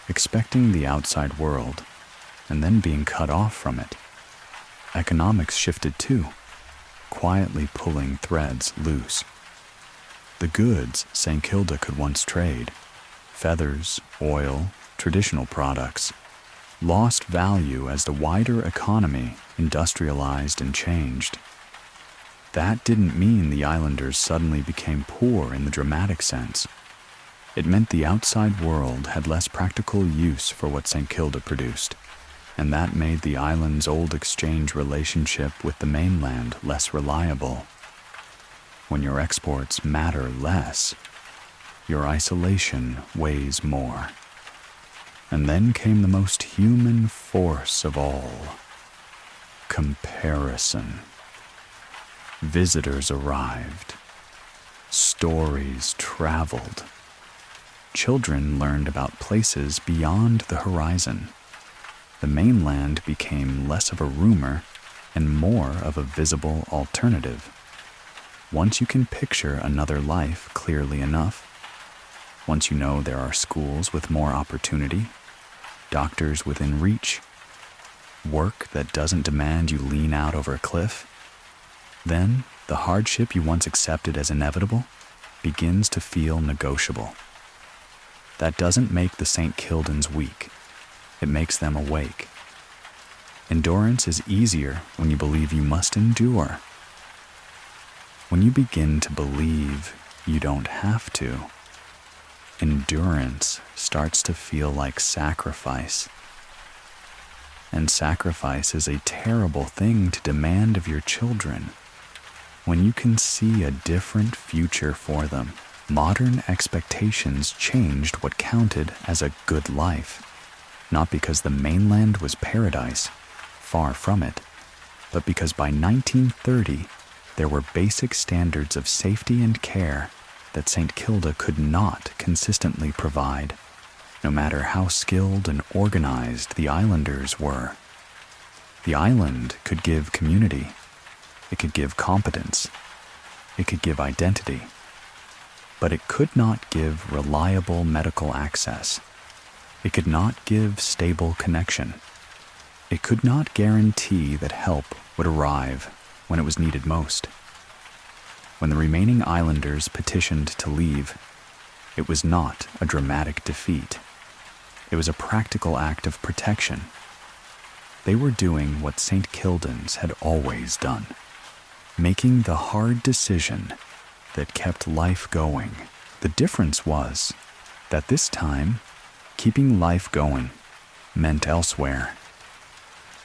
expecting the outside world and then being cut off from it. Economics shifted too, quietly pulling threads loose. The goods St Kilda could once trade, feathers, oil, traditional products, lost value as the wider economy industrialized and changed. That didn't mean the islanders suddenly became poor in the dramatic sense. It meant the outside world had less practical use for what St Kilda produced, and that made the island's old exchange relationship with the mainland less reliable. When your exports matter less, your isolation weighs more. And then came the most human force of all: comparison. Visitors arrived. Stories traveled. Children learned about places beyond the horizon. The mainland became less of a rumor and more of a visible alternative. Once you can picture another life clearly enough, once you know there are schools with more opportunity, doctors within reach, work that doesn't demand you lean out over a cliff, then the hardship you once accepted as inevitable begins to feel negotiable. That doesn't make the St. Kildans weak. It makes them awake. Endurance is easier when you believe you must endure. When you begin to believe you don't have to, endurance starts to feel like sacrifice. And sacrifice is a terrible thing to demand of your children. When you can see a different future for them, modern expectations changed what counted as a good life. Not because the mainland was paradise, far from it, but because by 1930, there were basic standards of safety and care that St. Kilda could not consistently provide, no matter how skilled and organized the islanders were. The island could give community, it could give competence, it could give identity, but it could not give reliable medical access. It could not give stable connection. It could not guarantee that help would arrive when it was needed most. When the remaining islanders petitioned to leave, it was not a dramatic defeat. It was a practical act of protection. They were doing what St. Kildans had always done, making the hard decision that kept life going. The difference was that this time, keeping life going meant elsewhere.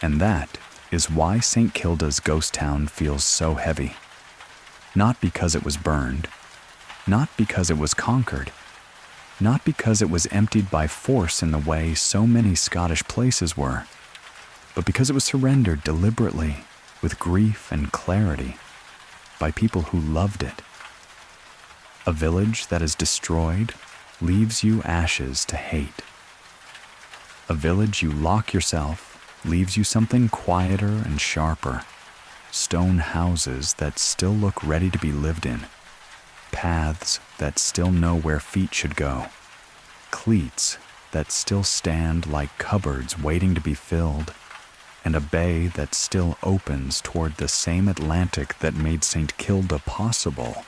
And that is why St. Kilda's ghost town feels so heavy. Not because it was burned, not because it was conquered, not because it was emptied by force in the way so many Scottish places were, but because it was surrendered deliberately, with grief and clarity, by people who loved it. A village that is destroyed leaves you ashes to hate. A village you lock yourself leaves you something quieter and sharper. Stone houses that still look ready to be lived in. Paths that still know where feet should go. Cleats that still stand like cupboards waiting to be filled. And a bay that still opens toward the same Atlantic that made St. Kilda possible.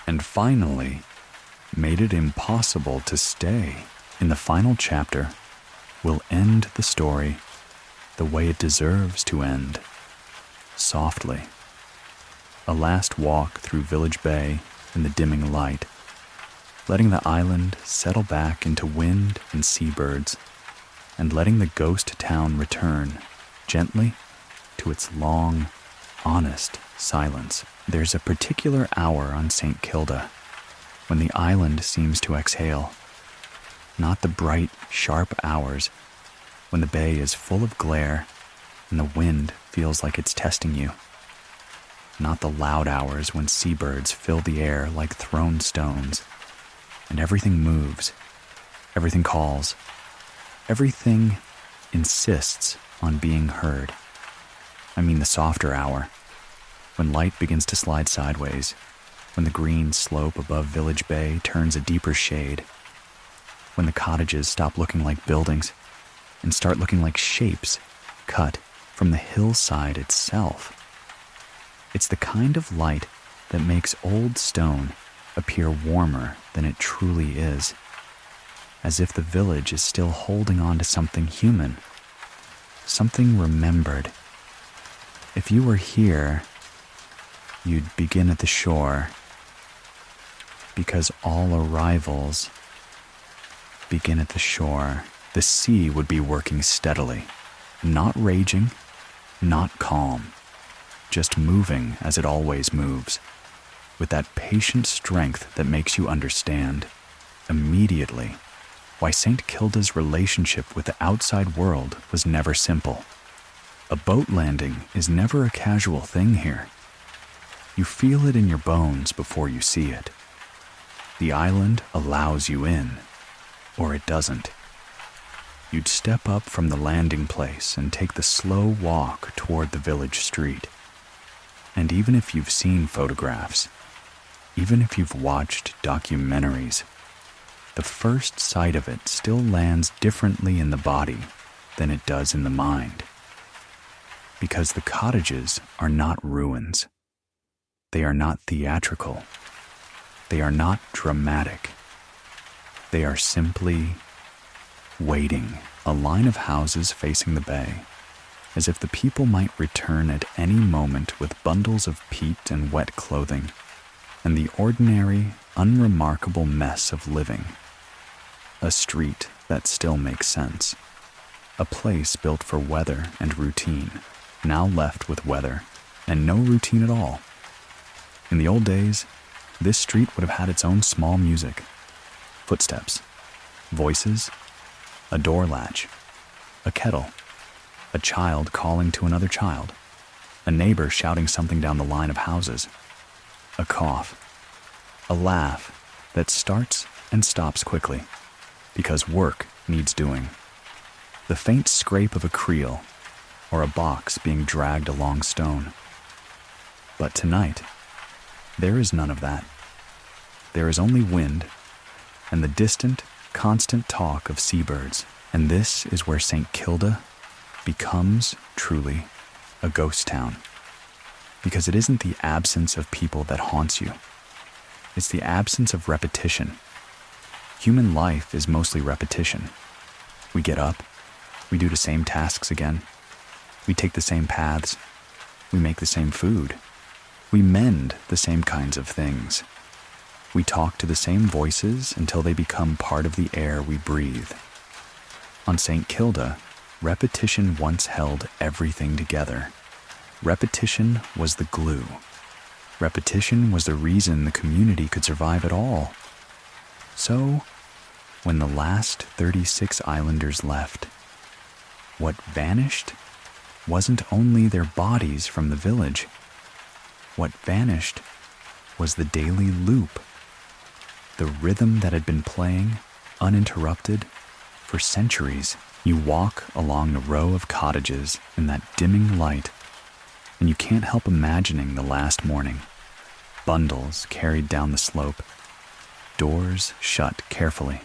And finally, made it impossible to stay. In the final chapter, we'll end the story the way it deserves to end. Softly. A last walk through Village Bay in the dimming light, letting the island settle back into wind and seabirds, and letting the ghost town return gently to its long, honest silence. There's a particular hour on St. Kilda when the island seems to exhale. Not the bright, sharp hours when the bay is full of glare and the wind feels like it's testing you. Not the loud hours when seabirds fill the air like thrown stones and everything moves, Everything calls. Everything insists on being heard. I mean the softer hour, when light begins to slide sideways, when the green slope above Village Bay turns a deeper shade, when the cottages stop looking like buildings and start looking like shapes cut from the hillside itself. It's the kind of light that makes old stone appear warmer than it truly is, as if the village is still holding on to something human, something remembered. If you were here, you'd begin at the shore, because all arrivals begin at the shore. The sea would be working steadily, not raging, not calm, just moving as it always moves, with that patient strength that makes you understand immediately why St Kilda's relationship with the outside world was never simple. A boat landing is never a casual thing here. You feel it in your bones before you see it. The island allows you in, or it doesn't. You'd step up from the landing place and take the slow walk toward the village street. And even if you've seen photographs, even if you've watched documentaries, the first sight of it still lands differently in the body than it does in the mind. Because the cottages are not ruins. They are not theatrical. They are not dramatic. They are simply waiting, a line of houses facing the bay, as if the people might return at any moment with bundles of peat and wet clothing, and the ordinary, unremarkable mess of living. A street that still makes sense. A place built for weather and routine, now left with weather and no routine at all. In the old days, this street would have had its own small music. Footsteps, voices, a door latch, a kettle, a child calling to another child, a neighbor shouting something down the line of houses, a cough, a laugh that starts and stops quickly because work needs doing, the faint scrape of a creel or a box being dragged along stone. But tonight, there is none of that. There is only wind and the distant, constant talk of seabirds, and this is where St Kilda becomes truly a ghost town. Because it isn't the absence of people that haunts you. It's the absence of repetition. Human life is mostly repetition. We get up, we do the same tasks again, we take the same paths, we make the same food, we mend the same kinds of things. We talk to the same voices until they become part of the air we breathe. On St Kilda, repetition once held everything together. Repetition was the glue. Repetition was the reason the community could survive at all. So, when the last 36 islanders left, what vanished wasn't only their bodies from the village. What vanished was the daily loop, the rhythm that had been playing, uninterrupted, for centuries. You walk along the row of cottages in that dimming light, and you can't help imagining the last morning. Bundles carried down the slope, doors shut carefully.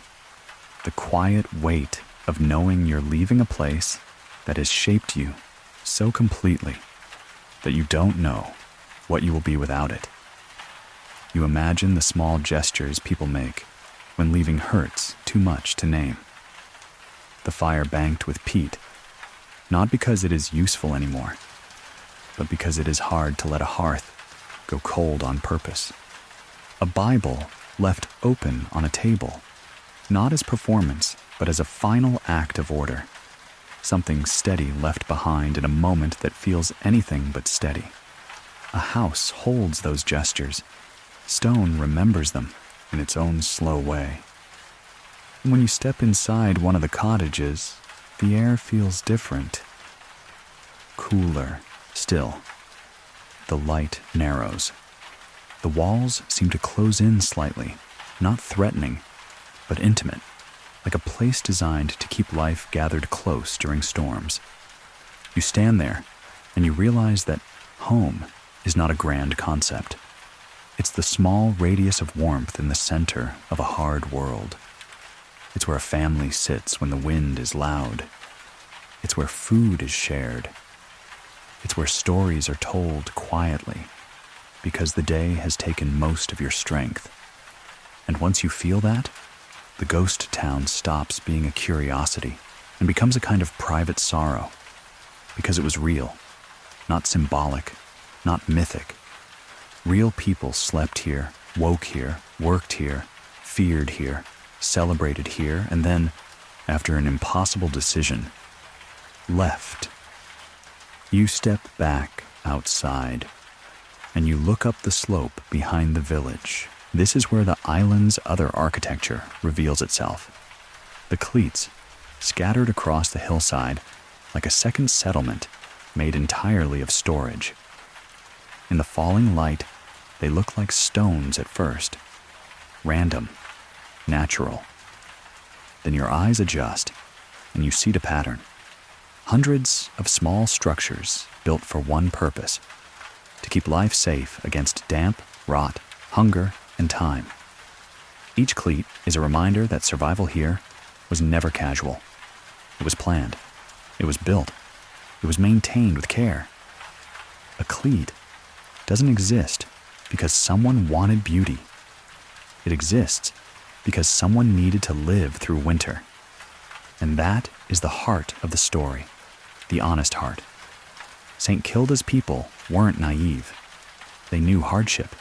The quiet weight of knowing you're leaving a place that has shaped you so completely that you don't know what you will be without it. You imagine the small gestures people make when leaving hurts too much to name. The fire banked with peat, not because it is useful anymore, but because it is hard to let a hearth go cold on purpose. A Bible left open on a table, not as performance, but as a final act of order. Something steady left behind in a moment that feels anything but steady. A house holds those gestures. Stone remembers them in its own slow way. And when you step inside one of the cottages, the air feels different. Cooler still. The light narrows. The walls seem to close in slightly, not threatening, but intimate. like a place designed to keep life gathered close during storms. You stand there, and you realize that home is not a grand concept. It's the small radius of warmth in the center of a hard world. It's where a family sits when the wind is loud. It's where food is shared. It's where stories are told quietly, because the day has taken most of your strength. And once you feel that, the ghost town stops being a curiosity and becomes a kind of private sorrow, because it was real, not symbolic, not mythic. Real people slept here, woke here, worked here, feared here, celebrated here, and then, after an impossible decision, left. You step back outside, and you look up the slope behind the village. This is where the island's other architecture reveals itself. The cleats, scattered across the hillside like a second settlement made entirely of storage. In the falling light, they look like stones at first, random, natural. Then your eyes adjust, and you see the pattern. Hundreds of small structures built for one purpose: to keep life safe against damp, rot, hunger, and time. Each cleat is a reminder that survival here was never casual. It was planned. It was built. It was maintained with care. A cleat doesn't exist because someone wanted beauty. It exists because someone needed to live through winter. And that is the heart of the story, the honest heart. St Kilda's people weren't naive. They knew hardship.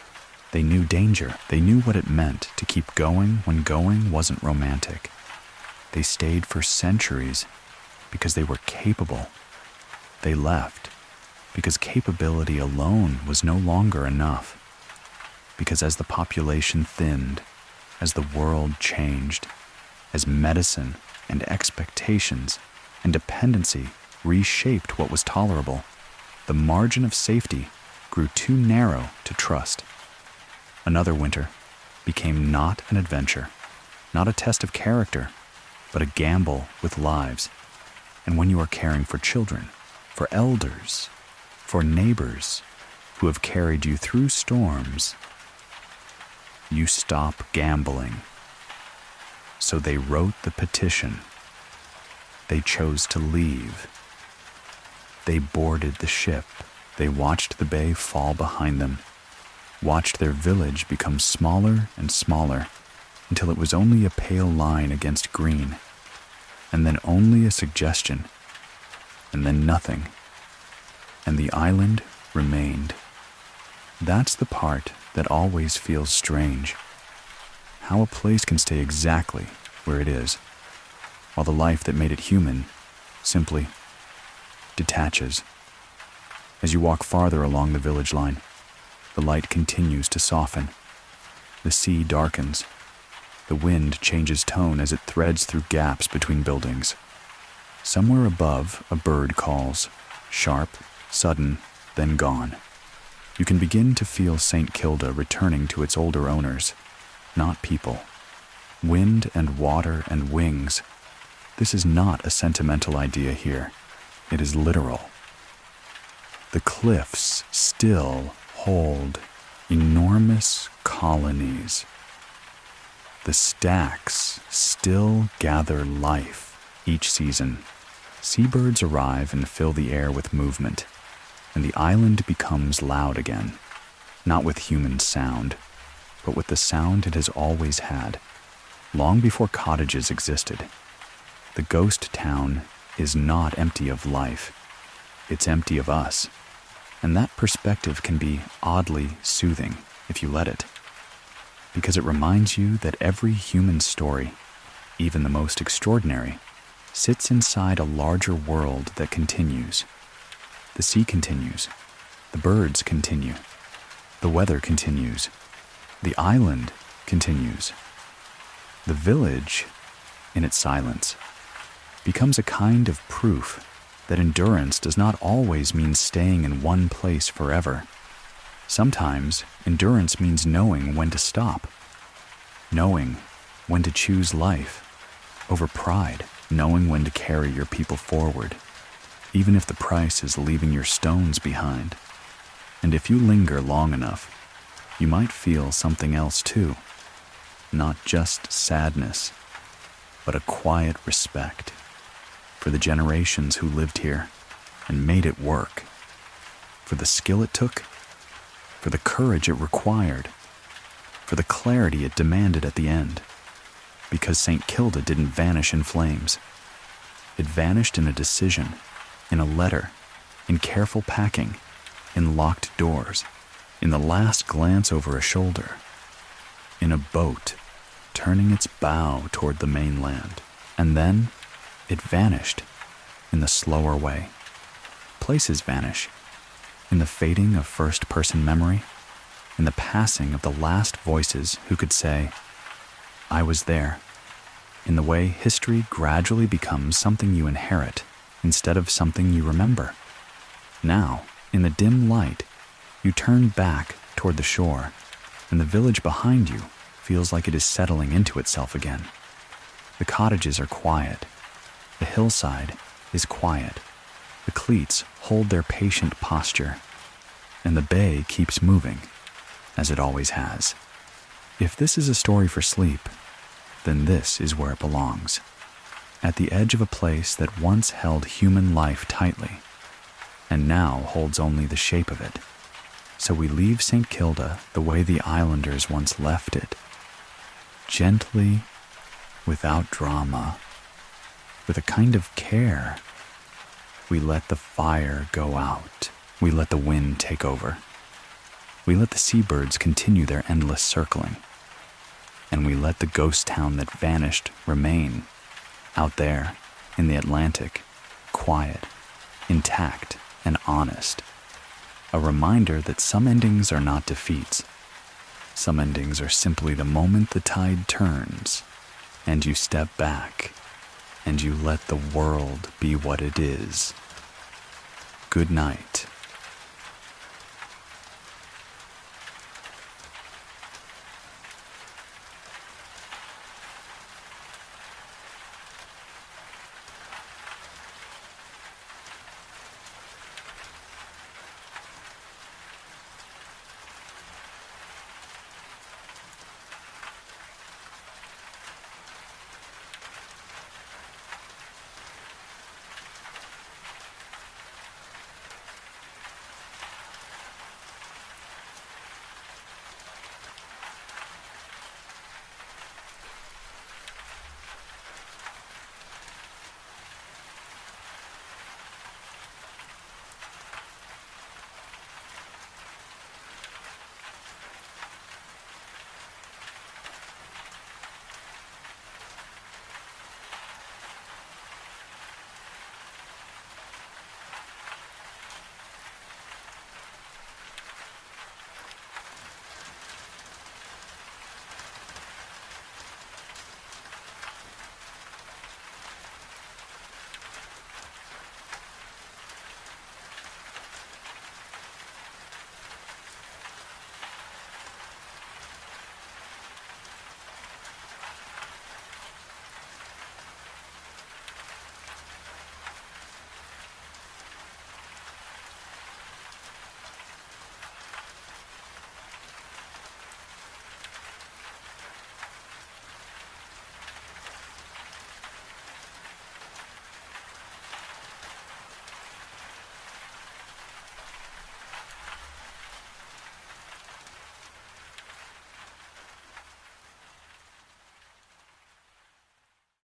They knew danger. They knew what it meant to keep going when going wasn't romantic. They stayed for centuries because they were capable. They left because capability alone was no longer enough. Because as the population thinned, as the world changed, as medicine and expectations and dependency reshaped what was tolerable, the margin of safety grew too narrow to trust. Another winter became not an adventure, not a test of character, but a gamble with lives. And when you are caring for children, for elders, for neighbors who have carried you through storms, you stop gambling. So they wrote the petition. They chose to leave. They boarded the ship. They watched the bay fall behind them, watched their village become smaller and smaller until it was only a pale line against green, and then only a suggestion, and then nothing, and the island remained. That's the part that always feels strange. How a place can stay exactly where it is, while the life that made it human simply detaches. As you walk farther along the village line, the light continues to soften. The sea darkens. The wind changes tone as it threads through gaps between buildings. Somewhere above, a bird calls, sharp, sudden, then gone. You can begin to feel St Kilda returning to its older owners, not people. Wind and water and wings. This is not a sentimental idea here. It is literal. The cliffs still hold enormous colonies. The stacks still gather life each season. Seabirds arrive and fill the air with movement, and the island becomes loud again, not with human sound, but with the sound it has always had, long before cottages existed. The ghost town is not empty of life. It's empty of us. And that perspective can be oddly soothing if you let it, because it reminds you that every human story, even the most extraordinary, sits inside a larger world that continues. The sea continues. The birds continue. The weather continues. The island continues. The village, in its silence, becomes a kind of proof that endurance does not always mean staying in one place forever. Sometimes endurance means knowing when to stop, knowing when to choose life, over pride, knowing when to carry your people forward, even if the price is leaving your stones behind. And if you linger long enough, you might feel something else too. Not just sadness, but a quiet respect for the generations who lived here and made it work, for the skill it took, for the courage it required, for the clarity it demanded at the end. Because St Kilda didn't vanish in flames. It vanished in a decision, in a letter, in careful packing, in locked doors, in the last glance over a shoulder, in a boat turning its bow toward the mainland. And then it vanished in the slower way. Places vanish in the fading of first-person memory, in the passing of the last voices who could say, "I was there," in the way history gradually becomes something you inherit instead of something you remember. Now, in the dim light, you turn back toward the shore, and the village behind you feels like it is settling into itself again. The cottages are quiet. The hillside is quiet. The cleats hold their patient posture, and the bay keeps moving, as it always has. If this is a story for sleep, then this is where it belongs, at the edge of a place that once held human life tightly, and now holds only the shape of it. So we leave St Kilda the way the islanders once left it, gently, without drama, with a kind of care. We let the fire go out. We let the wind take over. We let the seabirds continue their endless circling. And we let the ghost town that vanished remain, out there in the Atlantic, quiet, intact, and honest. A reminder that some endings are not defeats. Some endings are simply the moment the tide turns, and you step back, and you let the world be what it is. Good night.